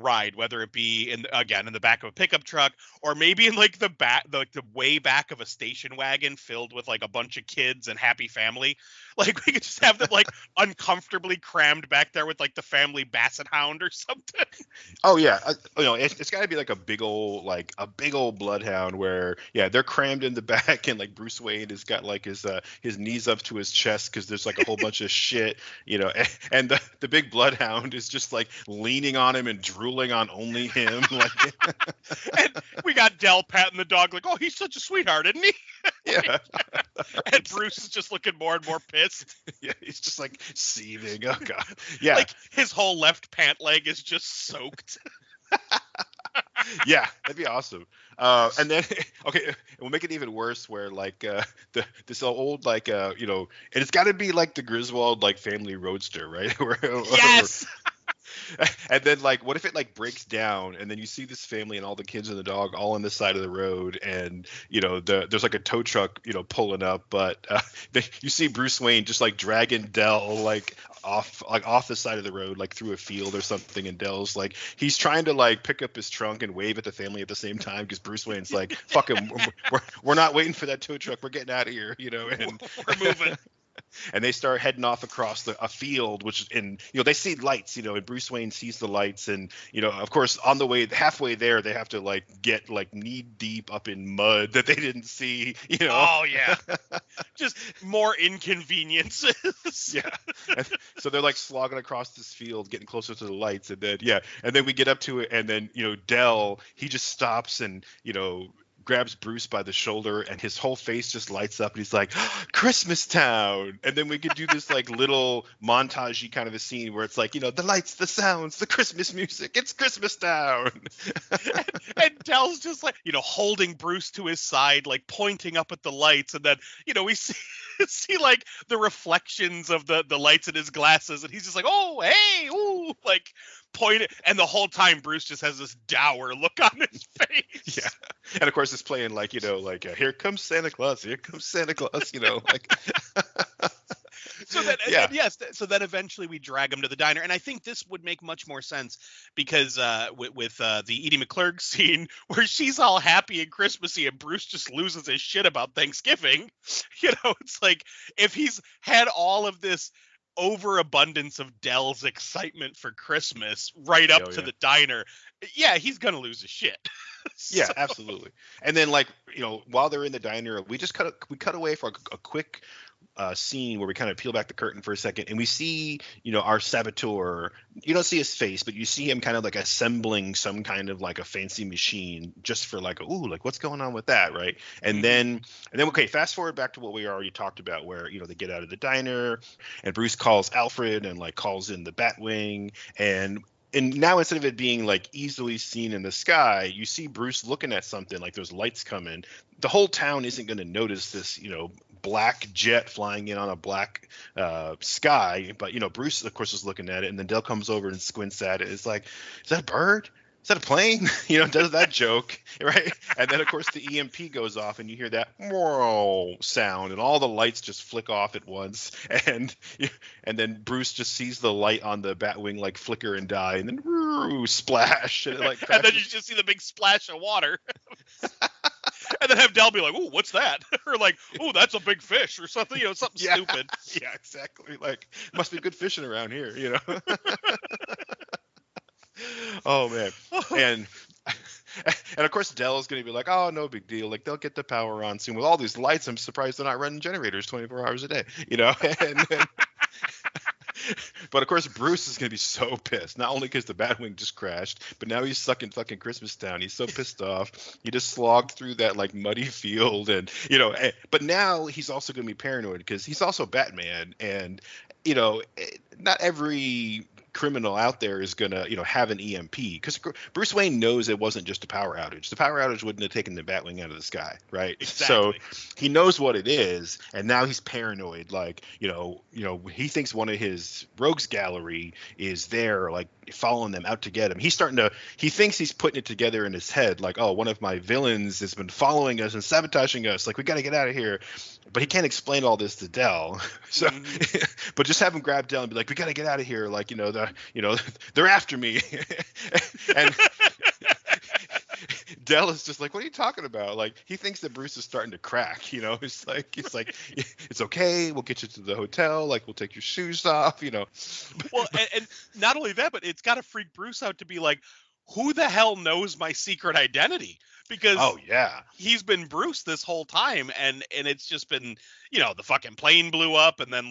Speaker 3: ride, whether it be in the back of a pickup truck or maybe in like the way back of a station wagon filled with like a bunch of kids and happy family. Like we could just have them like uncomfortably crammed back there with like the family basset hound or something.
Speaker 1: Oh yeah, it's got to be like a big old bloodhound where they're crammed in the back, and like Bruce Wayne has got like his knees up to his chest because there's like a whole bunch of shit, and the big bloodhound is just like leaning on him and drooling on only him, like.
Speaker 3: And we got Del patting the dog like, oh, he's such a sweetheart, isn't he?
Speaker 1: Yeah.
Speaker 3: And Bruce is just looking more and more pissed.
Speaker 1: Yeah, he's just like seething. Oh god. Yeah.
Speaker 3: Like his whole left pant leg is just soaked.
Speaker 1: Yeah, that'd be awesome. And then okay, we'll make it even worse where like this old like and it's got to be like the Griswold like family roadster, right?
Speaker 3: Yes.
Speaker 1: And then like what if it like breaks down and then you see this family and all the kids and the dog all on the side of the road, and there's like a tow truck pulling up, but you see Bruce Wayne just like dragging Del like off the side of the road, like through a field or something, and Dell's like he's trying to like pick up his trunk and wave at the family at the same time because Bruce Wayne's like fuck him, we're not waiting for that tow truck, we're getting out of here, and
Speaker 3: we're moving.
Speaker 1: And they start heading off across a field, which they see lights, and Bruce Wayne sees the lights, and of course on the way halfway there they have to like get like knee deep up in mud that they didn't see.
Speaker 3: Oh yeah, just more inconveniences.
Speaker 1: Yeah, so they're like slogging across this field, getting closer to the lights, and then we get up to it, and then Del, he just stops and grabs Bruce by the shoulder, and his whole face just lights up, and he's like, Christmas Town. And then we could do this like little montagey kind of a scene where it's like, the lights, the sounds, the Christmas music, it's Christmas Town.
Speaker 3: and Dell's just like, holding Bruce to his side, like pointing up at the lights, and then we see like the reflections of the lights in his glasses, and he's just like, oh hey, ooh, like point it, and the whole time Bruce just has this dour look on his face.
Speaker 1: Yeah, and of course it's playing like here comes Santa Claus, like.
Speaker 3: So then,
Speaker 1: Yeah.
Speaker 3: and yes, so then eventually we drag him to the diner, and I think this would make much more sense because with the Edie McClurg scene where she's all happy and Christmassy, and Bruce just loses his shit about Thanksgiving. It's like if he's had all of this overabundance of Dell's excitement for Christmas right up to the diner, yeah, he's gonna lose his shit.
Speaker 1: Yeah, absolutely. And then while they're in the diner, we cut away for a quick scene where we kind of peel back the curtain for a second, and we see our saboteur. You don't see his face, but you see him kind of like assembling some kind of like a fancy machine just for what's going on with that, right? And then okay, fast forward back to what we already talked about, where they get out of the diner and Bruce calls Alfred and calls in the Batwing, and now instead of it being easily seen in the sky, you see Bruce looking at something like those lights coming. The whole town isn't going to notice this, black jet flying in on a black sky. But, Bruce, of course, is looking at it. And then Dell comes over and squints at it. It's like, is that a bird? Is that a plane? Does that joke, right? And then, of course, the EMP goes off and you hear that sound and all the lights just flick off at once. And then Bruce just sees the light on the Batwing flicker and die, and then splash. And,
Speaker 3: and then you just see the big splash of water. And then have Dell be like, "Ooh, what's that?" Or "Ooh, that's a big fish," or something, something stupid.
Speaker 1: Yeah, exactly. Must be good fishing around here, Oh man. And of course Dell is going to be like, "Oh, no big deal. They'll get the power on soon. With all these lights, I'm surprised they're not running generators 24 hours a day." And then, but of course Bruce is going to be so pissed, not only because the Batwing just crashed, but now he's stuck in fucking Christmas Town. He's so pissed off. He just slogged through that muddy field, and but now he's also going to be paranoid because he's also Batman, and not every criminal out there is gonna have an EMP, because Bruce Wayne knows it wasn't just a power outage. The power outage wouldn't have taken the Batwing out of the sky, right?
Speaker 3: Exactly.
Speaker 1: So he knows what it is, and now he's paranoid. He thinks one of his rogues gallery is there, following them out to get him. He thinks he's putting it together in his head, oh, one of my villains has been following us and sabotaging us. We got to get out of here. But he can't explain all this to Dell. So, but just have him grab Dell and be like, "We got to get out of here. They're after me." And Dell is just like, "What are you talking about?" He thinks that Bruce is starting to crack. It's like it's okay. We'll get you to the hotel. We'll take your shoes off.
Speaker 3: Well, and not only that, but it's got to freak Bruce out to be like, who the hell knows my secret identity? Because he's been Bruce this whole time, and it's just been, the fucking plane blew up, and then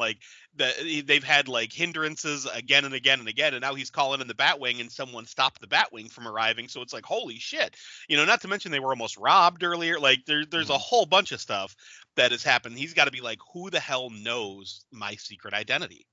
Speaker 3: they've had hindrances again and again and again, and now he's calling in the Batwing, and someone stopped the Batwing from arriving. So it's holy shit, not to mention they were almost robbed earlier. There's a whole bunch of stuff that has happened. He's got to be who the hell knows my secret identity?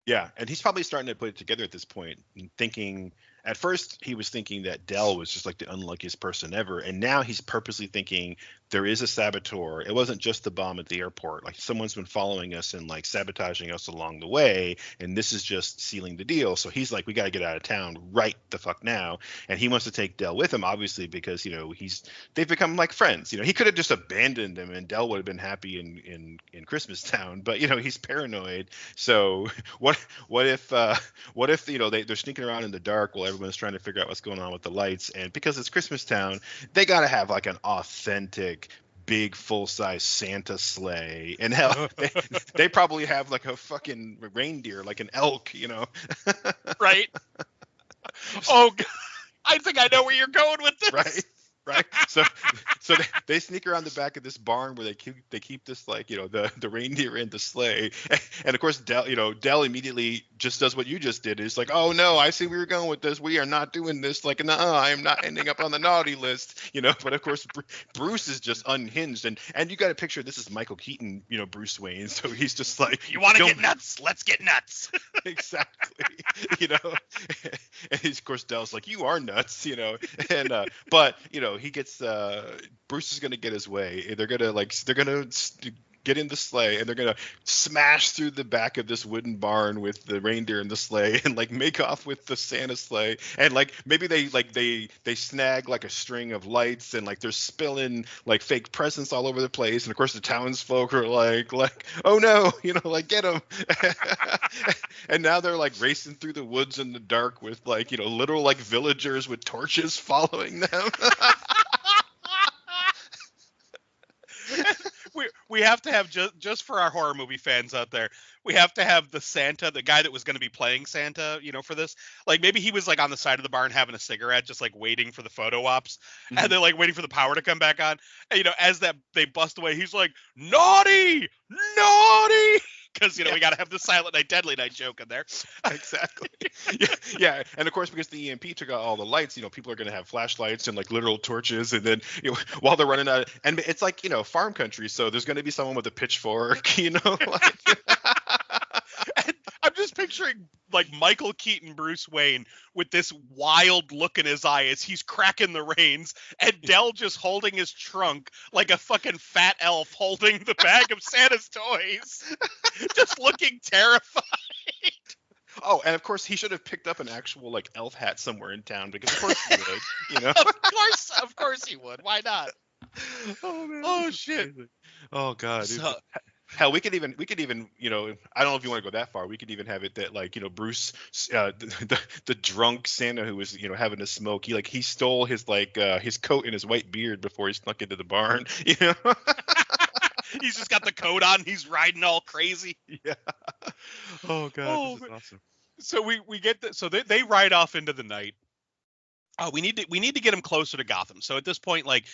Speaker 1: Yeah, and he's probably starting to put it together at this point, and thinking. At first, he was thinking that Dell was just the unluckiest person ever, and now he's purposely thinking there is a saboteur. It wasn't just the bomb at the airport. Someone's been following us and sabotaging us along the way, and this is just sealing the deal. So he's we got to get out of town right the fuck now, and he wants to take Dell with him, obviously, because they've become friends. He could have just abandoned him, and Dell would have been happy in Christmas Town, but he's paranoid. So what if they're sneaking around in the dark while everyone's trying to figure out what's going on with the lights, and because it's Christmas Town, they got to have an authentic big full-size Santa sleigh, and hell, they probably have a fucking reindeer, an elk,
Speaker 3: Right. Oh God. I think I know where you're going with this.
Speaker 1: Right. So they sneak around the back of this barn where they keep this the reindeer in the sleigh, and of course Dell immediately just does what you just did. Is "Oh no, I see where you're going with this. We are not doing this. No, I am not ending up on the naughty list." But of course Bruce is just unhinged, and you got to picture this is Michael Keaton, Bruce Wayne. So he's just
Speaker 3: "You want to get nuts? Let's get nuts."
Speaker 1: Exactly. And of course Dell's "You are nuts," and but he gets Bruce is going to get his way. They're going to get in the sleigh, and they're gonna smash through the back of this wooden barn with the reindeer in the sleigh, and like make off with the Santa sleigh, and like maybe they snag like a string of lights, and like they're spilling like fake presents all over the place, and of course the townsfolk are like oh no, like get them. And now they're like racing through the woods in the dark with like literal like villagers with torches following them.
Speaker 3: We have to have, just for our horror movie fans out there, we have to have the Santa, the guy that was going to be playing Santa, for this. Like maybe he was like on the side of the barn having a cigarette, just like waiting for the photo ops, and they're like waiting for the power to come back on. And as they bust away, he's like, naughty, naughty. Because we got to have the Silent Night, Deadly Night joke in there.
Speaker 1: Exactly. Yeah. And of course, because the EMP took out all the lights, people are going to have flashlights and like literal torches. And then while they're running out, and it's like farm country, so there's going to be someone with a pitchfork. Like.
Speaker 3: And I'm just picturing like Michael Keaton, Bruce Wayne, with this wild look in his eye as he's cracking the reins, and Dell just holding his trunk like a fucking fat elf holding the bag of Santa's toys, just looking terrified.
Speaker 1: Oh, and of course he should have picked up an actual like elf hat somewhere in town, because of course he would,
Speaker 3: Of course he would. Why not?
Speaker 1: Oh man.
Speaker 3: Oh shit.
Speaker 1: Oh god.
Speaker 3: So,
Speaker 1: hell, we could even, I don't know if you want to go that far. We could even have it that like, Bruce, the drunk Santa who was, having a smoke, he stole his like his coat and his white beard before he snuck into the barn.
Speaker 3: He's just got the coat on. He's riding all crazy.
Speaker 1: Yeah. Oh god, this is awesome.
Speaker 3: So we get so they ride off into the night. We need to get him closer to Gotham. So at this point, like,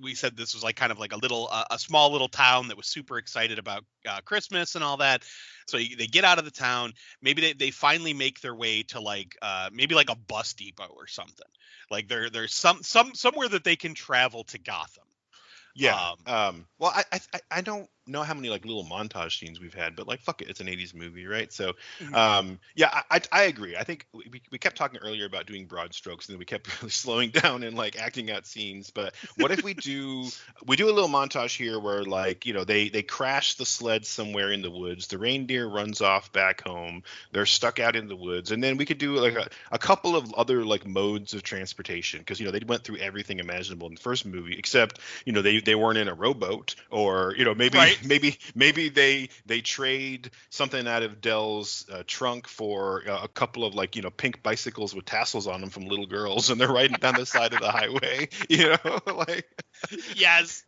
Speaker 3: we said this was like kind of like a small little town that was super excited about Christmas and all that. So they get out of the town. Maybe they finally make their way to like maybe like a bus depot or something. Like there's somewhere that they can travel to Gotham.
Speaker 1: Yeah. Well, I don't know how many like little montage scenes we've had, but like fuck it, it's an 80s movie, right? So yeah, I agree. I think we kept talking earlier about doing broad strokes, and then we kept really slowing down and like acting out scenes. But what if we do a little montage here where like they crash the sled somewhere in the woods, the reindeer runs off back home, they're stuck out in the woods, and then we could do like a couple of other like modes of transportation, because they went through everything imaginable in the first movie, except they weren't in a rowboat, or maybe
Speaker 3: right.
Speaker 1: maybe they trade something out of Dell's trunk for a couple of like pink bicycles with tassels on them from little girls, and they're riding down the side of the highway. Like
Speaker 3: yes,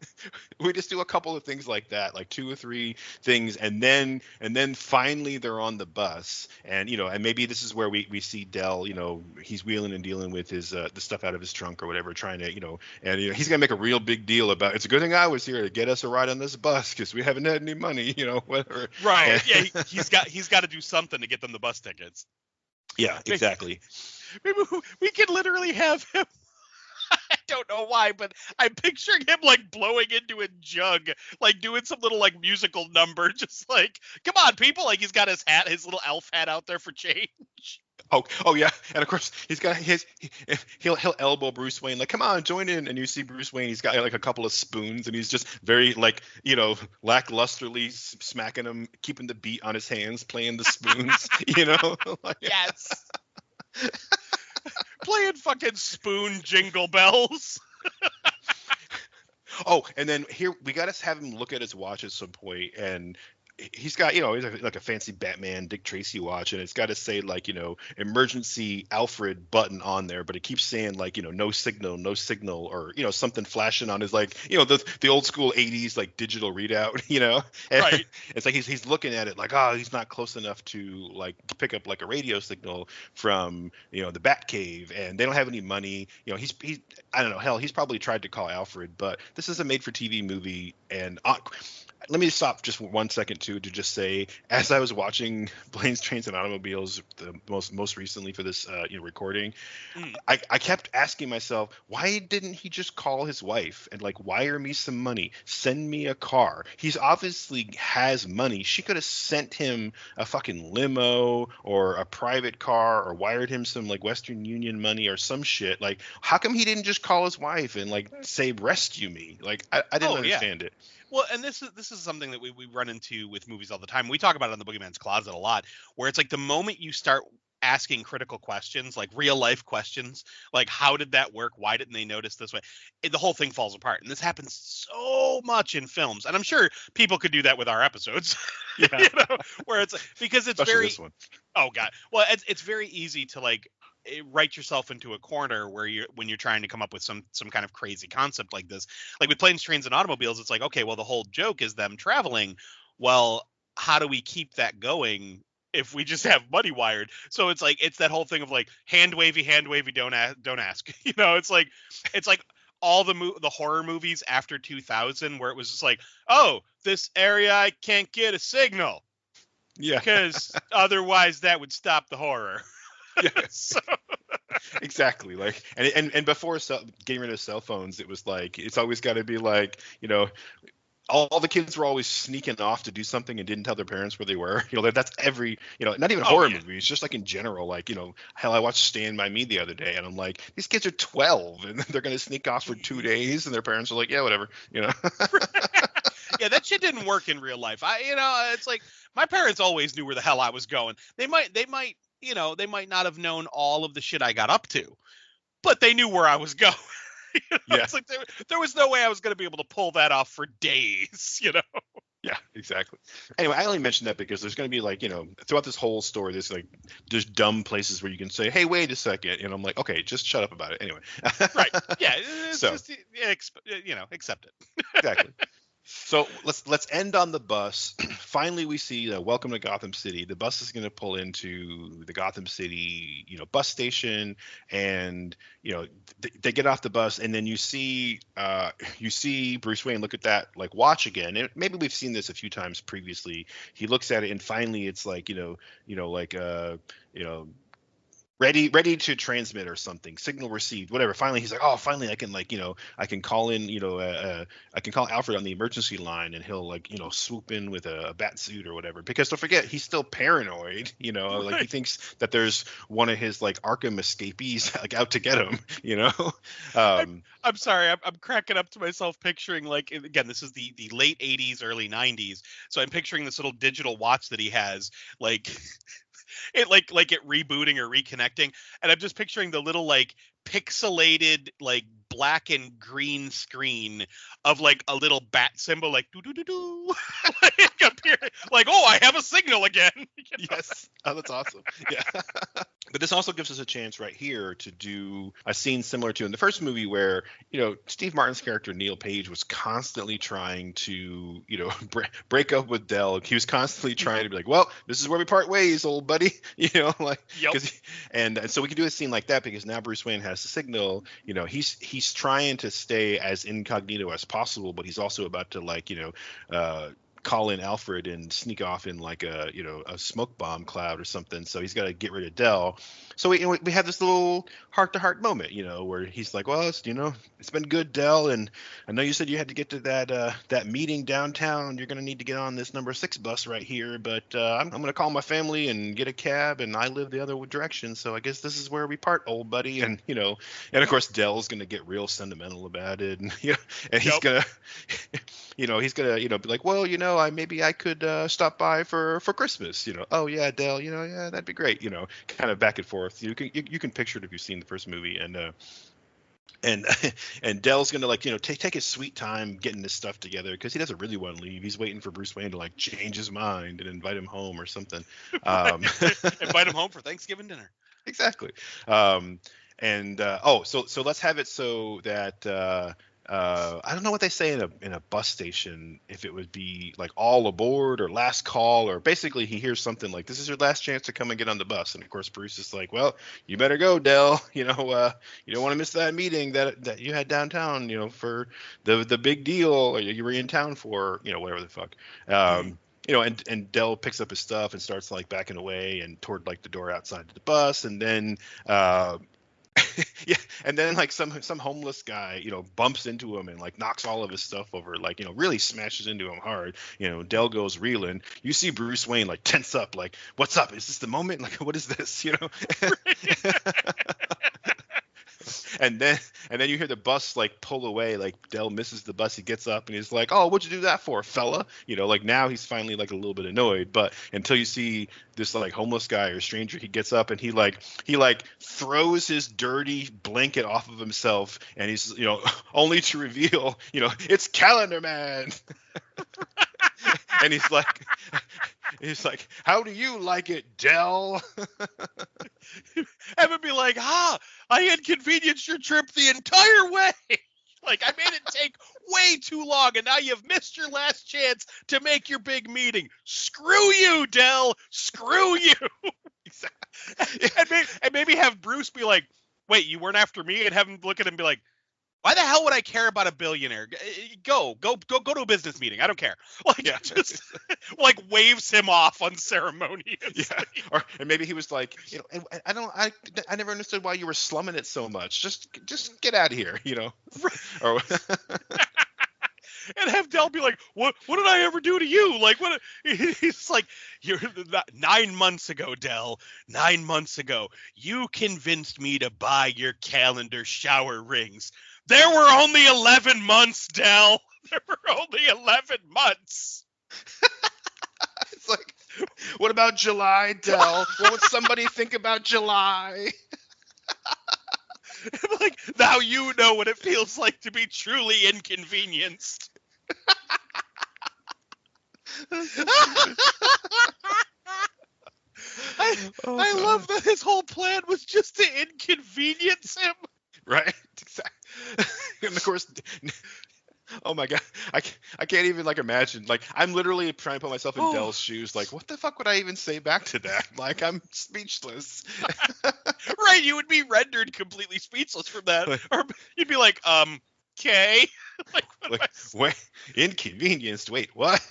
Speaker 1: we just do a couple of things like that, like 2 or 3 things, and then finally they're on the bus, and and maybe this is where we see Dell, he's wheeling and dealing with his the stuff out of his trunk or whatever, trying to and he's gonna make a real big deal about, it's a good thing I was here to get us a ride on this bus because we haven't had any money, whatever.
Speaker 3: Right. Yeah, he's got to do something to get them the bus tickets.
Speaker 1: Yeah, exactly.
Speaker 3: Maybe we could literally have him. I don't know why, but I'm picturing him like blowing into a jug, like doing some little like musical number, just like, come on, people! Like he's got his little elf hat out there for change.
Speaker 1: Oh yeah, and of course he'll elbow Bruce Wayne, like, come on, join in, and you see Bruce Wayne, he's got like a couple of spoons, and he's just very like lacklusterly smacking him, keeping the beat on his hands, playing the spoons, like,
Speaker 3: yes, playing fucking spoon jingle bells.
Speaker 1: Oh, and then here we got to have him look at his watch at some point, and he's got, he's like a fancy Batman Dick Tracy watch, and it's got to say like, emergency Alfred button on there, but it keeps saying like, no signal, or, something flashing on his like, the old school 80s like digital readout, and
Speaker 3: right.
Speaker 1: It's like he's looking at it like, oh, he's not close enough to like pick up like a radio signal from, the Batcave, and they don't have any money. He's I don't know, hell, he's probably tried to call Alfred, but this is a made for TV movie, and let me stop just 1 second too to just say, as I was watching Planes, Trains, and Automobiles the most recently for this recording, I kept asking myself, why didn't he just call his wife and like wire me some money, send me a car? He's obviously has money. She could have sent him a fucking limo or a private car, or wired him some like Western Union money or some shit. Like, how come he didn't just call his wife and like say, rescue me? Like, I didn't understand it.
Speaker 3: Well, and this is something that we run into with movies all the time. We talk about it on the Boogeyman's Closet a lot, where it's like the moment you start asking critical questions, like real life questions, like how did that work? Why didn't they notice this way? The whole thing falls apart. And this happens so much in films. And I'm sure people could do that with our episodes,
Speaker 1: Yeah,
Speaker 3: where it's because it's
Speaker 1: especially
Speaker 3: very,
Speaker 1: this one.
Speaker 3: oh God. Well, it's very easy to like write yourself into a corner where when you're trying to come up with some kind of crazy concept like this. Like with Planes, Trains, and Automobiles, it's like, okay, well, the whole joke is them traveling. Well, how do we keep that going if we just have Muddy Wired? So it's like, it's that whole thing of like hand wavy, don't ask. It's like all the horror movies after 2000 where it was just like, oh, this area I can't get a signal.
Speaker 1: Yeah,
Speaker 3: Because otherwise that would stop the horror.
Speaker 1: yes, exactly. Like, and before getting rid of cell phones, it was like it's always got to be like, all the kids were always sneaking off to do something and didn't tell their parents where they were. That's every, not even horror movies, just like in general. Like, hell, I watched Stand By Me the other day, and I'm like, these kids are 12, and they're gonna sneak off for 2 days, and their parents are like, yeah, whatever.
Speaker 3: Yeah, that shit didn't work in real life. It's like my parents always knew where the hell I was going. They might not have known all of the shit I got up to, but they knew where I was going.
Speaker 1: Yeah.
Speaker 3: It's like there was no way I was going to be able to pull that off for days.
Speaker 1: Yeah, exactly. Anyway, I only mentioned that because there's going to be like, throughout this whole story, there's dumb places where you can say, hey, wait a second. And I'm like, okay, just shut up about it. Anyway.
Speaker 3: Right. Yeah. It's
Speaker 1: So,
Speaker 3: just, accept it.
Speaker 1: exactly. So let's end on the bus. Finally, we see Welcome to Gotham City. The bus is going to pull into the Gotham City, bus station, and they get off the bus, and then you see Bruce Wayne look at that like watch again. And maybe we've seen this a few times previously. He looks at it, and finally, it's like ready to transmit or something, signal received, whatever. Finally, he's like, oh, finally I can I can call in, I can call Alfred on the emergency line, and he'll swoop in with a bat suit or whatever. Because don't forget, he's still paranoid, like he thinks that there's one of his like Arkham escapees like out to get him,
Speaker 3: I'm sorry, I'm cracking up to myself picturing, like, again, this is the late 80s, early 90s. So I'm picturing this little digital watch that he has, like it like it rebooting or reconnecting, and I'm just picturing the little like pixelated like black and green screen of like a little bat symbol like do do do do like, oh, I have a signal again.
Speaker 1: Yes. Oh, that's awesome. Yeah. But this also gives us a chance right here to do a scene similar to in the first movie where, Steve Martin's character Neil Page was constantly trying to, break up with Dell. He was constantly trying to be like, well, this is where we part ways, old buddy. Like,
Speaker 3: yep.
Speaker 1: And so we can do a scene like that because now Bruce Wayne has the signal. He's trying to stay as incognito as possible, but he's also about to call in Alfred and sneak off in like a smoke bomb cloud or something. So he's got to get rid of Dell. So we have this little heart-to-heart moment, where he's like, well, it's been good, Dell, and I know you said you had to get to that meeting downtown. You're going to need to get on this number 6 bus right here, but I'm going to call my family and get a cab, and I live the other direction. So I guess this is where we part, old buddy. And and of course Dell's going to get real sentimental about it, and and he's going to be like, well, maybe I could stop by for Christmas. Oh yeah, Dell. Yeah, that'd be great. Kind of back and forth. You can picture it if you've seen the first movie, and Dell's gonna take his sweet time getting this stuff together because he doesn't really want to leave. He's waiting for Bruce Wayne to change his mind and invite him home or something.
Speaker 3: Invite him home for Thanksgiving dinner.
Speaker 1: Exactly. So let's have it so that. I don't know what they say in a bus station, if it would be like all aboard or last call, or basically he hears something like, this is your last chance to come and get on the bus. And of course Bruce is like, well, you better go, Dell. You don't want to miss that meeting that you had downtown, for the big deal, or you were in town for, whatever the fuck. And Dell picks up his stuff and starts like backing away and toward like the door outside the bus. And then yeah, and then like some homeless guy, bumps into him and like knocks all of his stuff over, like, really smashes into him hard. Dell goes reeling. You see Bruce Wayne like tense up, like, what's up? Is this the moment? Like, what is this? and then you hear the bus like pull away, like Dell misses the bus. He gets up and he's like, "Oh, what'd you do that for, fella?" Like now he's finally like a little bit annoyed. But until you see this like homeless guy or stranger, he gets up and he throws his dirty blanket off of himself, and he's only to reveal it's Calendar Man. And he's like, "How do you like it, Dell?"
Speaker 3: And would be like, I inconvenienced your trip the entire way. Like, I made it take way too long, and now you've missed your last chance to make your big meeting. Screw you, Dell. Screw you. And maybe have Bruce be like, wait, you weren't after me? And have him look at him and be like, why the hell would I care about a billionaire? Go to a business meeting. I don't care. Just like waves him off unceremoniously.
Speaker 1: Yeah. And maybe he was like, I never understood why you were slumming it so much. Just get out of here, Or
Speaker 3: and have Dell be like, what did I ever do to you? Like, what? He's like, 9 months ago, Dell. 9 months ago, you convinced me to buy your calendar shower rings. There were only 11 months, Dell. There were only 11 months.
Speaker 1: It's like, what about July, Dell? What would somebody think about July?
Speaker 3: Like, now you know what it feels like to be truly inconvenienced. I love that his whole plan was just to inconvenience him.
Speaker 1: Right? Exactly. And of course, oh my God, I can't even imagine. I'm literally trying to put myself in Dell's shoes. Like, what the fuck would I even say back to that? Like, I'm speechless.
Speaker 3: Right, you would be rendered completely speechless from that, or you'd be like, okay.
Speaker 1: Wait, inconvenienced. Wait, what?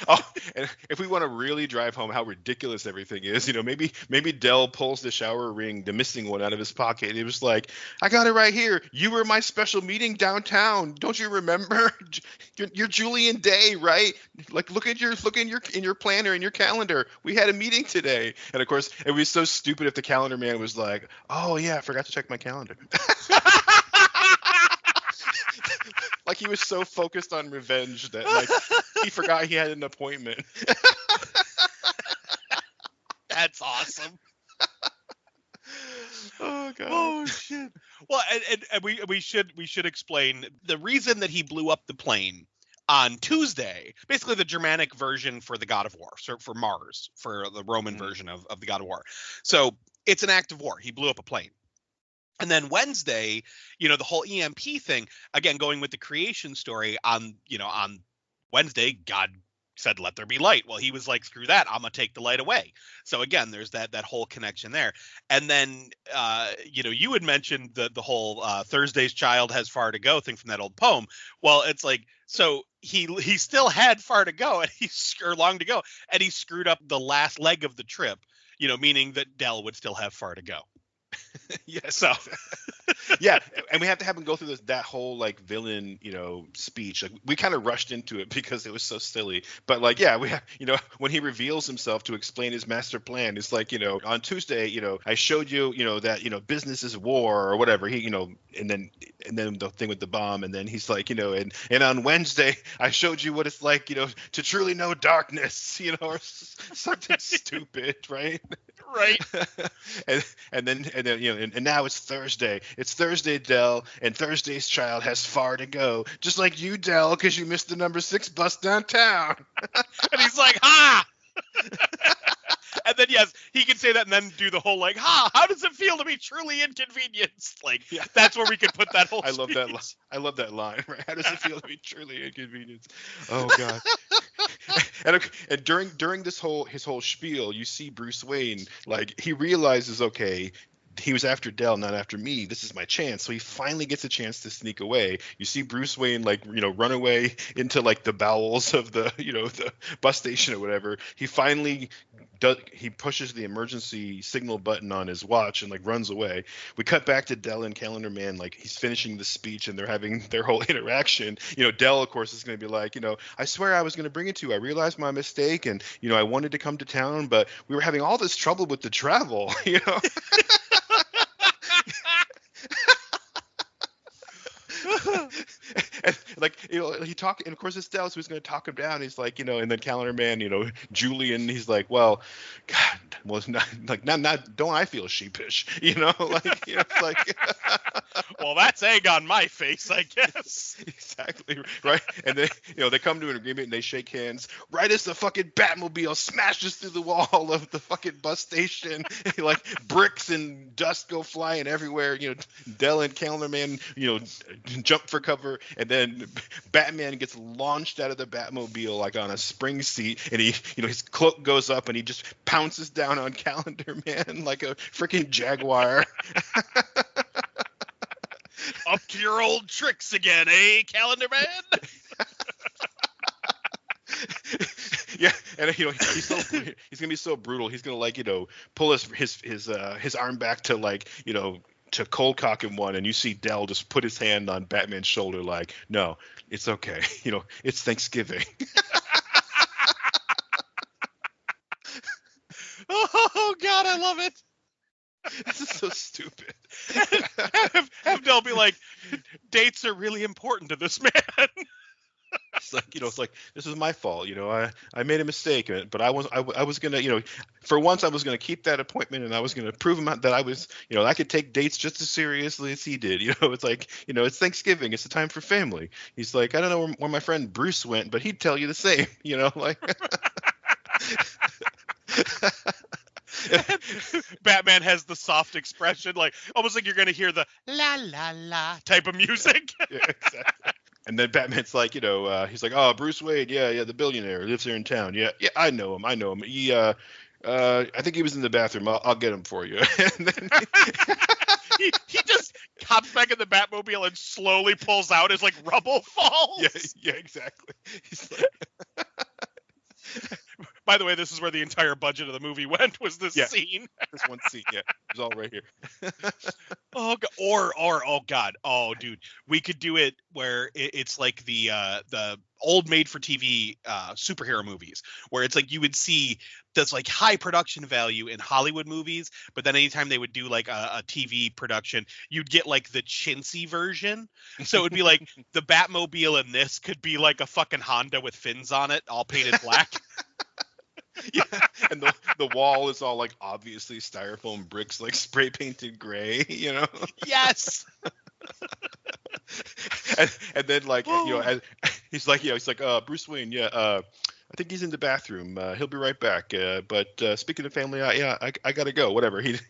Speaker 1: Oh, and if we want to really drive home how ridiculous everything is, maybe Dell pulls the shower ring, the missing one, out of his pocket. And he was like, "I got it right here. You were my special meeting downtown. Don't you remember? You're Julian Day, right? Like, look in your planner, in your calendar. We had a meeting today." And of course, it would be so stupid if the calendar man was like, "Oh yeah, I forgot to check my calendar." Like, he was so focused on revenge that he forgot he had an appointment.
Speaker 3: That's awesome.
Speaker 1: Oh God.
Speaker 3: Oh shit. Well, and we should explain the reason that he blew up the plane on Tuesday. Basically, the Germanic version for the God of War, so for Mars, for the Roman version of the God of War. So it's an act of war. He blew up a plane. And then Wednesday, the whole EMP thing, again, going with the creation story on Wednesday, God said, let there be light. Well, he was like, screw that. I'm going to take the light away. So again, there's that whole connection there. And then, you had mentioned the whole Thursday's child has far to go thing from that old poem. Well, it's like, so he still had far to go or long to go. And he screwed up the last leg of the trip, meaning that Dell would still have far to go.
Speaker 1: Yeah. So yeah, and we have to have him go through that whole villain speech. Like, we kind of rushed into it because it was so silly. But we have when he reveals himself to explain his master plan, it's like on Tuesday I showed you that business is war or whatever. He and then the thing with the bomb, and then he's like and on Wednesday I showed you what it's like to truly know darkness or something stupid, right?
Speaker 3: Right.
Speaker 1: and then and now it's Thursday. It's Thursday, Dell, and Thursday's child has far to go. Just like you, Dell, because you missed the number 6 bus downtown.
Speaker 3: And he's like, ha! And then, yes, he can say that and then do the whole how does it feel to be truly inconvenienced? That's where we could put that whole
Speaker 1: I love that line, right? How does it feel to be truly inconvenienced? Oh God. And during his whole spiel, you see Bruce Wayne, he realizes, okay, he was after Dell, not after me. This is my chance. So he finally gets a chance to sneak away. You see Bruce Wayne run away into the bowels of the the bus station or whatever. He finally he pushes the emergency signal button on his watch and runs away. We cut back to Dell and Calendar Man, he's finishing the speech and they're having their whole interaction. Dell, of course, is going to be like, I swear I was going to bring it to you. I realized my mistake, and I wanted to come to town, but we were having all this trouble with the travel. And, like, he talk, and of course it's Dallas who's going to talk him down. He's like, and then Calendar Man, Julian, he's like, well, God, well, it's not, don't I feel sheepish, like, it's like,
Speaker 3: well, that's egg on my face, I guess.
Speaker 1: Exactly, right? And then, they come to an agreement and they shake hands right as the fucking Batmobile smashes through the wall of the fucking bus station. Like, bricks and dust go flying everywhere. Dell and Calendar Man, jump for cover, and then Batman gets launched out of the Batmobile like on a spring seat, and he, his cloak goes up and he just pounces down on Calendar Man like a freaking jaguar.
Speaker 3: Up to your old tricks again, eh, Calendar Man?
Speaker 1: Yeah, and he's gonna be so brutal. He's gonna pull his arm back to to cold cock him one, and you see Dell just put his hand on Batman's shoulder like, no, it's okay. It's Thanksgiving.
Speaker 3: Oh God, I love it.
Speaker 1: This is so stupid.
Speaker 3: have Dell be like, dates are really important to this man.
Speaker 1: It's like this is my fault. I made a mistake, but I was gonna, for once I was gonna keep that appointment, and I was gonna prove him that I was, I could take dates just as seriously as he did. It's like, it's Thanksgiving, it's the time for family. He's like, I don't know where my friend Bruce went, but he'd tell you the same. Like.
Speaker 3: Batman has the soft expression, like almost like you're gonna hear the la la la type of music.
Speaker 1: Yeah, exactly. And then Batman's like, he's like, oh, Bruce Wayne, yeah, the billionaire lives here in town. Yeah, I know him. He, I think he was in the bathroom. I'll get him for you. And then
Speaker 3: he just hops back in the Batmobile and slowly pulls out as like rubble falls.
Speaker 1: Yeah, exactly. He's like.
Speaker 3: By the way, this is where the entire budget of the movie went, was this scene.
Speaker 1: This one scene, yeah. It was all right here.
Speaker 3: Oh, God. Oh, dude. We could do it where it's like the old made-for-TV superhero movies, where it's like you would see this like high production value in Hollywood movies, but then anytime they would do like a TV production, you'd get like the chintzy version. So it would be like the Batmobile in this could be like a fucking Honda with fins on it, all painted black.
Speaker 1: Yeah, and the wall is all like obviously styrofoam bricks, like spray painted gray,
Speaker 3: Yes.
Speaker 1: and then like he's like Bruce Wayne, I think he's in the bathroom. He'll be right back. But speaking of family, I gotta go. Whatever. He's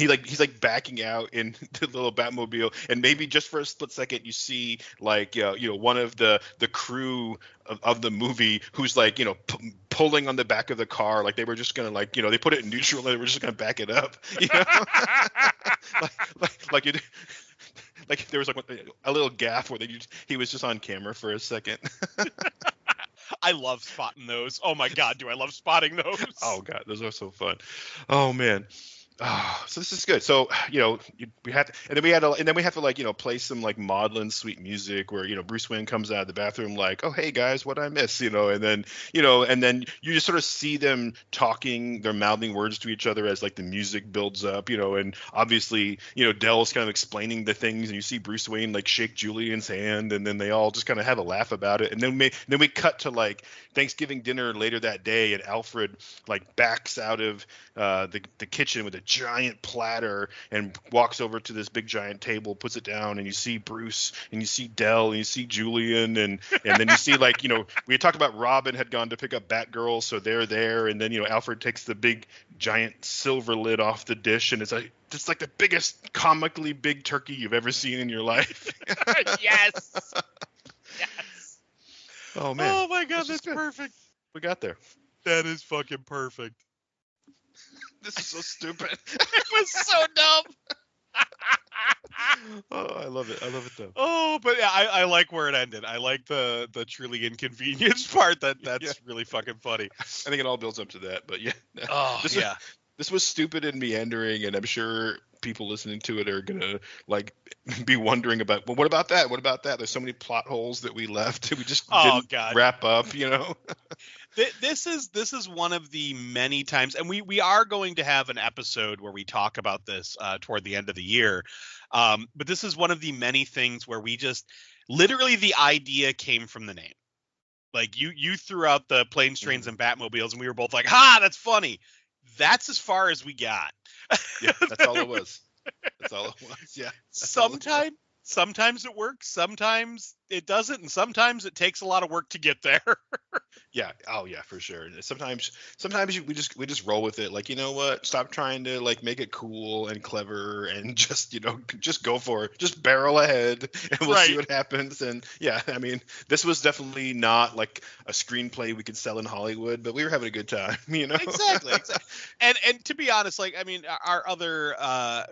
Speaker 1: like backing out in the little Batmobile, and maybe just for a split second, you see like one of the crew of the movie who's like pulling on the back of the car, like they were just gonna like they put it in neutral and they were just gonna back it up. Like there was like a little gaff where he was just on camera for a second.
Speaker 3: I love spotting those. Oh my God, do I love spotting those?
Speaker 1: Oh God, those are so fun. Oh man. Oh, so this is good. So we have to, and then we have to like play some like maudlin sweet music where Bruce Wayne comes out of the bathroom like, oh hey guys, what I miss, and then you just sort of see them talking, they're mouthing words to each other as like the music builds up, and obviously Dell's kind of explaining the things, and you see Bruce Wayne like shake Julian's hand, and then they all just kind of have a laugh about it, and then we cut to like Thanksgiving dinner later that day, and Alfred like backs out of the kitchen with a giant platter and walks over to this big giant table, puts it down, and you see Bruce and you see Dell and you see Julian, and then you see like we talked about Robin had gone to pick up Batgirl, so they're there, and then Alfred takes the big giant silver lid off the dish, and it's like the biggest comically big turkey you've ever seen in your life.
Speaker 3: Yes.
Speaker 1: Oh man.
Speaker 3: Oh my God, that's perfect.
Speaker 1: We got there.
Speaker 3: That is fucking perfect.
Speaker 1: This is so stupid.
Speaker 3: It was so dumb.
Speaker 1: Oh, I love it though.
Speaker 3: Oh, but yeah, I like where it ended. I like the truly inconvenienced part. That's really fucking funny.
Speaker 1: I think it all builds up to that, but yeah.
Speaker 3: Oh,
Speaker 1: this
Speaker 3: yeah.
Speaker 1: this was stupid and meandering, and I'm sure people listening to it are gonna like be wondering about, well, what about that? What about that? There's so many plot holes that we left. We just
Speaker 3: Oh
Speaker 1: didn't
Speaker 3: God.
Speaker 1: wrap up, you know?
Speaker 3: This is one of the many times, and we are going to have an episode where we talk about this toward the end of the year. But this is one of the many things where we just literally the idea came from the name. Like you threw out the planes, trains, and Batmobiles, and we were both like, "Ha, that's funny." That's as far as we got.
Speaker 1: Yeah, that's all it was. That's all it was. Yeah.
Speaker 3: Sometimes it works, sometimes it doesn't, and sometimes it takes a lot of work to get there.
Speaker 1: Yeah. Oh yeah, for sure. Sometimes we just roll with it. Like, you know what? Stop trying to like make it cool and clever and just, just go for it. Just barrel ahead and we'll see what happens. And yeah, I mean, this was definitely not like a screenplay we could sell in Hollywood, but we were having a good time,
Speaker 3: Exactly. And to be honest, like, I mean, our other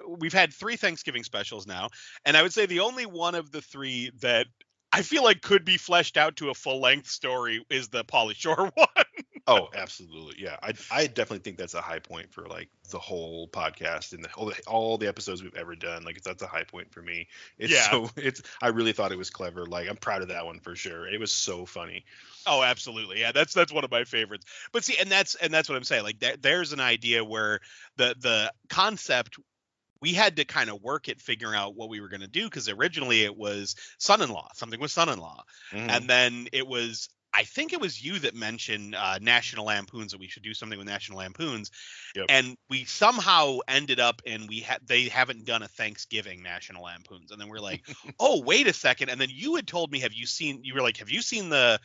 Speaker 3: we've had 3 Thanksgiving specials now, and I would say the only one of the 3 that I feel like could be fleshed out to a full-length story is the Pauly Shore one.
Speaker 1: Oh, absolutely. Yeah. I definitely think that's a high point for like the whole podcast and all the episodes we've ever done. Like that's a high point for me. I really thought it was clever. Like I'm proud of that one for sure. It was so funny.
Speaker 3: Oh, absolutely. Yeah, that's one of my favorites. But see, and that's what I'm saying. Like there's an idea where the concept, we had to kind of work at figuring out what we were going to do, because originally it was son-in-law, something with son-in-law. And then I think it was you that mentioned National Lampoons, that we should do something with National Lampoons.
Speaker 1: Yep.
Speaker 3: And we somehow ended up and they haven't done a Thanksgiving National Lampoons. And then we're like, oh, wait a second. And then you had told me, have you seen the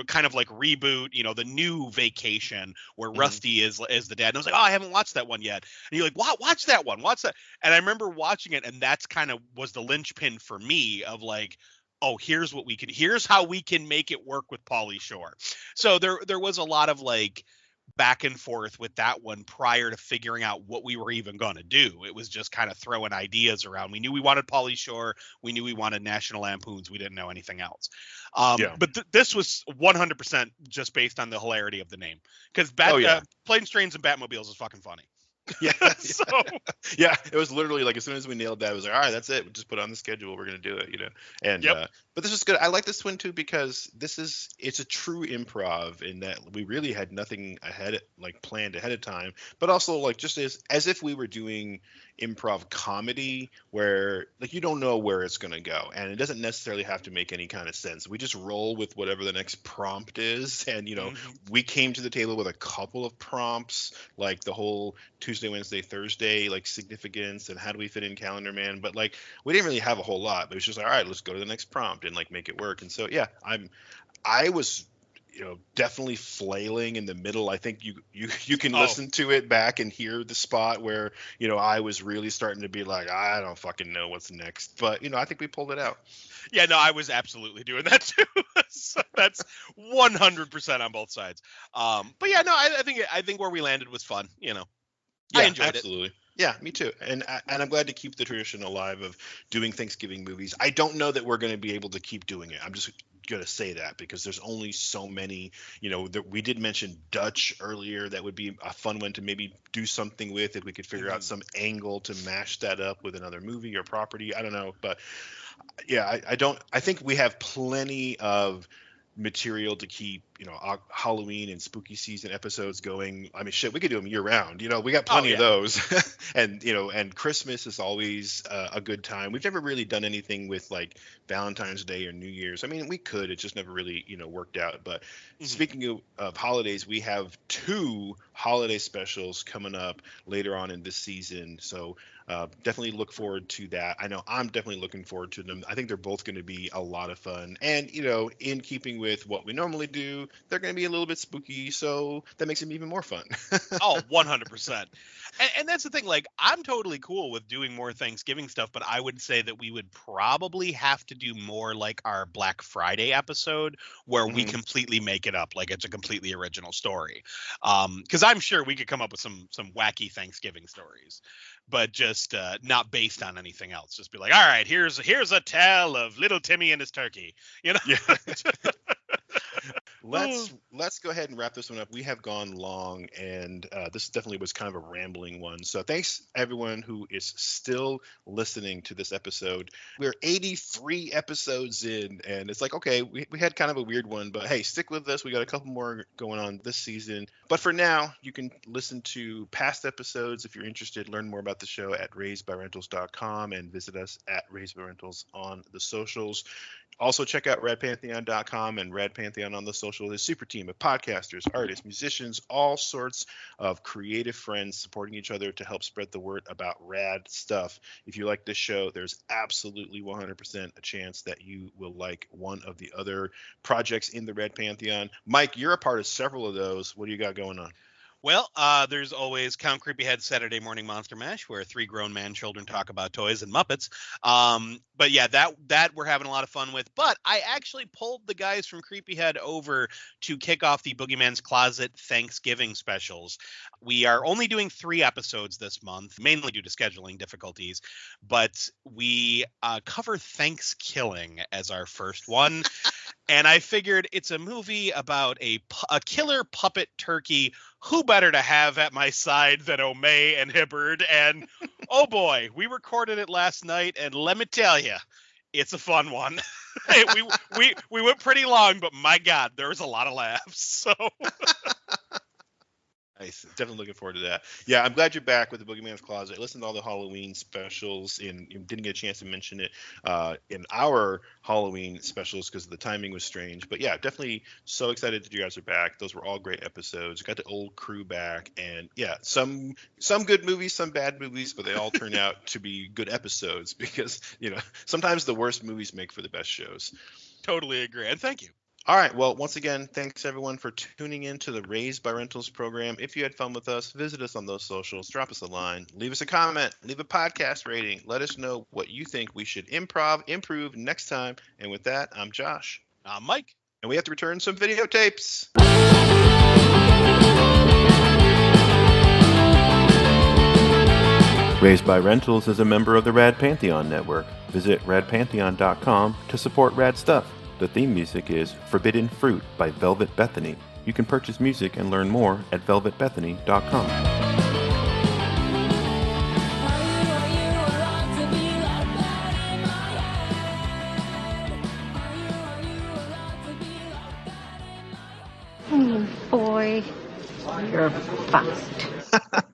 Speaker 3: kind of like reboot, the new Vacation where Rusty is the dad? And I was like, oh, I haven't watched that one yet. And you're like, watch that one. Watch that. And I remember watching it, and that's kind of was the linchpin for me of like, oh, here's how we can make it work with Pauly Shore. So there was a lot of like back and forth with that one prior to figuring out what we were even going to do. It was just kind of throwing ideas around. We knew we wanted Pauly Shore. We knew we wanted National Lampoons. We didn't know anything else. But this was 100% just based on the hilarity of the name, because Planes, Trains, and Batmobiles is fucking funny.
Speaker 1: Yeah. Yeah, it was literally like as soon as we nailed that, it was like, all right, that's it. We just put it on the schedule. We're gonna do it, And but this is good. I like this one too because it's a true improv in that we really had nothing planned ahead of time, but also like just as if we were doing improv comedy where like you don't know where it's gonna go, and it doesn't necessarily have to make any kind of sense. We just roll with whatever the next prompt is, and we came to the table with a couple of prompts, like the whole Tuesday, Wednesday, Thursday, like significance and how do we fit in Calendar Man, but like we didn't really have a whole lot. But it was just like, all right, let's go to the next prompt and like make it work. And so I was definitely flailing in the middle. I think you can listen to it back and hear the spot where I was really starting to be like, I don't fucking know what's next, but I think we pulled it out.
Speaker 3: Yeah, no, I was absolutely doing that too. So that's 100% on both sides. But yeah, no, I think where we landed was fun.
Speaker 1: Yeah,
Speaker 3: I enjoyed
Speaker 1: absolutely.
Speaker 3: it.
Speaker 1: Yeah, me too. And I'm glad to keep the tradition alive of doing Thanksgiving movies. I don't know that we're going to be able to keep doing it. I'm just going to say that because there's only so many, we did mention Dutch earlier. That would be a fun one to maybe do something with if we could figure out some angle to mash that up with another movie or property. I don't know. But yeah, I think we have plenty of material to keep Halloween and spooky season episodes going. I mean, shit, we could do them year round. We got plenty of those. and Christmas is always a good time. We've never really done anything with like Valentine's Day or New Year's. I mean, we could. It just never really worked out. But speaking of holidays, we have 2 holiday specials coming up later on in this season. So definitely look forward to that. I know I'm definitely looking forward to them. I think they're both going to be a lot of fun. And, in keeping with what we normally do, they're going to be a little bit spooky. So that makes them even more fun.
Speaker 3: Oh, 100%. And that's the thing. Like, I'm totally cool with doing more Thanksgiving stuff, but I would say that we would probably have to do more like our Black Friday episode where we completely make it up. Like it's a completely original story. Because I'm sure we could come up with some wacky Thanksgiving stories, but just not based on anything else. Just be like, all right, here's a tale of little Timmy and his turkey.
Speaker 1: Yeah. let's go ahead and wrap this one up. We have gone long, and this definitely was kind of a rambling one. So thanks everyone who is still listening to this episode. We're 83 episodes in, and it's like, okay, we had kind of a weird one, but hey, stick with us. We got a couple more going on this season. But for now, you can listen to past episodes if you're interested. Learn more about the show at raisedbyrentals.com and visit us at raisedbyrentals on the socials. Also, check out radpantheon.com and Rad Pantheon on the social. This super team of podcasters, artists, musicians, all sorts of creative friends supporting each other to help spread the word about rad stuff. If you like this show, there's absolutely 100% a chance that you will like one of the other projects in the Rad Pantheon. Mike, you're a part of several of those. What do you got going on?
Speaker 3: Well, there's always Count Creepyhead's Saturday Morning Monster Mash, where 3 grown man children talk about toys and Muppets. But yeah, that we're having a lot of fun with. But I actually pulled the guys from Creepyhead over to kick off the Boogeyman's Closet Thanksgiving specials. We are only doing 3 episodes this month, mainly due to scheduling difficulties. But we cover Thanksgiving as our first one. And I figured it's a movie about a killer puppet turkey. Who better to have at my side than O'May and Hibbard? And oh boy, we recorded it last night, and let me tell you, it's a fun one. we went pretty long, but my God, there was a lot of laughs. So.
Speaker 1: Nice. Definitely looking forward to that. Yeah, I'm glad you're back with the Boogeyman's Closet. I listened to all the Halloween specials and didn't get a chance to mention it in our Halloween specials because the timing was strange. But yeah, definitely so excited that you guys are back. Those were all great episodes. Got the old crew back, and yeah, some good movies, some bad movies, but they all turn out to be good episodes because, sometimes the worst movies make for the best shows.
Speaker 3: Totally agree. And thank you.
Speaker 1: All right. Well, once again, thanks everyone for tuning in to the Raised by Rentals program. If you had fun with us, visit us on those socials, drop us a line, leave us a comment, leave a podcast rating. Let us know what you think we should improve next time. And with that, I'm Josh.
Speaker 3: I'm Mike.
Speaker 1: And we have to return some videotapes. Raised by Rentals is a member of the Rad Pantheon Network. Visit radpantheon.com to support rad stuff. The theme music is Forbidden Fruit by Velvet Bethany. You can purchase music and learn more at velvetbethany.com.
Speaker 2: Boy, you're fast.